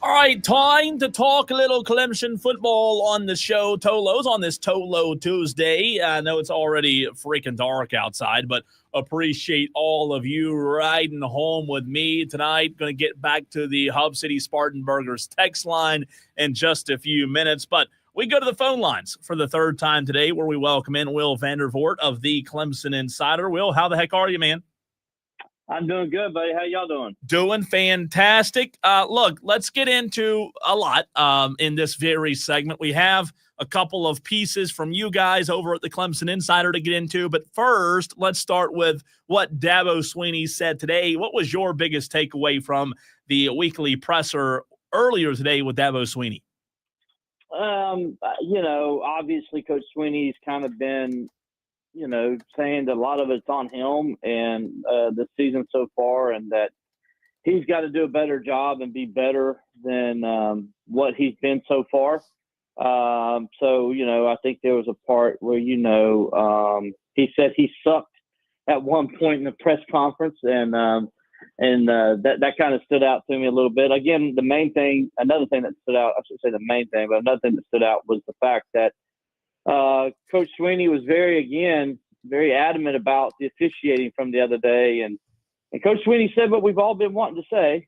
All right, time to talk a little Clemson football on the show. Tolos on this Tolo Tuesday. I know it's already freaking dark outside, but appreciate all of you riding home with me tonight. Going to get back to the Hub City Spartanburgers text line in just a few minutes, but we go to the phone lines for the third time today where we welcome in Will Vandervort of the Clemson Insider. Will, how the heck are you, man? I'm doing good, buddy. How y'all doing? Doing fantastic. Look, let's get into a lot in this very segment. We have a couple of pieces from you guys over at the Clemson Insider to get into. But first, let's start with what Dabo Swinney said today. What was your biggest takeaway from the weekly presser earlier today with Dabo Swinney? Obviously Coach Swinney's kind of been saying that a lot of it's on him and the season so far, and that he's got to do a better job and be better than what he's been so far. I think there was a part where, he said he sucked at one point in the press conference, and that kind of stood out to me a little bit. Again, another thing that stood out, I should say the main thing, but another thing that stood out was the fact that Coach Swinney was very adamant about the officiating from the other day. And Coach Swinney said what we've all been wanting to say,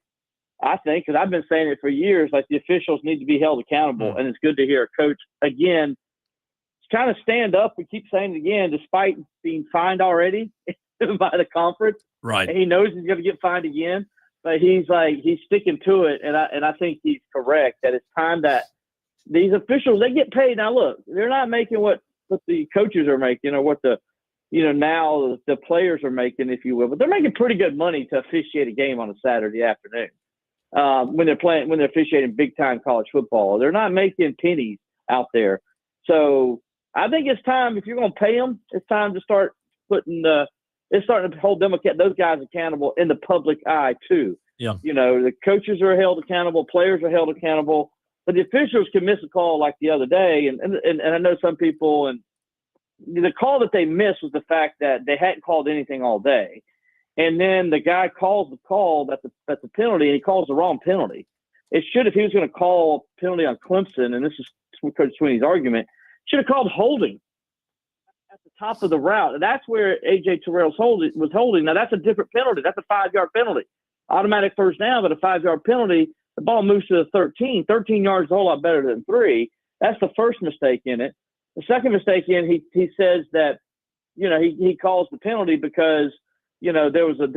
I think, because I've been saying it for years, like the officials need to be held accountable. And it's good to hear a coach, again, kind of stand up. We keep saying it again, despite being fined already by the conference. Right. And he knows he's going to get fined again. But he's sticking to it. And I think he's correct that it's time that these officials, they get paid. Now, look, they're not making what the coaches are making or what now the players are making, if you will. But they're making pretty good money to officiate a game on a Saturday afternoon when they're officiating big-time college football. They're not making pennies out there. So I think it's time, if you're going to pay them, it's time to start starting to hold those guys accountable in the public eye too. Yeah. The coaches are held accountable, players are held accountable. But the officials can miss a call like the other day, and I know some people, and the call that they missed was the fact that they hadn't called anything all day. And then the guy calls the call that's a penalty, and he calls the wrong penalty. It should, if he was going to call penalty on Clemson, and this is Coach Swinney's argument, should have called holding at the top of the route. And that's where A.J. Terrell was holding. Now, that's a different penalty. That's a 5-yard penalty. Automatic first down, but a 5-yard penalty. The ball moves to the 13. 13 yards is a whole lot better than 3. That's the first mistake in it. The second mistake he says that, he calls the penalty because, there was a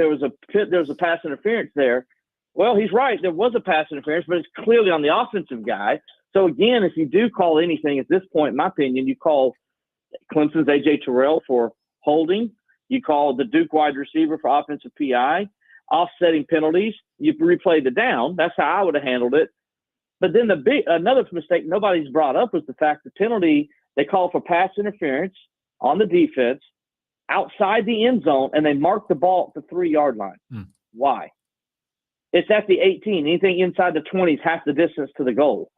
pass interference there. Well, he's right. There was a pass interference, but it's clearly on the offensive guy. So again, if you do call anything at this point, in my opinion, you call Clemson's A.J. Terrell for holding. You call the Duke wide receiver for offensive PI. Offsetting penalties, you replay the down. That's how I would have handled it. But then another mistake nobody's brought up was the fact the penalty, they call for pass interference on the defense outside the end zone, and they mark the ball at the 3-yard line. Why? It's at the 18. Anything inside the 20 is half the distance to the goal.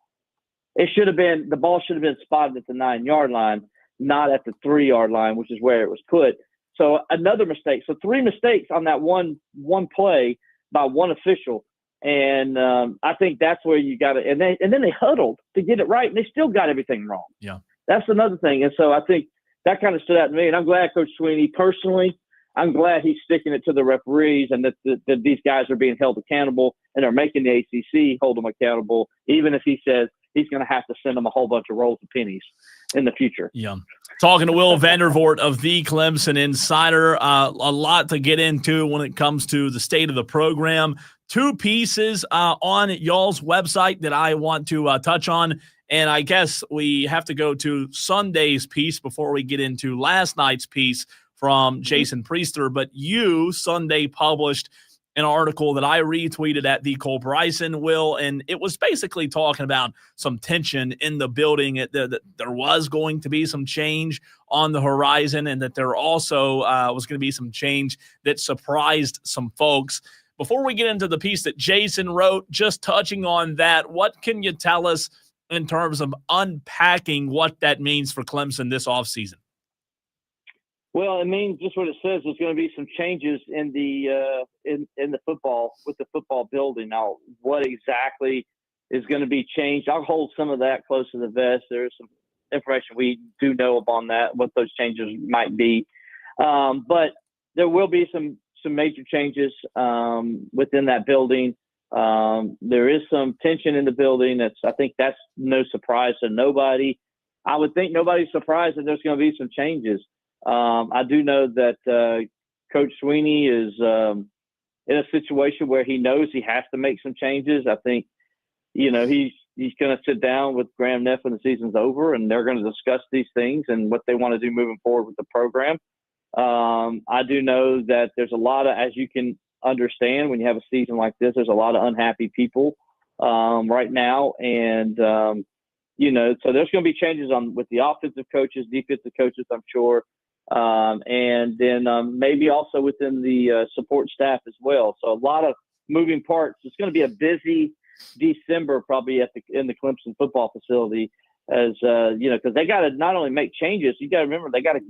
The ball should have been spotted at the 9-yard line, not at the 3-yard line, which is where it was put. So another mistake. So 3 mistakes on that one play by one official. And I think that's where you got it. And then they huddled to get it right, and they still got everything wrong. Yeah. That's another thing. And so I think that kind of stood out to me. And I'm glad Coach Swinney, personally, I'm glad he's sticking it to the referees and that these guys are being held accountable and are making the ACC hold them accountable, even if he says he's going to have to send them a whole bunch of rolls of pennies in the future. Yeah. Talking to Will Vandervort of the Clemson Insider. A lot to get into when it comes to the state of the program. 2 pieces on y'all's website that I want to touch on. And I guess we have to go to Sunday's piece before we get into last night's piece from Jason Priester. But you, Sunday, published an article that I retweeted at the Cole Bryson, Will, and it was basically talking about some tension in the building, that there was going to be some change on the horizon, and that there also was going to be some change that surprised some folks. Before we get into the piece that Jason wrote, just touching on that, what can you tell us in terms of unpacking what that means for Clemson this offseason? Well, it means just what it says. There's going to be some changes in the in the football, with the football building. Now, what exactly is going to be changed. I'll hold some of that close to the vest. There's some information we do know upon that, what those changes might be. But there will be some major changes within that building. There is some tension in the building. I think that's no surprise to nobody. I would think nobody's surprised that there's going to be some changes. I do know that Coach Sweeney is in a situation where he knows he has to make some changes. I think, he's going to sit down with Graham Neff when the season's over, and they're going to discuss these things and what they want to do moving forward with the program. I do know that there's a lot of, as you can understand, when you have a season like this, there's a lot of unhappy people right now. And, so there's going to be changes with the offensive coaches, defensive coaches, I'm sure. And then maybe also within the support staff as well. So a lot of moving parts. It's going to be a busy December probably in the Clemson football facility, as because they got to not only make changes. You got to remember they got to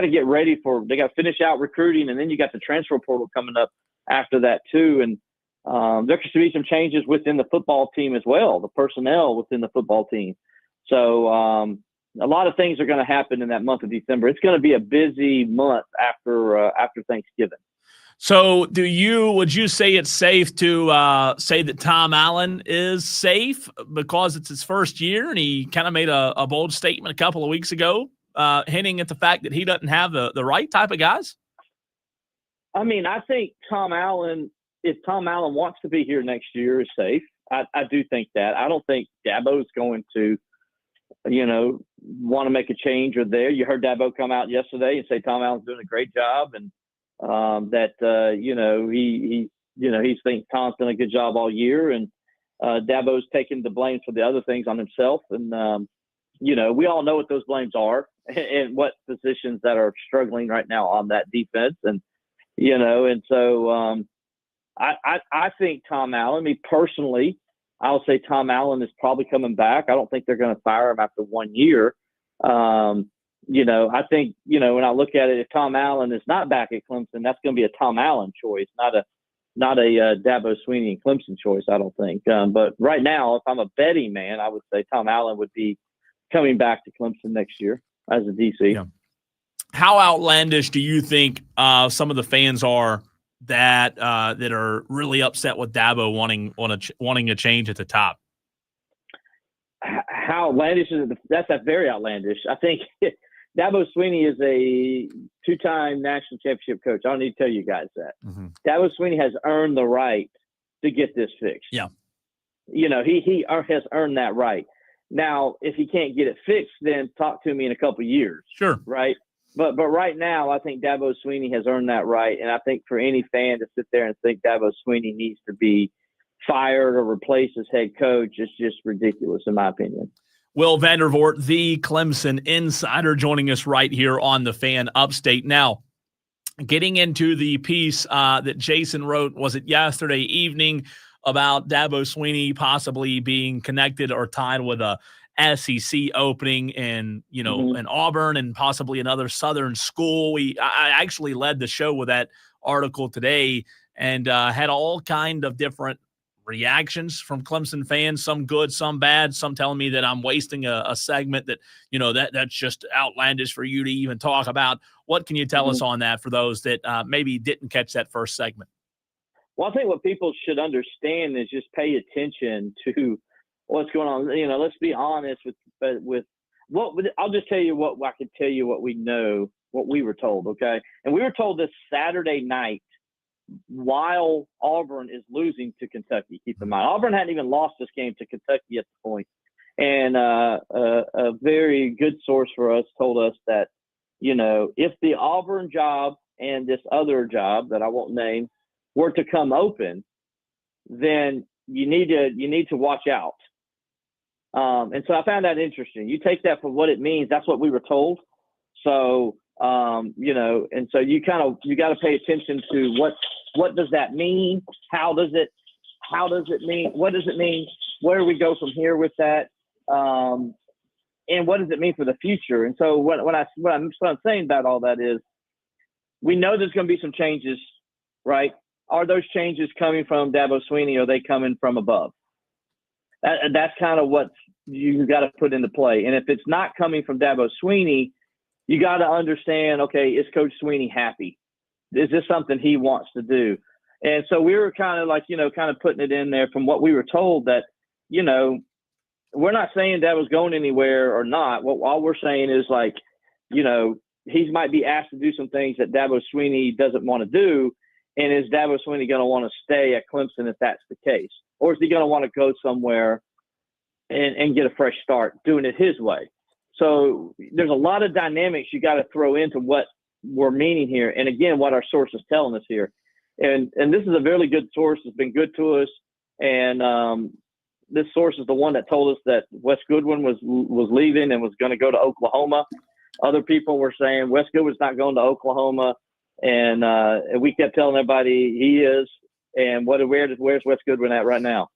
get ready they got to finish out recruiting, and then you got the transfer portal coming up after that too. And there could be some changes within the football team as well, the personnel within the football team. So a lot of things are going to happen in that month of December. It's going to be a busy month after Thanksgiving. So would you say it's safe to say that Tom Allen is safe because it's his first year, and he kind of made a bold statement a couple of weeks ago, hinting at the fact that he doesn't have the right type of guys? I mean, I think Tom Allen, if Tom Allen wants to be here next year, is safe. I do think that. I don't think Dabo's going to, want to make a change or there. You heard Dabo come out yesterday and say Tom Allen's doing a great job, and he thinks Tom's done a good job all year, and Dabo's taking the blame for the other things on himself. And, we all know what those blames are and what positions that are struggling right now on that defense. And, so I think Tom Allen, me personally, I'll say Tom Allen is probably coming back. I don't think they're going to fire him after 1 year. I think, when I look at it, if Tom Allen is not back at Clemson, that's going to be a Tom Allen choice, not a Dabo Sweeney and Clemson choice, I don't think. But right now, if I'm a betting man, I would say Tom Allen would be coming back to Clemson next year as a DC. Yeah. How outlandish do you think some of the fans are that are really upset with Dabo wanting a change at the top? How outlandish is it? That's very outlandish. I think Dabo Sweeney is a two-time national championship coach. I don't need to tell you guys that. Mm-hmm. Dabo Sweeney has earned the right to get this fixed. Yeah. He has earned that right. Now, if he can't get it fixed, then talk to me in a couple of years. Sure. Right? But right now, I think Dabo Sweeney has earned that right. And I think for any fan to sit there and think Dabo Sweeney needs to be fired or replaced as head coach is just ridiculous, in my opinion. Will Vandervort, the Clemson insider, joining us right here on the Fan Upstate. Now, getting into the piece that Jason wrote, was it yesterday evening, about Dabo Sweeney possibly being connected or tied with a SEC opening in Auburn and possibly another Southern school. I actually led the show with that article today and had all kind of different reactions from Clemson fans, some good, some bad, some telling me that I'm wasting a segment, that that's just outlandish for you to even talk about. What can you tell us on that for those that maybe didn't catch that first segment? Well, I think what people should understand is just pay attention to what's going on. Let's be honest with what I'll just tell you what I can tell you what we know, what we were told. Okay. And we were told this Saturday night while Auburn is losing to Kentucky. Keep in mind, Auburn hadn't even lost this game to Kentucky at the point. And a very good source for us told us that, if the Auburn job and this other job that I won't name were to come open, then you need to watch out. And so I found that interesting. You take that for what it means. That's what we were told. So, and so you got to pay attention to what does that mean? How does it mean? What does it mean? Where do we go from here with that? And what does it mean for the future? And so what I'm saying about all that is, we know there's going to be some changes, right? Are those changes coming from Dabo Sweeney, or are they coming from above? That's kind of what you got to put into play. And if it's not coming from Dabo Swinney, you got to understand, okay, is Coach Swinney happy? Is this something he wants to do? And so we were kind of like, kind of putting it in there from what we were told that, we're not saying Dabo's going anywhere or not. All we're saying is like, he might be asked to do some things that Dabo Swinney doesn't want to do. And is Dabo Swinney going to want to stay at Clemson if that's the case? Or is he going to want to go somewhere and get a fresh start doing it his way? So there's a lot of dynamics you got to throw into what we're meaning here. And again, what our source is telling us here. And this is a very good source. It's been good to us. And this source is the one that told us that Wes Goodwin was leaving and was going to go to Oklahoma. Other people were saying Wes Goodwin's not going to Oklahoma. And we kept telling everybody he is. And where's Wes Goodwin at right now?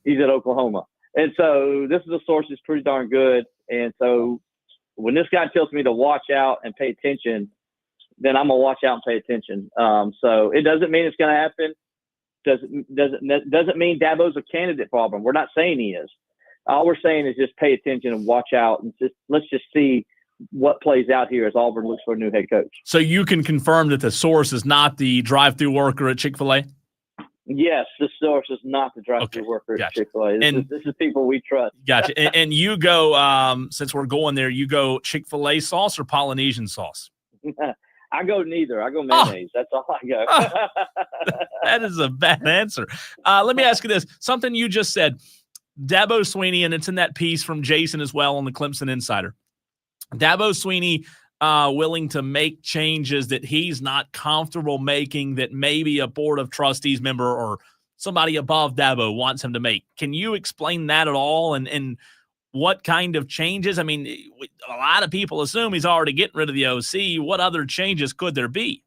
He's at Oklahoma. And so this is a source that's pretty darn good. And so when this guy tells me to watch out and pay attention, then I'm going to watch out and pay attention. So it doesn't mean it's going to happen. Doesn't mean Dabo's a candidate problem. We're not saying he is. All we're saying is just pay attention and watch out, and let's just see what plays out here as Auburn looks for a new head coach. So you can confirm that the source is not the drive-through worker at Chick-fil-A? Yes, the source is not the drive-through worker at Chick-fil-A. This is people we trust. Gotcha. And you go, since we're going there, you go Chick-fil-A sauce or Polynesian sauce? I go neither. I go mayonnaise. That's all I go. That is a bad answer. Let me ask you this. Something you just said, Dabo Swinney, and it's in that piece from Jason as well on the Clemson Insider. Dabo Swinney willing to make changes that he's not comfortable making that maybe a board of trustees member or somebody above Dabo wants him to make. Can you explain that at all? And what kind of changes? I mean, a lot of people assume he's already getting rid of the OC. What other changes could there be?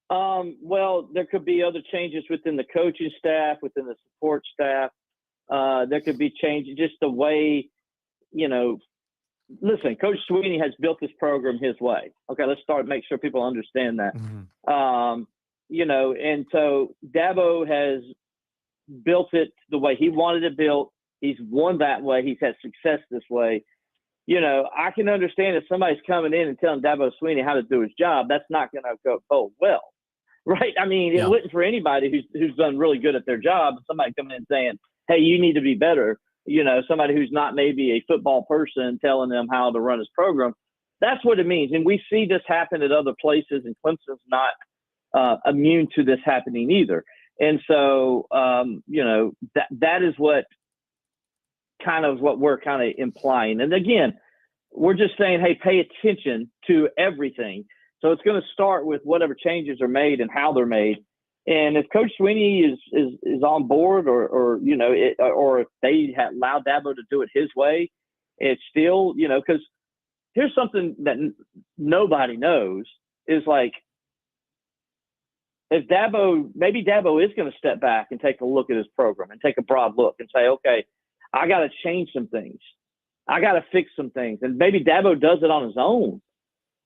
Well, there could be other changes within the coaching staff, within the support staff. There could be changes, just the way, listen, Coach Swinney has built this program his way. Okay, let's make sure people understand that. And so Dabo has built it the way he wanted it built. He's won that way. He's had success this way. I can understand if somebody's coming in and telling Dabo Swinney how to do his job, that's not going to go well, right? I mean, it wouldn't for anybody who's done really good at their job. Somebody coming in saying, hey, you need to be better. Somebody who's not maybe a football person telling them how to run his program. That's what it means. And we see this happen at other places, and Clemson's not immune to this happening either. And so, that is what we're kind of implying. And again, we're just saying, hey, pay attention to everything. So it's going to start with whatever changes are made and how they're made. And if Coach Swinney is on board, or if they allow Dabo to do it his way, it's still, because here's something that nobody knows is like, if maybe Dabo is going to step back and take a look at his program and take a broad look and say, okay, I got to change some things. I got to fix some things. And maybe Dabo does it on his own,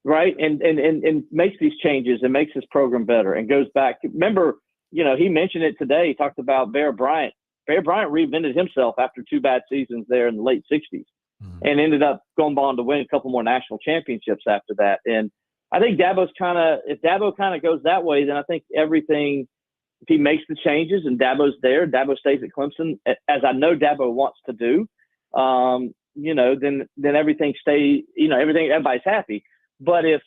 right? And makes these changes and makes his program better and goes back. Remember, he mentioned it today. He talked about Bear Bryant. Bear Bryant reinvented himself after 2 bad seasons there in the late 60s and ended up going on to win a couple more national championships after that. And I think if Dabo kind of goes that way, then I think everything, if he makes the changes and Dabo's there, Dabo stays at Clemson, as I know Dabo wants to do, then everything stays, everybody's happy. But if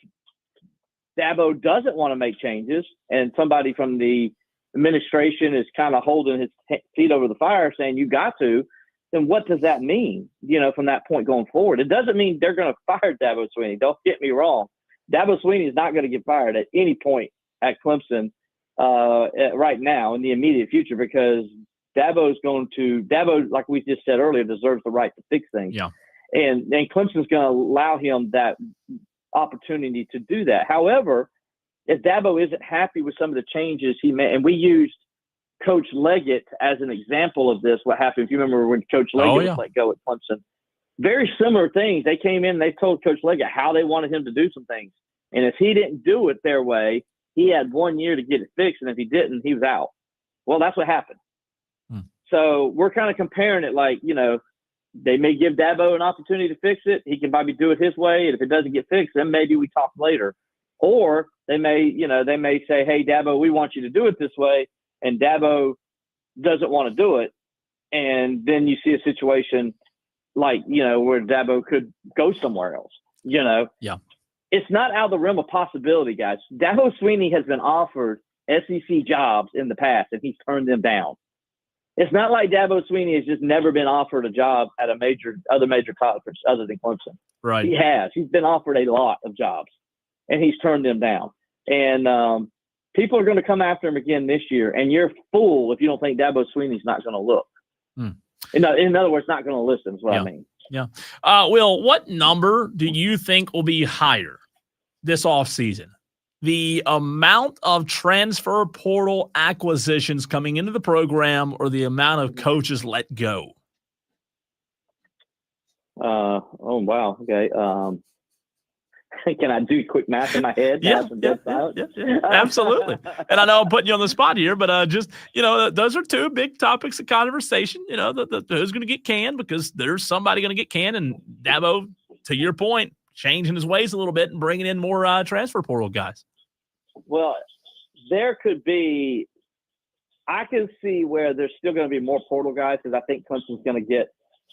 Dabo doesn't want to make changes and somebody from the administration is kind of holding his feet over the fire saying you got to, then what does that mean, from that point going forward? It doesn't mean they're going to fire Dabo Swinney. Don't get me wrong. Dabo Swinney is not going to get fired at any point at Clemson right now in the immediate future, because Dabo, like we just said earlier, deserves the right to fix things. Yeah. And Clemson's going to allow him that opportunity to do that. However, if Dabo isn't happy with some of the changes he made, and we used Coach Leggett as an example of this, what happened, if you remember when Coach Leggett was let go at Clemson, very similar things. They came in and they told Coach Leggett how they wanted him to do some things. And if he didn't do it their way, he had 1 year to get it fixed. And if he didn't, he was out. Well, that's what happened. So we're kind of comparing it like, they may give Dabo an opportunity to fix it. He can probably do it his way. And if it doesn't get fixed, then maybe we talk later. Or they may say, hey, Dabo, we want you to do it this way. And Dabo doesn't want to do it. And then you see a situation like, where Dabo could go somewhere else, Yeah. It's not out of the realm of possibility, guys. Dabo Swinney has been offered SEC jobs in the past, and he's turned them down. It's not like Dabo Swinney has just never been offered a job at other major conference other than Clemson. Right. He has. He's been offered a lot of jobs, and he's turned them down. And people are going to come after him again this year, and you're a fool if you don't think Dabo Swinney's not going to look. In other words, not going to listen is what I mean. Yeah. Will, what number do you think will be higher this offseason? The amount of transfer portal acquisitions coming into the program or the amount of coaches let go? Oh, wow. Okay. Can I do quick math in my head? Yeah, absolutely. And I know I'm putting you on the spot here, but just, those are two big topics of conversation. Who's going to get canned, because there's somebody going to get canned, and Dabo, to your point, changing his ways a little bit and bringing in more transfer portal guys. Well, there could be – I can see where there's still going to be more portal guys, because I think Clemson's going to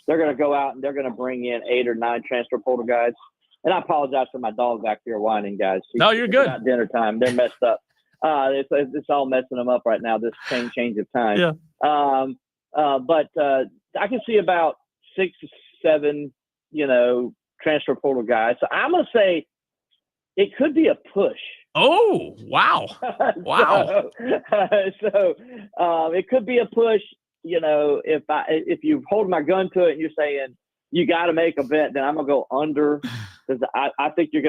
they're going to go out and they're going to bring in 8 or 9 transfer portal guys. And I apologize for my dog back here whining, guys. No, you're good. It's not dinner time. They're messed up. It's all messing them up right now, this change of time. Yeah. But I can see about 6 or 7, transfer portal guys. So I'm going to say it could be a push. Oh, wow. Wow. So it could be a push. If you hold my gun to it and you're saying you got to make a bet, then I'm going to go under. Because I think you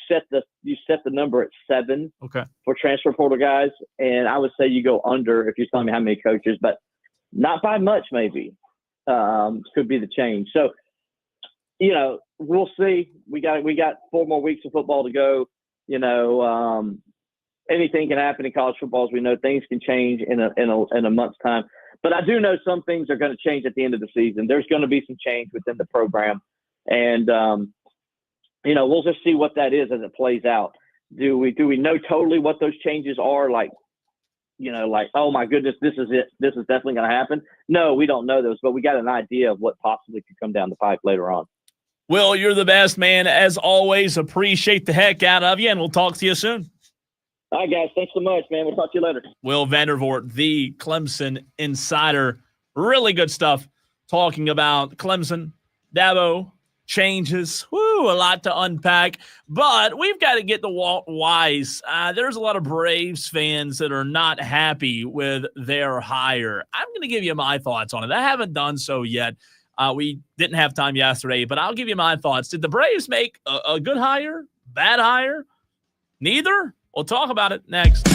set the number at 7 for transfer portal guys, and I would say you go under if you're telling me how many coaches, but not by much maybe. Could be the change. So, we'll see. We got 4 more weeks of football to go. Anything can happen in college football, as we know. Things can change in a month's time. But I do know some things are going to change at the end of the season. There's going to be some change within the program, and we'll just see what that is as it plays out. Do we know totally what those changes are? Like, oh my goodness, this is it. This is definitely going to happen. No, we don't know those, but we got an idea of what possibly could come down the pipe later on. Will, you're the best, man. As always, appreciate the heck out of you, and we'll talk to you soon. All right, guys. Thanks so much, man. We'll talk to you later. Will Vandervort, the Clemson insider. Really good stuff talking about Clemson, Dabo, changes. Woo, a lot to unpack. But we've got to get to Walt Wise. There's a lot of Braves fans that are not happy with their hire. I'm going to give you my thoughts on it. I haven't done so yet. We didn't have time yesterday, but I'll give you my thoughts. Did the Braves make a good hire? Bad hire? Neither? We'll talk about it next.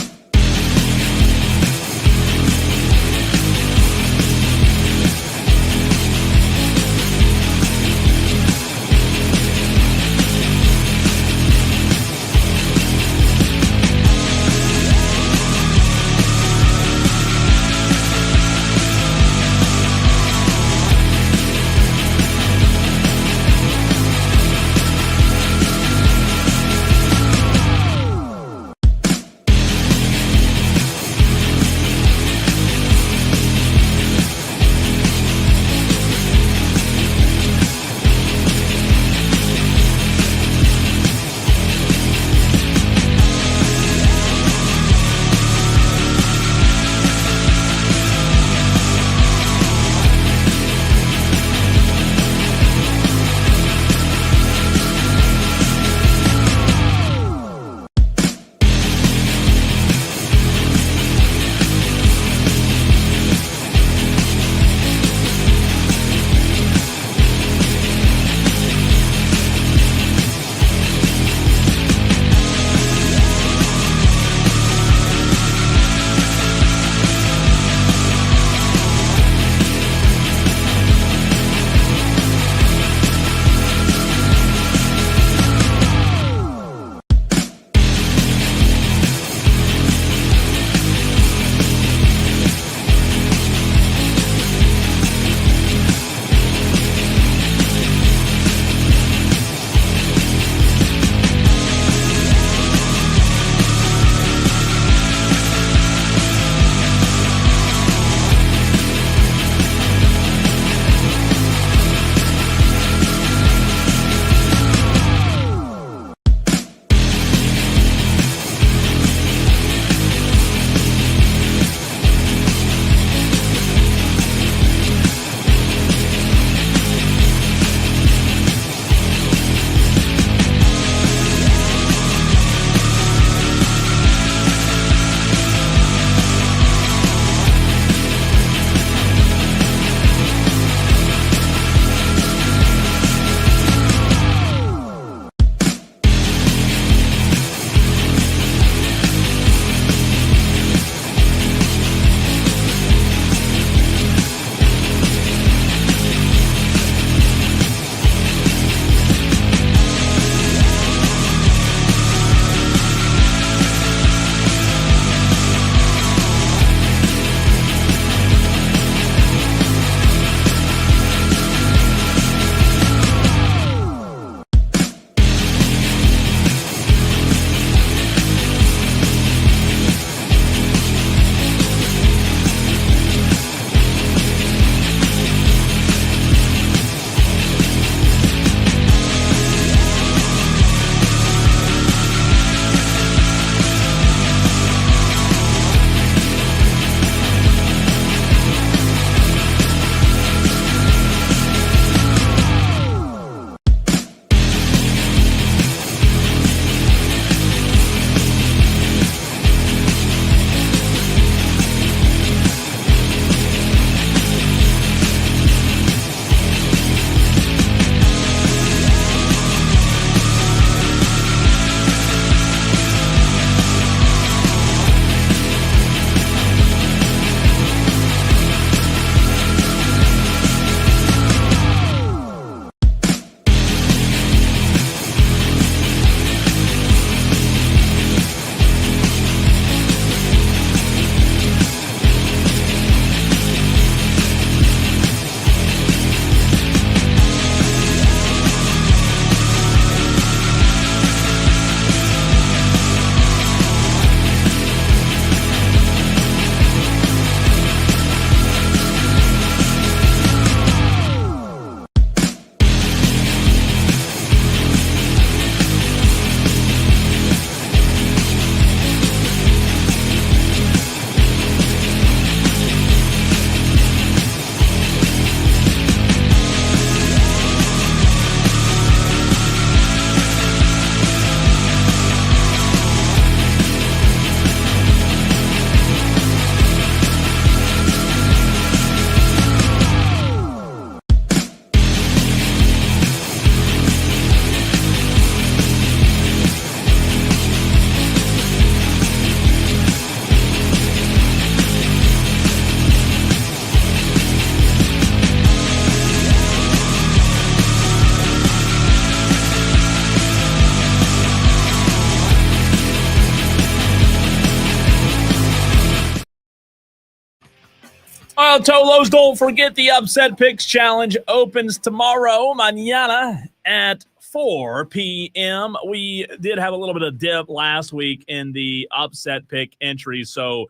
Well, Tolos, don't forget the Upset Picks Challenge opens tomorrow, mañana, at 4 p.m. We did have a little bit of dip last week in the Upset Pick entries, so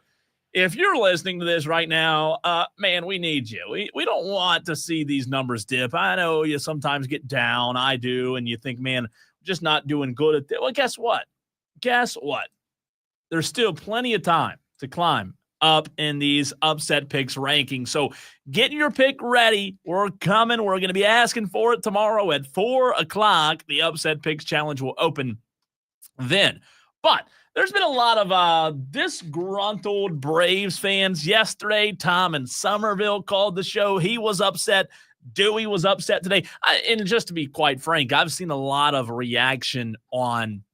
if you're listening to this right now, man, we need you. We don't want to see these numbers dip. I know you sometimes get down. I do, and you think, man, just not doing good at that. Well, guess what? Guess what? There's still plenty of time to climb up in these Upset Picks rankings. So get your pick ready. We're coming. We're going to be asking for it tomorrow at 4 o'clock. The Upset Picks Challenge will open then. But there's been a lot of disgruntled Braves fans yesterday. Tom in Somerville called the show. He was upset. Dewey was upset today. And just to be quite frank, I've seen a lot of reaction on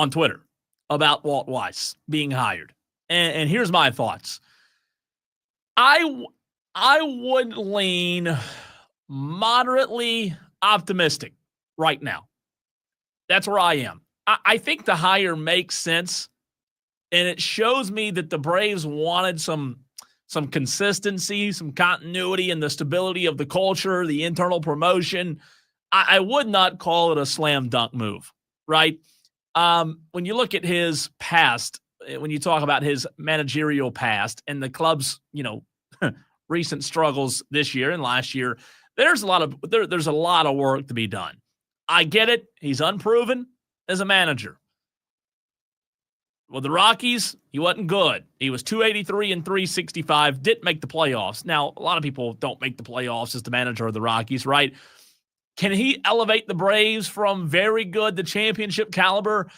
Twitter about Walt Weiss being hired. And here's my thoughts. I would lean moderately optimistic right now. That's where I am. I think the hire makes sense, and it shows me that the Braves wanted some consistency, some continuity, and the stability of the culture, the internal promotion. I would not call it a slam dunk move, right? When you look at his past, when you talk about his managerial past and the club's, recent struggles this year and last year, there's a lot of work to be done. I get it. He's unproven as a manager. Well, the Rockies, he wasn't good. He was 283 and 365, didn't make the playoffs. Now, a lot of people don't make the playoffs as the manager of the Rockies, right? Can he elevate the Braves from very good to championship caliber?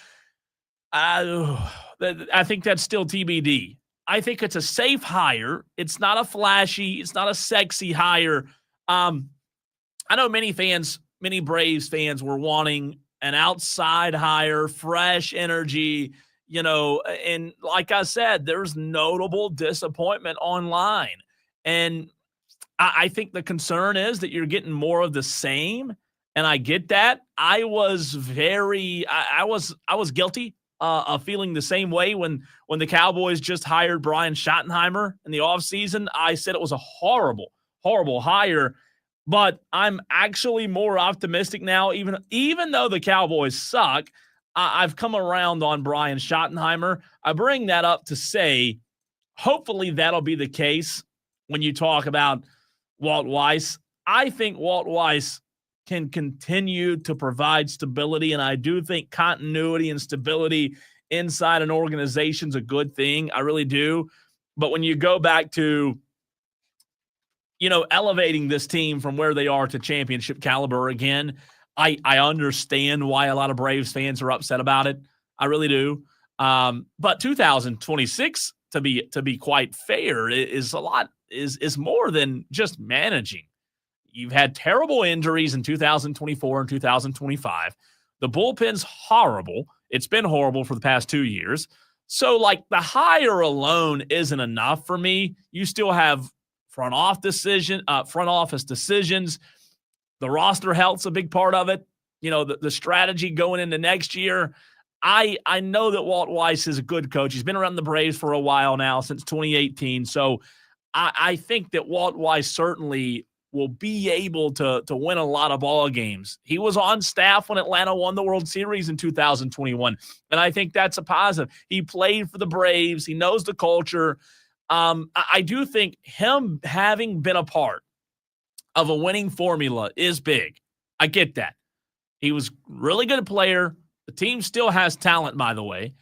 I think that's still TBD. I think it's a safe hire. It's not a flashy, it's not a sexy hire. I know many Braves fans were wanting an outside hire, fresh energy, and like I said, there's notable disappointment online. And I think the concern is that you're getting more of the same. And I get that. I was guilty of feeling the same way when the Cowboys just hired Brian Schottenheimer in the offseason. I said it was a horrible, horrible hire. But I'm actually more optimistic now, even though the Cowboys suck. I've come around on Brian Schottenheimer. I bring that up to say, hopefully that'll be the case when you talk about Walt Weiss. I think Walt Weiss can continue to provide stability, and I do think continuity and stability inside an organization is a good thing. I really do. But when you go back to elevating this team from where they are to championship caliber again, I understand why a lot of Braves fans are upset about it. I really do. But 2026, to be quite fair, is more than just managing. You've had terrible injuries in 2024 and 2025. The bullpen's horrible. It's been horrible for the past 2 years. So, the hire alone isn't enough for me. You still have front office decisions. The roster health's a big part of it. The strategy going into next year. I know that Walt Weiss is a good coach. He's been around the Braves for a while now, since 2018. So I think that Walt Weiss certainly will be able to win a lot of ball games. He was on staff when Atlanta won the World Series in 2021, and I think that's a positive. He played for the Braves. He knows the culture. I do think him having been a part of a winning formula is big. I get that. He was a really good player. The team still has talent, by the way.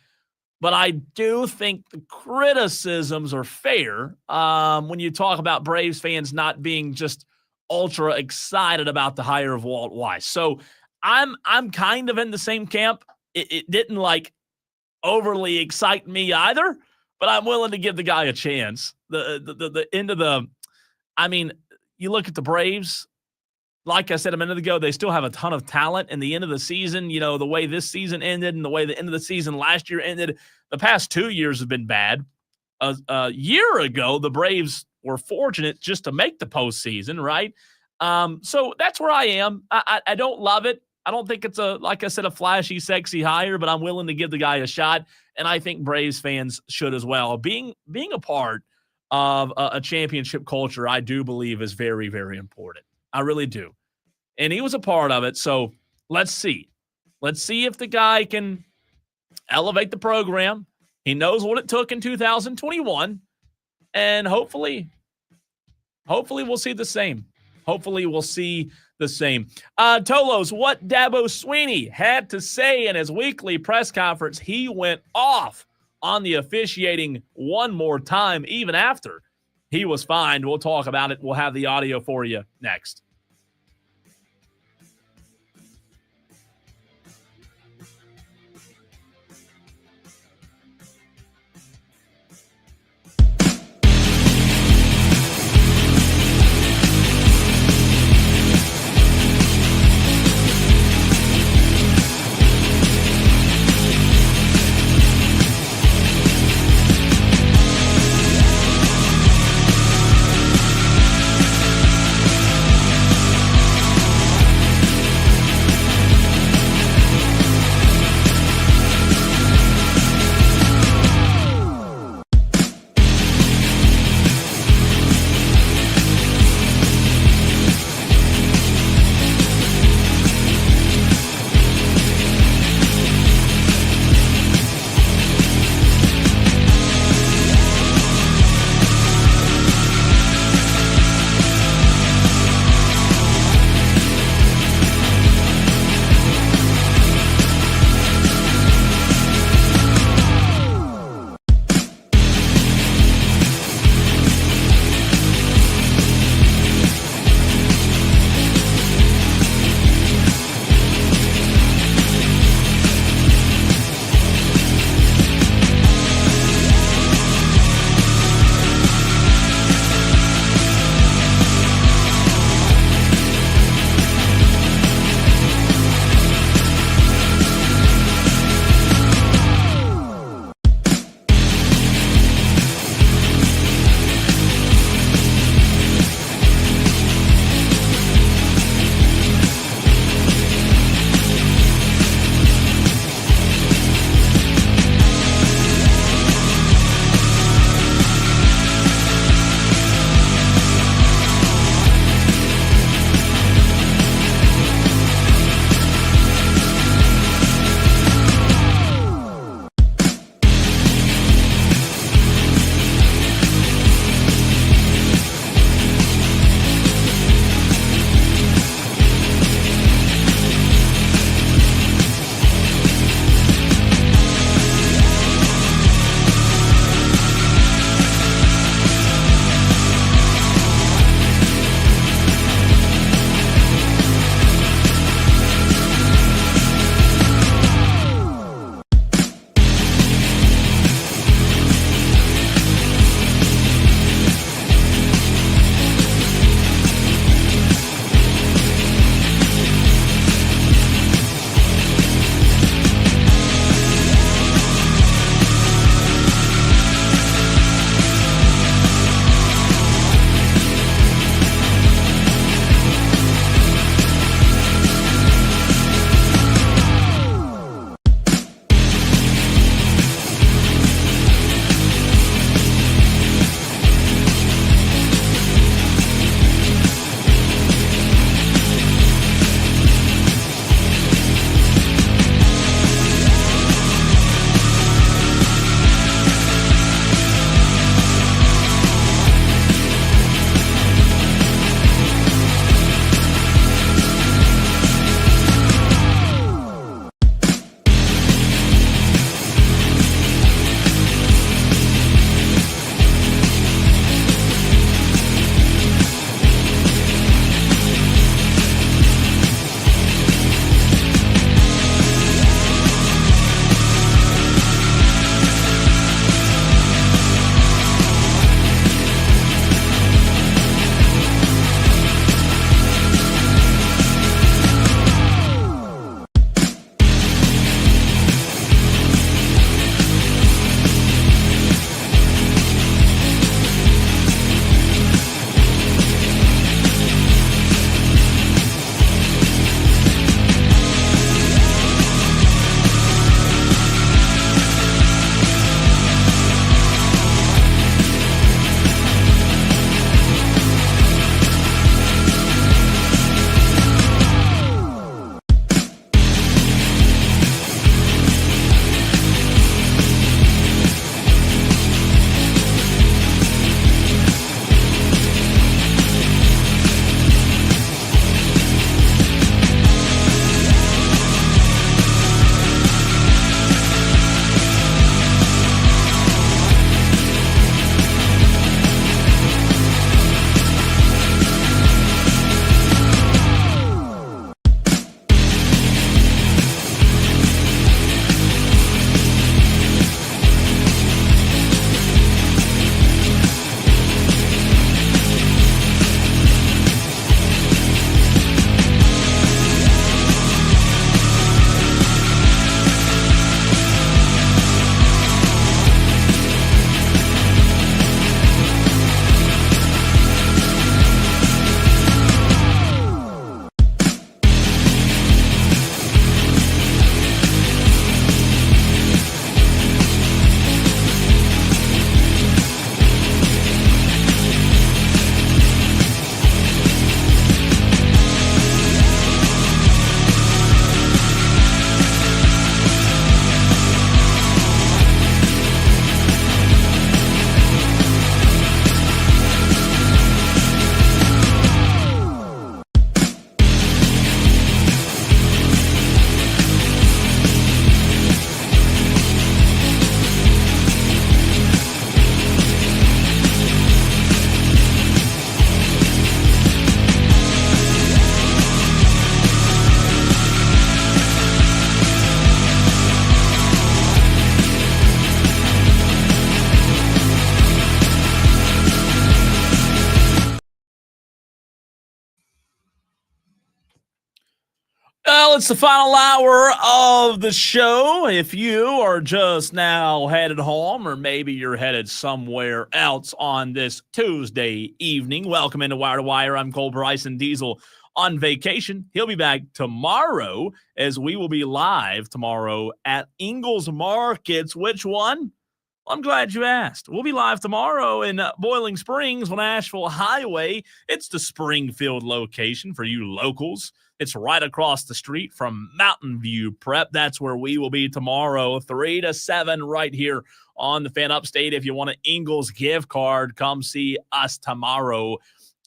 But I do think the criticisms are fair when you talk about Braves fans not being just ultra excited about the hire of Walt Weiss. So I'm kind of in the same camp. It didn't overly excite me either, but I'm willing to give the guy a chance. The end of you look at the Braves, like I said a minute ago, they still have a ton of talent. And the end of the season, the way this season ended and the way the end of the season last year ended, the past 2 years have been bad. A year ago, the Braves were fortunate just to make the postseason, right? So that's where I am. I don't love it. I don't think it's like I said, a flashy, sexy hire, but I'm willing to give the guy a shot. And I think Braves fans should as well. Being a part of a championship culture, I do believe is very, very important. I really do. And he was a part of it. So let's see. Let's see if the guy can elevate the program. He knows what it took in 2021. And hopefully we'll see the same. Hopefully we'll see the same. Tolos, what Dabo Swinney had to say in his weekly press conference, he went off on the officiating one more time, even after he was fined. We'll talk about it. We'll have the audio for you next. Well, it's the final hour of the show. If you are just now headed home, or maybe you're headed somewhere else on this Tuesday evening, welcome into Wire to Wire. I'm Cole Bryson Diesel on vacation. He'll be back tomorrow, as we will be live tomorrow at Ingles Markets. Which one? I'm glad you asked. We'll be live tomorrow in Boiling Springs on Asheville Highway. It's the Springfield location for you locals. It's right across the street from Mountain View Prep. That's where we will be tomorrow, 3 to 7, right here on the Fan Upstate. If you want an Ingles gift card, come see us tomorrow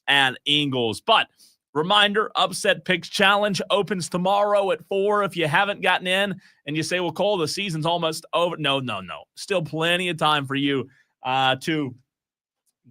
at Ingles. But reminder, Upset Picks Challenge opens tomorrow at 4. If you haven't gotten in and you say, well, Cole, the season's almost over. No. Still plenty of time for you to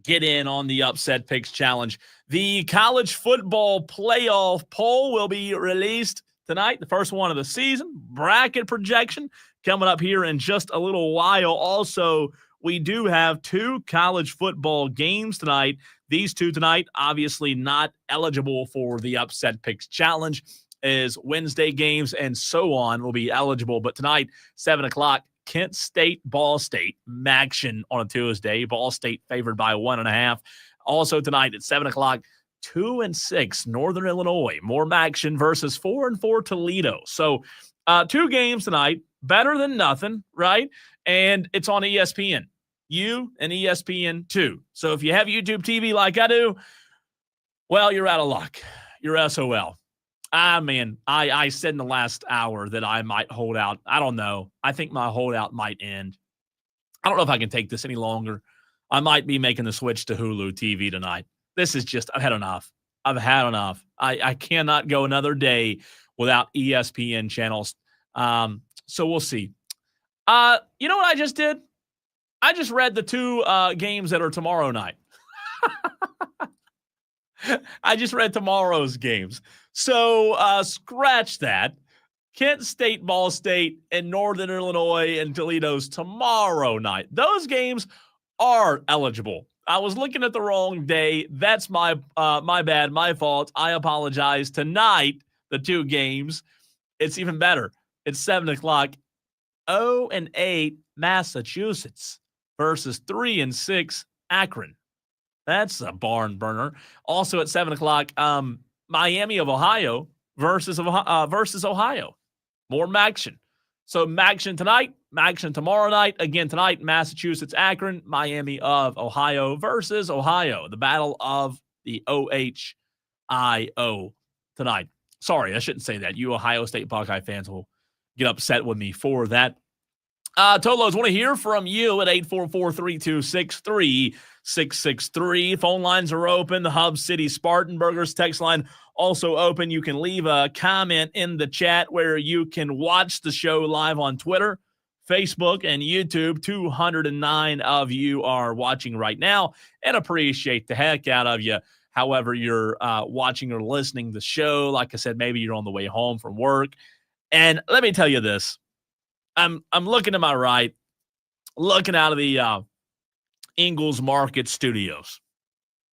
get in on the Upset Picks Challenge. The college football playoff poll will be released tonight, the first one of the season. Bracket projection coming up here in just a little while. Also, we do have 2 college football games tonight. These 2 tonight, obviously not eligible for the Upset Picks Challenge, as Wednesday games and so on will be eligible. But tonight, 7 o'clock, Kent State, Ball State, Maction on a Tuesday. Ball State favored by 1.5. Also tonight at 7 o'clock, 2-6, Northern Illinois, more Maction versus 4-4 Toledo. So 2 games tonight, better than nothing, right? And it's on ESPN. You and ESPN 2. So if you have YouTube TV like I do, well, you're out of luck. You're SOL. Man, I said in the last hour that I might hold out. I don't know. I think my holdout might end. I don't know if I can take this any longer. I might be making the switch to Hulu TV tonight. This is just, I've had enough. I cannot go another day without ESPN channels. So we'll see. You know what I just did? I just read the 2 games that are tomorrow night. I just read tomorrow's games. So scratch that. Kent State, Ball State, and Northern Illinois and Toledo's tomorrow night. Those games are eligible. I was looking at the wrong day. That's my bad, my fault. I apologize. Tonight, the 2 games, it's even better. It's 7 o'clock. 0-8 Massachusetts versus 3-6 Akron. That's a barn burner. Also at 7 o'clock, Miami of Ohio versus Ohio. More Maction. So Maction tonight, Maction tomorrow night. Again tonight, Massachusetts, Akron, Miami of Ohio versus Ohio. The battle of the OHIO tonight. Sorry, I shouldn't say that. You Ohio State Buckeye fans will get upset with me for that. Tolos, want to hear from you at 844-326-3663. Phone lines are open. The Hub City Spartanburgers text line also open. You can leave a comment in the chat where you can watch the show live on Twitter, Facebook, and YouTube. 209 of you are watching right now, and appreciate the heck out of you. However you're watching or listening to the show. Like I said, maybe you're on the way home from work. And let me tell you this. I'm looking to my right, looking out of the Ingles Market Studios,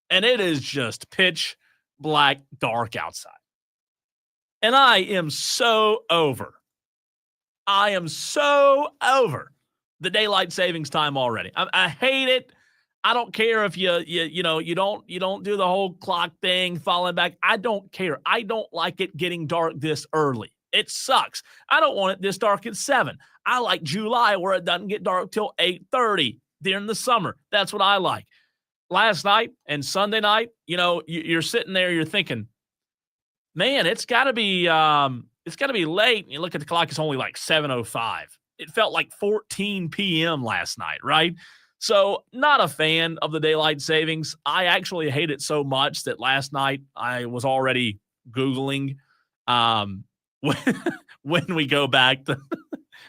and it is just pitch black dark outside. And I am so over the daylight savings time already. I hate it. I don't care if you don't do the whole clock thing, falling back. I don't care. I don't like it getting dark this early. It sucks. I don't want it this dark at 7. I like July where it doesn't get dark till 8:30 during the summer. That's what I like. Last night and Sunday night, you're sitting there, you're thinking, man, it's got to be late. And you look at the clock, it's only like 7:05. It felt like 14 p.m. last night, right? So not a fan of the daylight savings. I actually hate it so much that last night I was already Googling when we go back to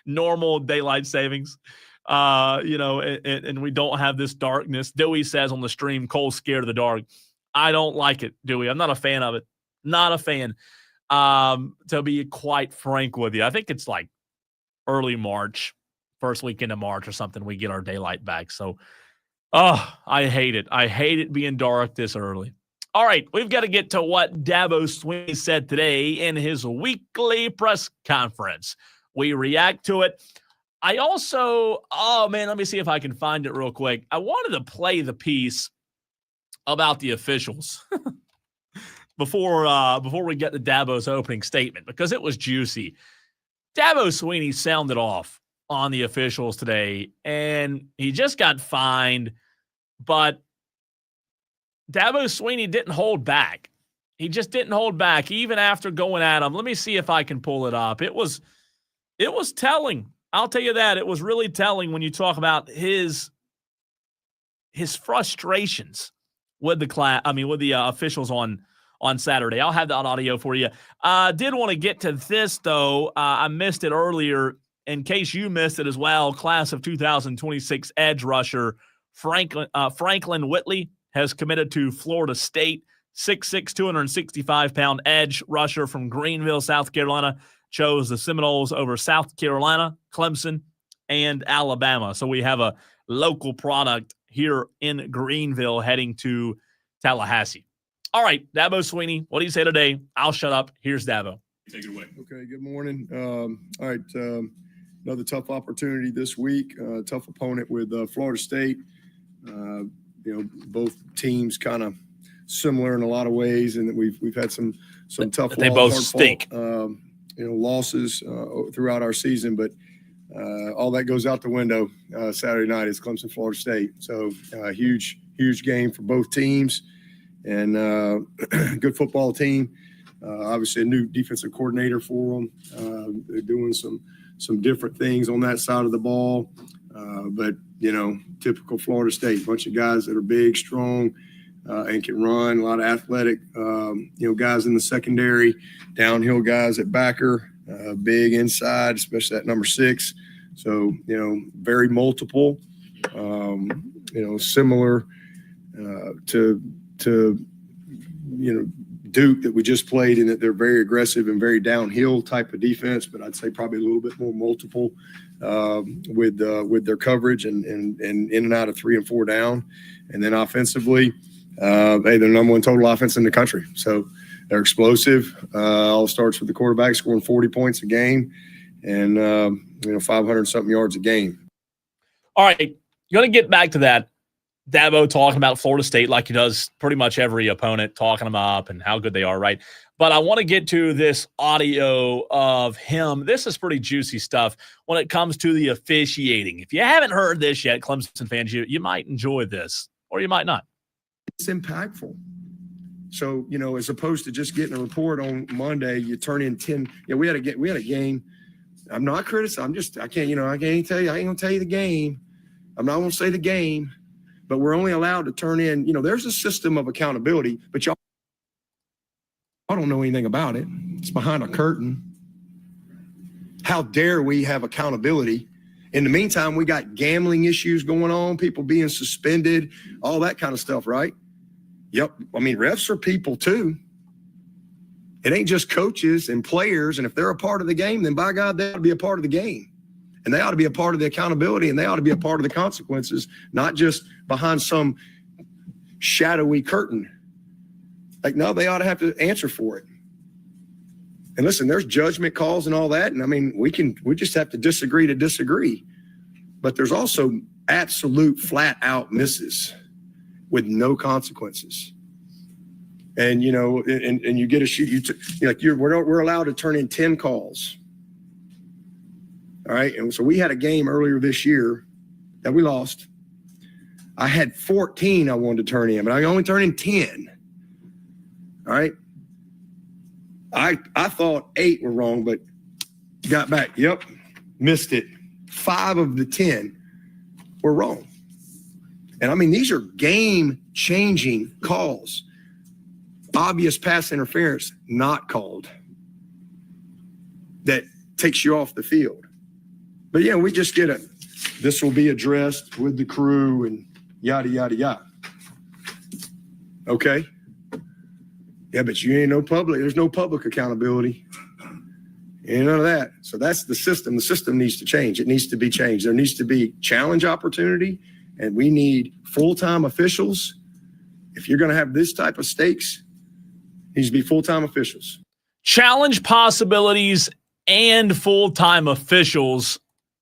normal daylight savings, and we don't have this darkness. Dewey says on the stream, Cole's scared of the dark. I don't like it, Dewey. I'm not a fan of it. Not a fan, to be quite frank with you. I think it's like early March, first weekend of March or something, we get our daylight back. So, I hate it. I hate it being dark this early. All right, we've got to get to what Dabo Swinney said today in his weekly press conference. We react to it. I also, let me see if I can find it real quick. I wanted to play the piece about the officials before we get to Dabo's opening statement because it was juicy. Dabo Swinney sounded off on the officials today, and he just got fined, but Dabo Swinney didn't hold back. He just didn't hold back, even after going at him. Let me see if I can pull it up. It was telling. I'll tell you that. It was really telling when you talk about his frustrations with the officials on Saturday. I'll have that on audio for you. Did want to get to this, though. I missed it earlier. In case you missed it as well, class of 2026 edge rusher Franklin Whitley has committed to Florida State. 6'6", 265-pound edge rusher from Greenville, South Carolina, chose the Seminoles over South Carolina, Clemson, and Alabama. So we have a local product here in Greenville heading to Tallahassee. All right, Dabo Swinney, what do you say today? I'll shut up. Here's Dabo. Take it away. Okay, good morning. All right, another tough opportunity this week. Tough opponent with Florida State. Both teams kind of similar in a lot of ways, and that we've had some tough. They both stink. Losses throughout our season, but all that goes out the window Saturday night. It's Clemson, Florida State. So huge game for both teams, and good football team. Obviously, a new defensive coordinator for them. They're doing some different things on that side of the ball, but typical Florida State. Bunch of guys that are big, strong, and can run. A lot of athletic, guys in the secondary, downhill guys at backer, big inside, especially at number 6. So, very multiple, similar to Duke that we just played, in that they're very aggressive and very downhill type of defense, but I'd say probably a little bit more multiple with their coverage and in and out of 3 and 4 down. And then offensively, they're the number 1 total offense in the country. So they're explosive. All starts with the quarterback scoring 40 points a game and 500-something yards a game. All right, going to get back to that. Dabo talking about Florida State like he does pretty much every opponent, talking them up and how good they are, right? But I want to get to this audio of him. This is pretty juicy stuff when it comes to the officiating. If you haven't heard this yet, Clemson fans, you might enjoy this or you might not. It's impactful. So, as opposed to just getting a report on Monday, you turn in 10. We had a game. I'm not criticizing. I can't tell you. I ain't going to tell you the game. I'm not going to say the game. But we're only allowed to turn in, there's a system of accountability, but y'all don't know anything about it. It's behind a curtain. How dare we have accountability? In the meantime, we got gambling issues going on, people being suspended, all that kind of stuff, right? Yep. Refs are people too. It ain't just coaches and players. And if they're a part of the game, then by God, they ought to be a part of the game. And they ought to be a part of the accountability, and they ought to be a part of the consequences, not just behind some shadowy curtain. No, they ought to have to answer for it. And listen, there's judgment calls and all that. And we just have to disagree. But there's also absolute flat out misses with no consequences. And, and you get a shoot, we're allowed to turn in 10 calls. All right. And so we had a game earlier this year that we lost. I had 14 I wanted to turn in, but I only turned in 10. All right. I thought 8 were wrong, but got back. Yep. Missed it. 5 of the 10 were wrong. And these are game changing calls. Obvious pass interference, not called. That takes you off the field. But we just get this will be addressed with the crew and yada, yada, yada. Okay. Yeah, but you ain't no public. There's no public accountability. Ain't none of that. So that's the system. The system needs to change. It needs to be changed. There needs to be challenge opportunity, and we need full-time officials. if you're going to have this type of stakes, needs to be full-time officials. Challenge possibilities and full-time officials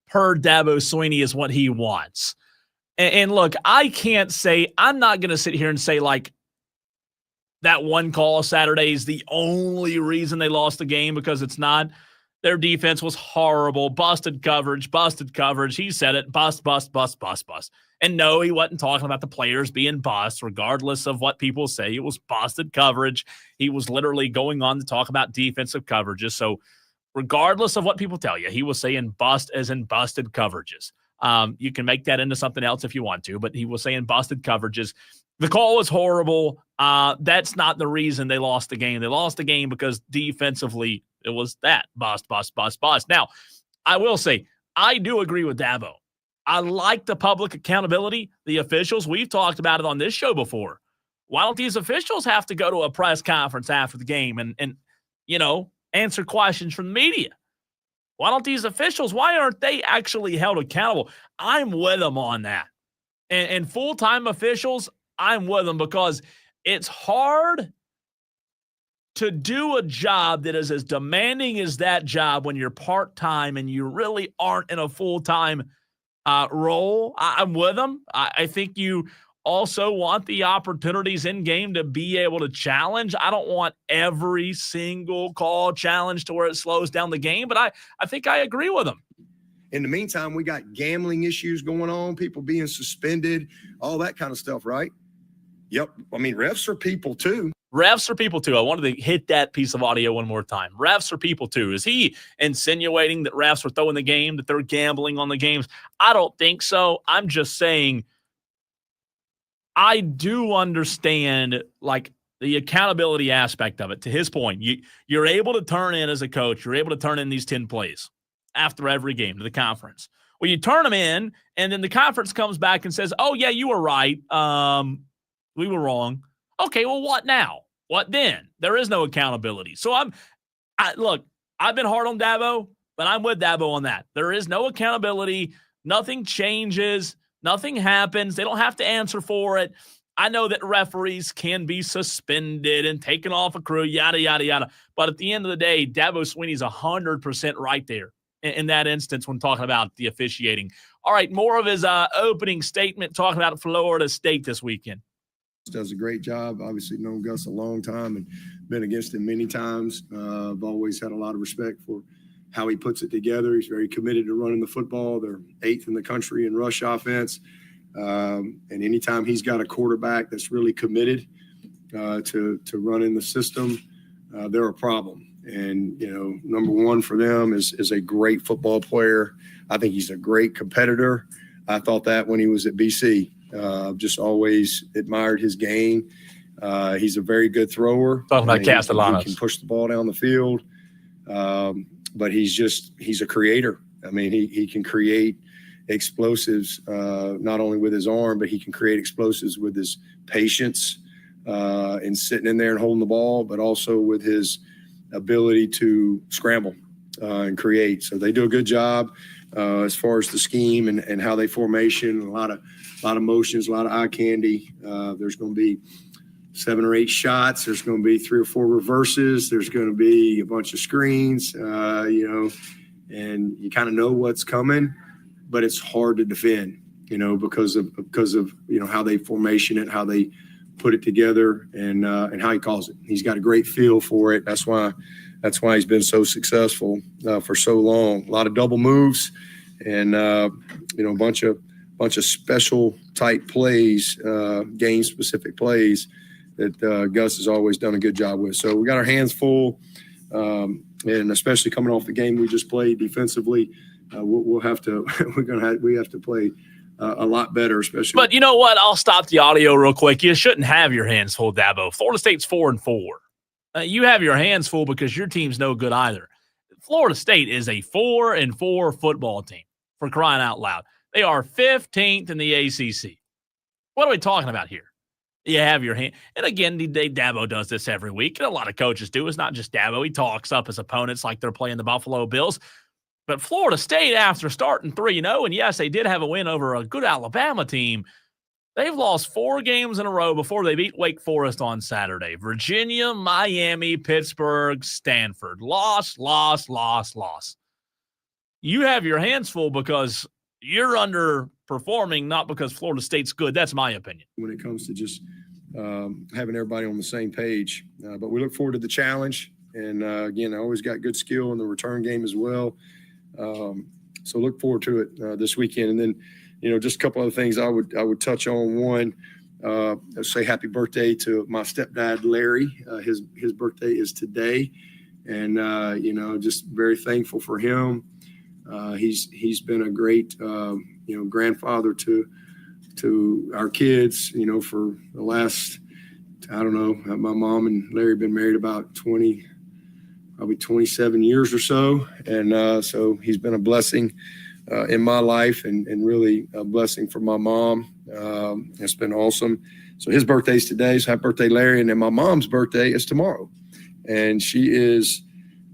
per Dabo Swinney is what he wants. And look, I'm not going to sit here and say like that one call Saturday is the only reason they lost the game, because it's not. Their defense was horrible. Busted coverage. He said it. Bust. And no, he wasn't talking about the players being bust, regardless of what people say. It was busted coverage. He was literally going on to talk about defensive coverages. So regardless of what people tell you, he was saying bust as in busted coverages. You can make that into something else if you want to, but he was saying busted coverages. The call was horrible. That's not the reason they lost the game. They lost the game because defensively it was that bust. Now, I will say, I do agree with Dabo. I like the public accountability, the officials. We've talked about it on this show before. Why don't these officials have to go to a press conference after the game and answer questions from the media? Why don't these officials, why aren't they actually held accountable? I'm with them on that. And full-time officials, I'm with them, because it's hard to do a job that is as demanding as that job when you're part-time and you really aren't in a full-time role. I'm with them. I think you also want the opportunities in game to be able to challenge. I don't want every single call challenge to where it slows down the game, but I think I agree with them. In the meantime, we got gambling issues going on, people being suspended, all that kind of stuff, right? Yep. I mean, refs are people too. Refs are people too. I wanted to hit that piece of audio one more time. Refs are people too. Is he insinuating that refs are throwing the game, that they're gambling on the games? I don't think so. I'm just saying I do understand like the accountability aspect of it. To his point, you're able to turn in as a coach, you're able to turn in these 10 plays after every game to the conference. Well, you turn them in, and then the conference comes back and says, oh, yeah, you were right. We were wrong. Okay, well, what now? What then? There is no accountability. So look, I've been hard on Dabo, but I'm with Dabo on that. There is no accountability. Nothing changes. Nothing happens. They don't have to answer for it. I know that referees can be suspended and taken off a crew, yada, yada, yada. But at the end of the day, Dabo Swinney's 100% right there in that instance when talking about the officiating. All right, more of his opening statement talking about Florida State this weekend. Does a great job. Obviously known Gus a long time and been against him many times. I've always had a lot of respect for how he puts it together. He's very committed to running the football. They're 8th in the country in rush offense. And anytime he's got a quarterback that's really committed to running the system, they're a problem. And, number one for them is a great football player. I think he's a great competitor. I thought that when he was at BC. Just always admired his game. He's a very good thrower. Talking about Castellanos. He can push the ball down the field. But he's a creator. I mean, he can create explosives, not only with his arm, but he can create explosives with his patience and sitting in there and holding the ball, but also with his ability to scramble and create. So they do a good job as far as the scheme and how they formation, a lot of motions, a lot of eye candy. There's going to be 7 or 8 shots. There's going to be 3 or 4 reverses. There's going to be a bunch of screens, and you kind of know what's coming, but it's hard to defend, because of how they formation it, how they put it together, and how he calls it. He's got a great feel for it. That's why he's been so successful for so long. A lot of double moves, and a bunch of special type plays, game specific plays that Gus has always done a good job with. So we got our hands full, and especially coming off the game we just played defensively, we have to play a lot better, especially. But you know what? I'll stop the audio real quick. You shouldn't have your hands full, Dabo. Florida State's 4-4. You have your hands full because your team's no good either. Florida State is a 4-4 football team, for crying out loud. They are 15th in the ACC. What are we talking about here? You have your hand. And again, Dabo does this every week, and a lot of coaches do. It's not just Dabo. He talks up his opponents like they're playing the Buffalo Bills. But Florida State, after starting 3-0, and yes, they did have a win over a good Alabama team, They've lost 4 games in a row before they beat Wake Forest on Saturday. Virginia, Miami, Pittsburgh, Stanford. Loss. You have your hands full because you're underperforming, not because Florida State's good. That's my opinion. When it comes to just having everybody on the same page. But we look forward to the challenge. And, again, I always got good skill in the return game as well. So look forward to it this weekend. And then, just a couple other things I would touch on. One, say happy birthday to my stepdad, Larry. His birthday is today. And, just very thankful for him. He's been a great, grandfather to our kids, for the last, I don't know, my mom and Larry have been married about 27 years or so. And so he's been a blessing in my life and really a blessing for my mom. It's been awesome. So his birthday's today. So happy birthday, Larry. And then my mom's birthday is tomorrow. And she is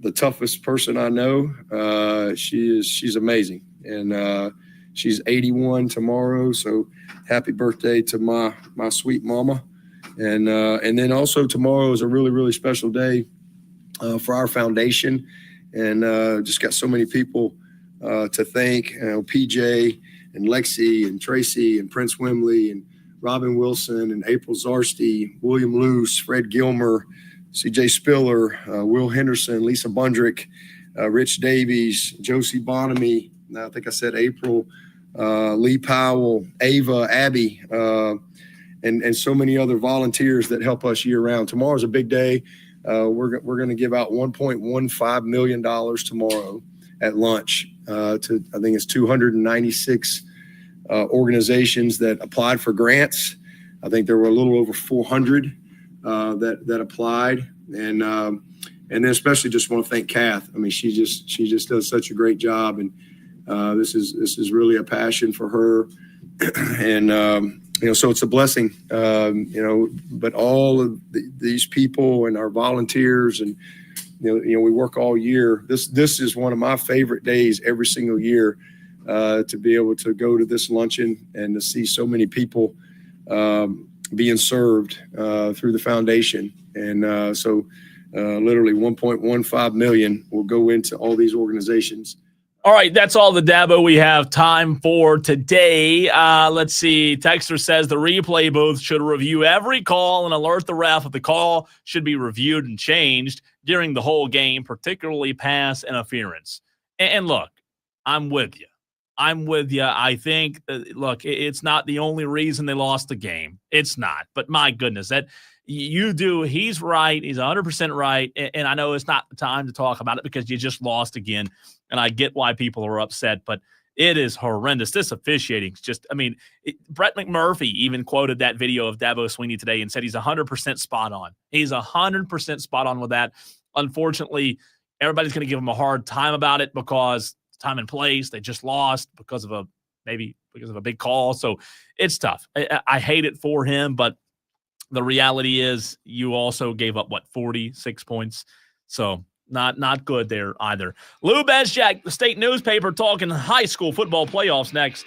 the toughest person I know. She's amazing. And she's 81 tomorrow. So happy birthday to my sweet mama. And then also tomorrow is a really, really special day for our foundation. And just got so many people to thank, PJ and Lexi and Tracy and Prince Wimley and Robin Wilson and April Zarsty, William Luce, Fred Gilmer, CJ Spiller, Will Henderson, Lisa Bundrick, Rich Davies, Josie Bonamy, I think I said April, Lee Powell, Ava, Abby, and so many other volunteers that help us year round. Tomorrow's a big day. We're going to give out $1.15 million tomorrow at lunch to, I think it's 296 organizations that applied for grants. I think there were a little over 400 that applied. And then especially just want to thank Kath. I mean, she just does such a great job. And this is really a passion for her. And, so it's a blessing, but all of these people and our volunteers and, we work all year. This is one of my favorite days every single year to be able to go to this luncheon and to see so many people being served through the foundation. And so literally 1.15 million will go into all these organizations. All right, that's all the Dabo we have time for today. Let's see. Texter says the replay booth should review every call and alert the ref if the call should be reviewed and changed during the whole game, particularly pass interference. And look, I'm with you. I think, look, it's not the only reason they lost the game. It's not. But my goodness, he's right. He's 100% right. And I know it's not the time to talk about it because you just lost again. And I get why people are upset, but it is horrendous. This officiating is just, Brett McMurphy even quoted that video of Dabo Swinney today and said he's 100% spot on. He's 100% spot on with that. Unfortunately, everybody's going to give him a hard time about it because time and place, they just lost because of a big call. So it's tough. I hate it for him, but the reality is you also gave up 46 points. So not good there either. Lou Bezjak, the state newspaper, talking high school football playoffs next.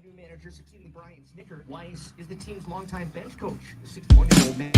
New manager succeeding Brian Snicker. Weiss is the team's longtime bench coach. The 61-year-old man.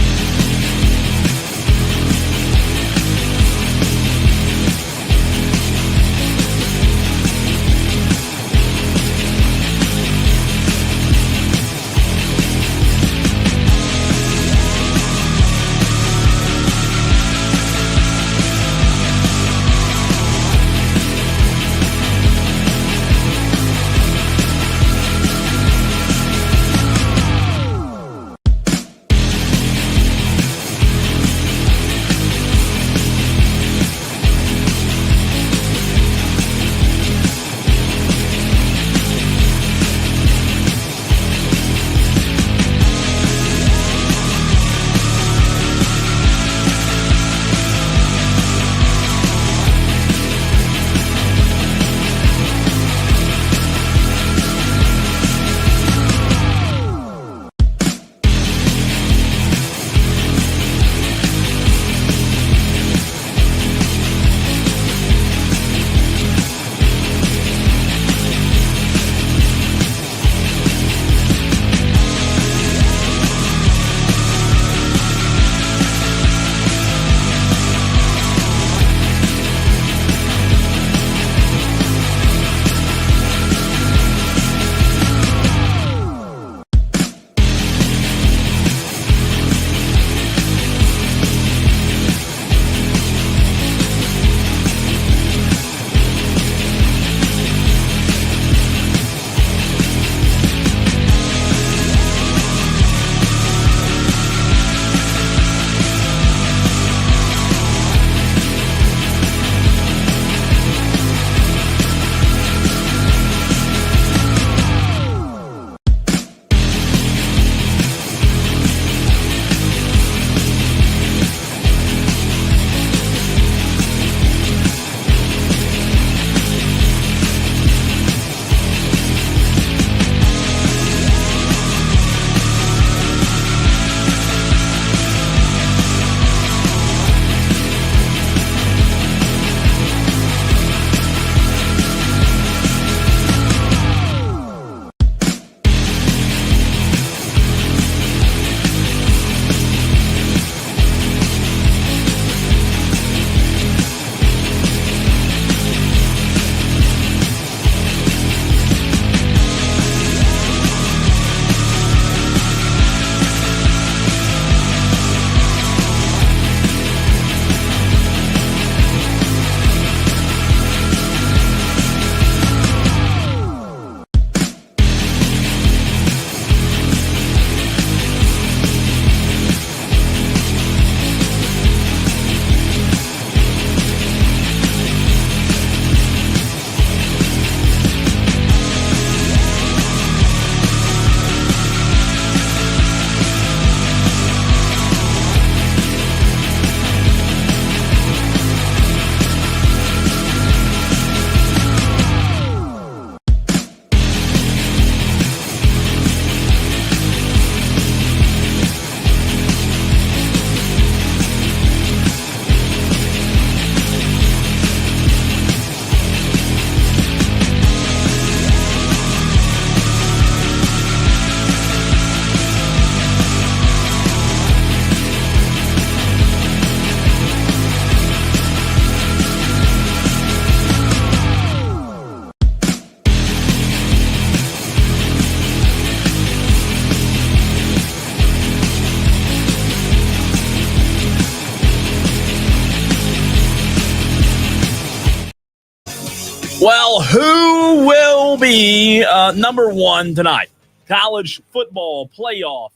Well, who will be number one tonight? College football playoff.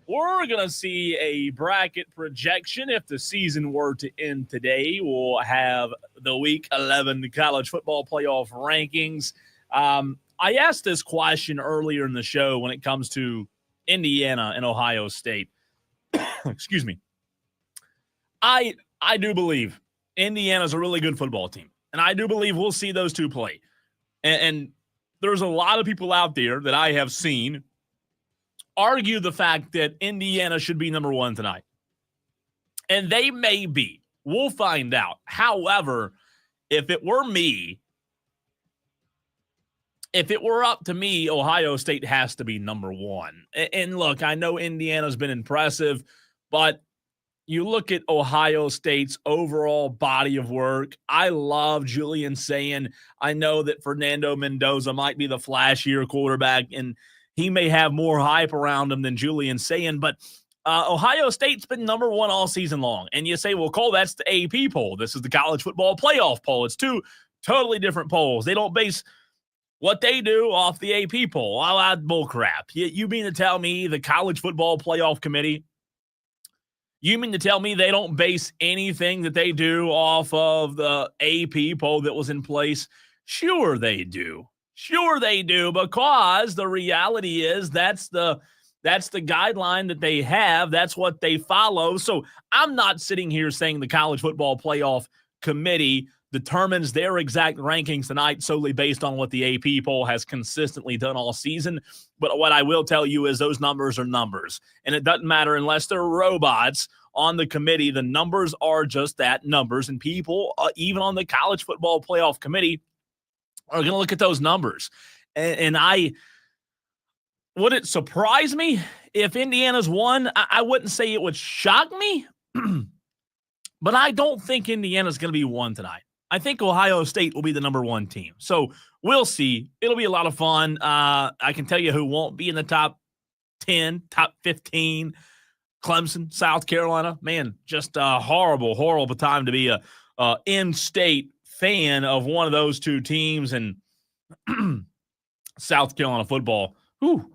We're going to see a bracket projection. If the season were to end today, we'll have the Week 11 college football playoff rankings. I asked this question earlier in the show when it comes to Indiana and Ohio State. Excuse me. I do believe Indiana's a really good football team. And I do believe we'll see those two play. And there's a lot of people out there that I have seen argue the fact that Indiana should be number one tonight. And they may be. We'll find out. However, if it were me, if it were up to me, Ohio State has to be number one. And look, I know Indiana's been impressive, but you look at Ohio State's overall body of work. I love Julian Sayin. I know that Fernando Mendoza might be the flashier quarterback, and he may have more hype around him than Julian Sayin, but Ohio State's been number one all season long. And you say, well, Cole, that's the AP poll. This is the college football playoff poll. It's two totally different polls. They don't base what they do off the AP poll. I'll add bull crap. You mean to tell me the college football playoff committee, you mean to tell me they don't base anything that they do off of the AP poll that was in place? Sure they do. Sure they do, because the reality is that's the guideline that they have. That's what they follow. So I'm not sitting here saying the college football playoff committee determines their exact rankings tonight solely based on what the AP poll has consistently done all season. But what I will tell you is those numbers are numbers. And it doesn't matter unless they're robots on the committee. The numbers are just that, numbers. And people, even on the college football playoff committee, are going to look at those numbers. And would it surprise me if Indiana's won? I wouldn't say it would shock me, but I don't think Indiana's going to be one tonight. I think Ohio State will be the number one team. So we'll see. It'll be a lot of fun. I can tell you who won't be in the top 10, top 15. Clemson, South Carolina. Man, just a horrible, horrible time to be a in-state fan of one of those two teams. And South Carolina football, whew,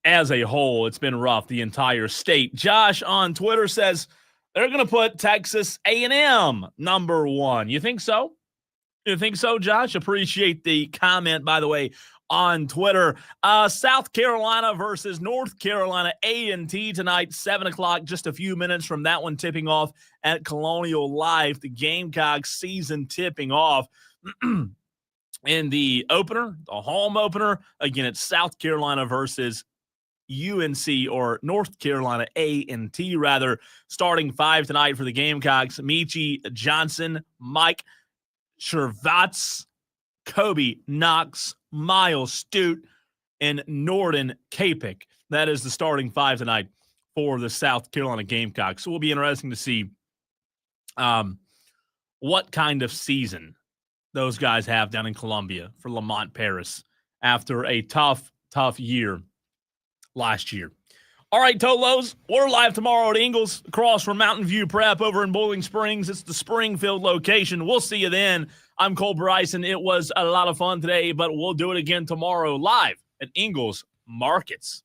as a whole, it's been rough, the entire state. Josh on Twitter says they're going to put Texas A&M number one. You think so? You think so, Josh? Appreciate the comment, by the way, on Twitter. South Carolina versus North Carolina A&T tonight, 7 o'clock, just a few minutes from that one tipping off at Colonial Life. The Gamecocks season tipping off. In the opener, the home opener, again, it's South Carolina versus UNC, or North Carolina A&T, rather. Starting five tonight for the Gamecocks: Michi Johnson, Mike Shervatz, Kobe Knox, Miles Stute, and Norden Kapik. That is the starting five tonight for the South Carolina Gamecocks. So it will be interesting to see what kind of season those guys have down in Columbia for Lamont Paris after a tough year last year. All right, Tolos, we're live tomorrow at Ingles, across from Mountain View Prep over in Bowling Springs. It's the Springfield location. We'll see you then. I'm Cole Bryson. It was a lot of fun today, but we'll do it again tomorrow live at Ingles Markets.